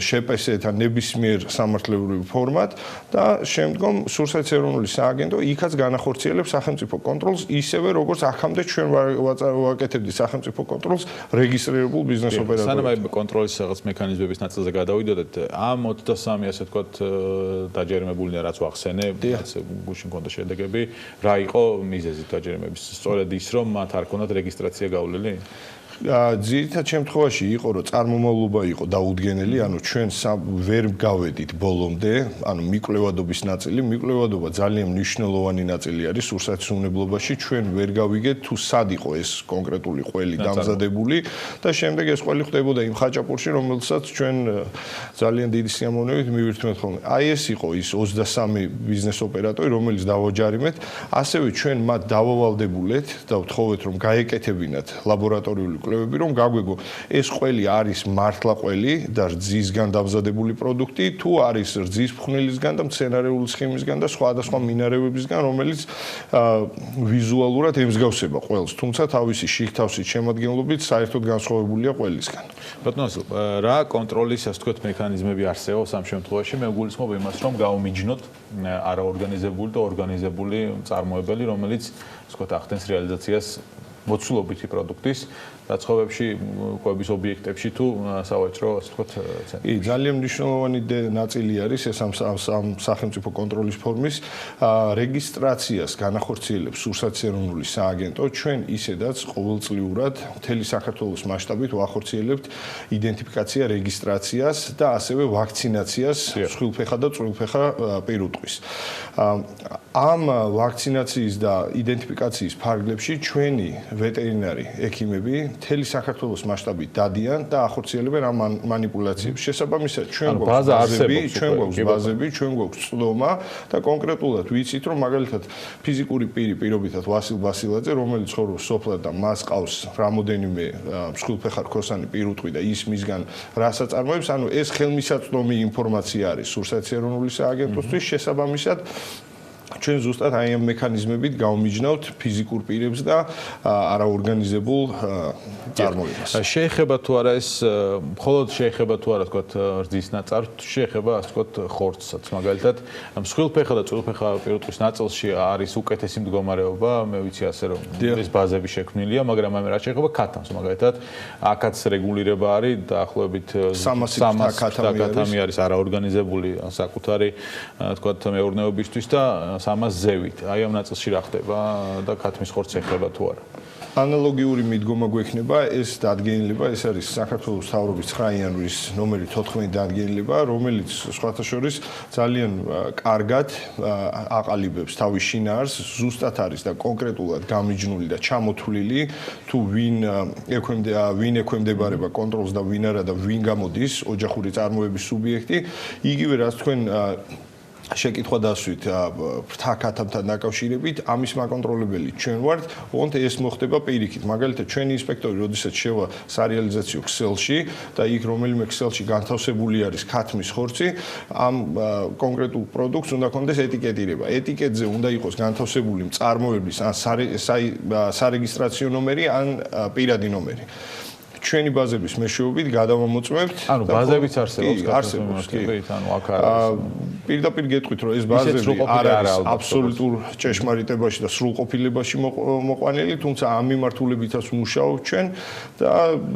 შპს-ეთ ან ნებისმიერ სამართლებრივ ფორმად და შემდგომ სურსათის ეროვნული სააგენტო იქაც განახორციელებს სახელმწიფო კონტროლს ისევე როგორც აქამდე ჩვენ ვაკეთებდით სახელმწიფო კონტროლს რეგისტრირებულ ბიზნეს ოპერატორებს. სანამ აი კონტროლის რაღაც მექანიზმების ნაწილზე გადავიდოდეთ, ამ 23 ასე ვთქვათ დაჯერიმებულნია რაც ვახსენე, გუშინ მქონდა შედეგები, რა იყო მიზეზი დაჯერიმების? სწორედ ის რომ მათ არ ქონდათ რეგისტრაცია გავლილი? ძირითად შემთხვევაში იყო რომ წარმომავლობა იყო დაუდგენელი, ანუ ჩვენ ვერ გავედით ბოლომდე, ანუ მიკვლევადობის ნაწილი, მიკვლევადობა ძალიან მნიშვნელოვანი ნაწილი არის სურსათის უნებლობაში, ჩვენ ვერ გავიგეთ თუ სად იყო ეს კონკრეტული ყველი დამზადებული და შემდეგ ეს ყველი ხდებოდა იმ ხაჭაპურში, რომელსაც ჩვენ ძალიან დიდი სიამოვნებით მივირთმევთ ხოლმე. აი ეს იყო ის 23 ბიზნეს ოპერატორი, რომელიც დავაჯარიმეთ, ასევე ჩვენ მათ დავავალდებულეთ და ვთხოვეთ რომ გაეკეთებინათ ლაბორატორიული კვლევები რომ გაგვეგო ეს ყველი არის მართლა ყველი და რძისგან დამზადებული პროდუქტი თუ არის რძის ფხვნილისგან და მცენარეული ცხიმისგან და სხვადასხვა მინარევებისგან რომელიც ვიზუალურად ემსგავსება ყველს თუმცა თავისი შიგთავსით შემადგენლობით საერთოდ განსხვავებულია ყველისგან. ბატონო, რა კონტროლის ასე ვთქვათ მექანიზმები არსებობს ამ შემთხვევაში? მე გულისხმობ იმას რომ გავუმიჯნოთ არაორგანიზებული და ორგანიზებული მწარმოებელი რომელიც ასე ვთქვათ ახდენს რეალიზაციას მოცულობითი პროდუქტის რაცხოვებში კვების ობიექტებში თუ სავაჭრო ასე ვთქვათ ცენტრებში. ძალიან მნიშვნელოვანი ნაწილი არის ეს ამ სახელმწიფო კონტროლის ფორმის რეგისტრაციას განახორციელებს სურსათის ეროვნული სააგენტო. ჩვენ ისედაც ყოველწლიურად მთელი საქართველოს მასშტაბით ვახორციელებთ იდენტიფიკაცია რეგისტრაციას და ასევე ვაქცინაციას სხვილფეხა და წვრილფეხა პირუტყვის. ამ ვაქცინაციის და იდენტიფიკაციის ფარგლებში ჩვენი ვეტერინარი ექიმები მთელი საქართველოს მასშტაბით დადიან და ახორციელებენ ამ მანიპულაციებს. შესაბამისად, ჩვენ გვაქვს ბაზები, ჩვენ გვაქვს წვდომა და კონკრეტულად ვიცით, რომ მაგალითად ფიზიკური პირობითად ვასილ ბასილაძე, რომელიც ცხოვრობს სოფლად და მას ყავს რამოდენიმე მსხვილფეხა რქოსანი პირუტყვი და ის მისგან რას აწარმოებს, ანუ ეს ხელმისაწვდომი ინფორმაცია არის სურსათის ეროვნული სააგენტოსთვის. შესაბამისად ჩვენ ზუსტად აი ამ მექანიზმებით გავმიჯნავთ ფიზიკურ პირებს და არაორგანიზებულ წარმოებას. შეეხება თუ არა ეს მხოლოდ შეეხება თუ არა თქვათ რძის ნაწარმს, შეეხება ასე თქვათ ხორცსაც. მაგალითად, მსხვილფეხა და წვრილფეხა პირუტყვის ნაწილში არის უკეთესი მდგომარეობა, მე ვიცი ასე რომ ეს ბაზები შექმნილია, მაგრამ ამ რა შეეხება ქათამს, მაგალითად, აქაც რეგულირება არის დაახლოებით 300 ქათამი არის არაორგანიზებული საკუთარი თქვათ მეურნეობისთვის და 300 ზევით. აი ამ ნაწილში რა ხდება და ქათმის ხორცს ეხება თუ არა? ანალოგიური მიდგომა გვექნება ეს დადგენილება, ეს არის საქართველოს მთავრობის 9 იანვრის ნომერი 14 დადგენილება, რომელიც სხვათა შორის ძალიან კარგად აყალიბებს თავის შინაარს, ზუსტად არის და კონკრეტულად გამიჯნული და ჩამოთვლილი თუ ვინ ექვემდებარება კონტროლს და ვინ არა და ვინ გამოდის ოჯახური წარმოების სუბიექტი, იგივე რაც თქვენ შეკითხვა დასვით ფრთა ქათამთან დაკავშირებით ამის მაკონტროლებელი ჩვენ ვართ, ოღონდ ეს მოხდება პირიქით. მაგალითად, ჩვენი ინსპექტორი, როდესაც შევა სარეალიზაციო ქსელში და იქ რომელიმე ქსელში განთავსებული არის ქათმის ხორცი, ამ კონკრეტულ პროდუქტს უნდა კონდეს ეტიკეტირება. ეტიკეტზე უნდა იყოს განთავსებული მწარმოებლის ან სარეგისტრაციო ნომერი ან პირადი ნომერი. ჩვენი ბაზების მეშვეობით გადავამოწმებთ. ანუ ბაზებიც არსებობს არსებობს, კი. ანუ აქ არის. პირდაპირ გეტყვით, რომ ეს ბაზები არ არის აბსოლუტურ ჭეშმარიტებაში და სრულყოფილებაში მოყვანილი, თუმცა ამ მიმართულებითაც ვმუშაობთ ჩვენ და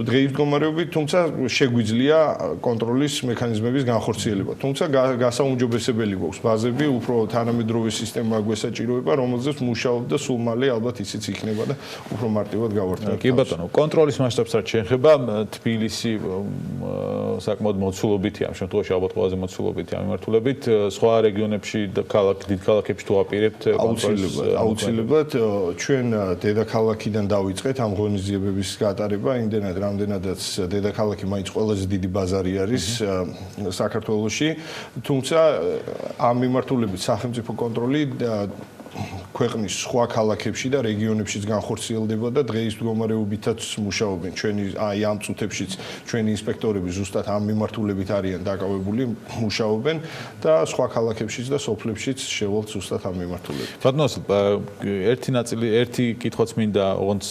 დღეის მდგომარეობით, თუმცა შეგვიძლია კონტროლის მექანიზმების განხორციელება. თუმცა გასაუმჯობესებელი გვაქვს ბაზები, უფრო თანამედროვე სისტემა გვესაჭიროება, რომელზეც ვმუშაობთ და სულ მალე ალბათ ისიც იქნება და უფრო მარტივად გავართმევთ. კი ბატონო, კონტროლის მასშტაბს რაც შეეხება თბილისი საკმაოდ მოცულობითია ამ შემთხვევაში ალბათ ყველაზე მოცულობითია მიმართულებით სხვა რეგიონებში და დიდ ქალაქებში თუ აპირებთ აუცილებლად ჩვენ დედაქალაქიდან დავიწყეთ ამ ღონისძიებების გატარება იმდენად რამდენადაც დედაქალაქი მაინც ყველაზე დიდი ბაზარი არის საქართველოში თუმცა ამ მიმართულებით სახელმწიფო კონტროლი ქვეყნის სხვა ქალაქებში და რეგიონებშიც განხორციელდება და დღეის მდგომარეობითაც მუშაობენ. ჩვენი აი ამ წუთებშიც ჩვენი ინსპექტორები ზუსტად ამ მიმართულებით არიან დაკავებული, მუშაობენ და სხვა ქალაქებშიც და სოფლებშიც შევალთ ზუსტად ამ მიმართულებით. ბატონო, ერთი კითხვაც მინდა, ოღონდ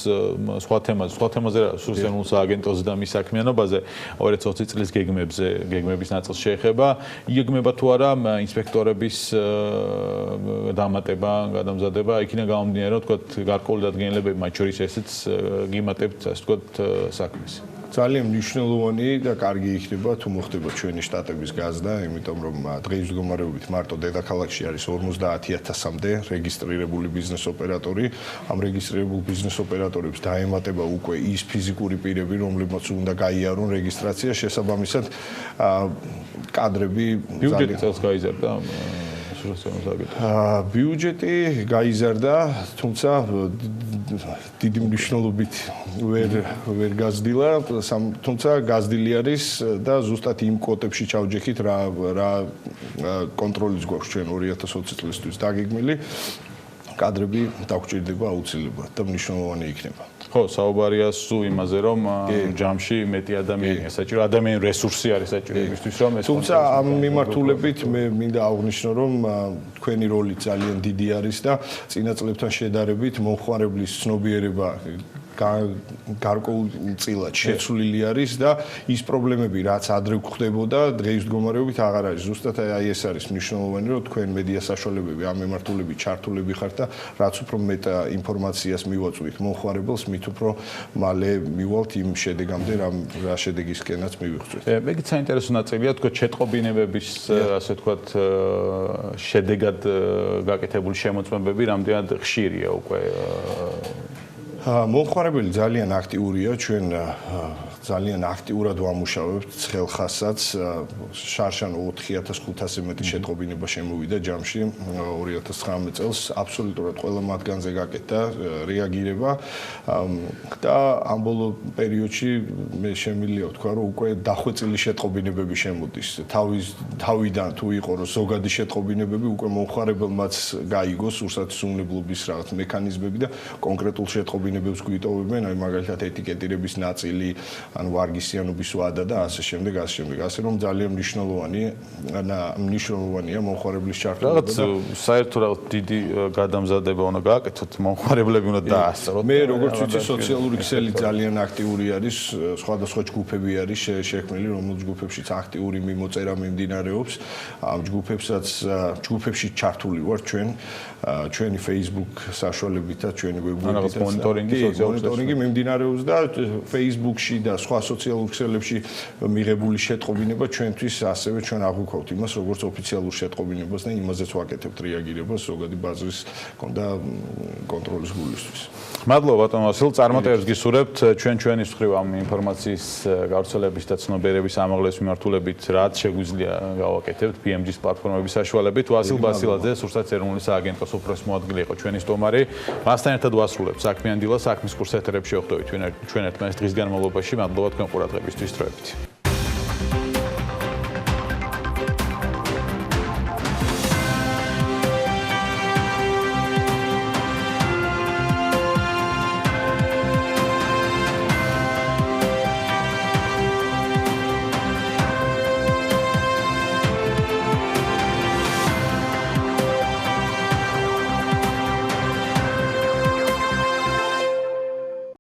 სხვა თემაზე სოციალურ სააგენტოზე და მის საქმიანობაზე 2020 წლის გეგმების ნაწილს შეეხება. იგეგმება თუ არა ინსპექტორების დამატება, გადამზადება, იქიდან გამომდინარე, რომ თქვათ გარკვეული დადგენილებები, მათ შორის ესეც გიმატებთ, ასე ვთქვათ, საქმეს. ძალიან მნიშვნელოვანი და კარგი იქნება თუ მოხდება ჩვენი შტატების გაზრდა, იმიტომ რომ დღეის მდგომარეობით მარტო დედაქალაქში არის 50000-მდე რეგისტრირებული ბიზნეს ოპერატორი. ამ რეგისტრირებულ ბიზნეს ოპერატორებს დაემატება უკვე ის ფიზიკური პირები, რომლებმაც უნდა გაიარონ რეგისტრაცია, შესაბამისად კადრები ბიუჯეტი წელს გაიზარდა. ბიუჯეტი გაიზარდა, თუმცა დიდი მნიშვნელობით ვერ გაზრდილა, თუმცა გაზრდილი არის და ზუსტად იმ კვოტებში ჩავჯექით რა კონტროლიც გვაქვს ჩვენ 2020 წლისთვის დაგეგმილი. კადრები დაგვჭირდება აუცილებლად და მნიშვნელოვანი იქნება. ხო, საუბარია სულ იმაზე, რომ ჯამში მეტი ადამიანია საჭირო, ადამიანური რესურსი არის საჭირო იმისთვის, რომ ეს თუმცა ამ მიმართულებით მე მინდა აღვნიშნო, რომ თქვენი როლი ძალიან დიდი არის და წინა წლებთან შედარებით მომხმარებლის ცნობიერება გარკვეულწილად შეცვლილი არის და ის პრობლემები, რაც ადრე გვხდებოდა, დღეის მდგომარეობით აღარ არის. ზუსტად აი ეს არის მნიშვნელოვანი, რომ თქვენ მედია საშუალებები ამ მიმართულებით ჩართულები ხართ და რაც უფრო მეტ ინფორმაციას მივაწვით მომხმარებელს, მით უფრო მალე მივალთ იმ შედეგამდე, რა შედეგისკენაც მივიღწევთ. მეგით საინტერესო ნაწილია, თქო, ჩეტყობინებების, ასე ვთქვათ, შედეგად გაკეთებული შემოწმებები რამდენად ხშირია უკვე მომხმარებელი ძალიან აქტიურია, ჩვენ ძალიან აქტიურად ვამუშავებთ ცხელხასაც, შარშან 4500 მეტი შეტყობინება შემოვიდა ჯამში 2019 წელს, აბსოლუტურად ყველა მათგანზე გაკეთდა რეაგირება და ამ ბოლო პერიოდში მე შემიძლია ვთქვა, რომ უკვე დახვეწილი შეტყობინებები შემოდის. თავიდან თუ იყო რომ ზოგადი შეტყობინებები უკვე მომხმარებელმაც გაიგოს სურსათისმგებლობის რაღაც მექანიზმები და კონკრეტულ შეტყობინებებს გვიტოვებენ, აი მაგალითად ეტიკეტირების ნაწილი, ანუ ვარგისიანობის ვადა და ასე შემდეგ. ასე რომ ძალიან მნიშვნელოვანია მომხმარებლის ჩართულობა და საერთოდ რაღაც დიდი გადამზადება უნდა გააკეთოთ, მომხმარებლები უნდა დაასწროთ. მე როგორც ვიცი, სოციალური ქსელი ძალიან აქტიური არის, სხვადასხვა ჯგუფები არის შექმნილი, რომელთა ჯგუფებშიც აქტიური მიმოწერა მიმდინარეობს. ამ ჯგუფებში ჩართული ვართ ჩვენი Facebook საშუალებითაც, ჩვენი ვებგვერდითაც მონიტორინგი მიმდინარეობს და Facebook-ში და სხვა სოციალურ ქსელებში მიღებული შეტყობინება ჩვენთვის ასევე ჩვენ აღვქვავთ იმას, როგორც ოფიციალურ შეტყობინებას და იმაზეც ვაკეთებთ რეაგირებას ზოგადი ბაზრის კონდა კონტროლის გულისთვის. მადლობა ბატონო ვასილ, წარმატებებს გისურვებთ ჩვენი მხრივ ამ ინფორმაციის გავრცელების და ცნობიერების ამაღლების მიმართულებით, რაც შეგვიძლია გავაკეთებთ PMG-ის პლატფორმების საშუალებით. ვასილ ბასილაძე, სურსათ ეროვნული სააგენტოს უფროს მოადგილე იყო ჩვენი სტუმარი. მასთან ერთად ვასრულებთ საქმიანი დილა საქმის კურს ეთერებში ვხვდებით ჩვენ ერთმანეთს დღის განმავლობაში. მადლობა თქვენ ყურადღებისთვის.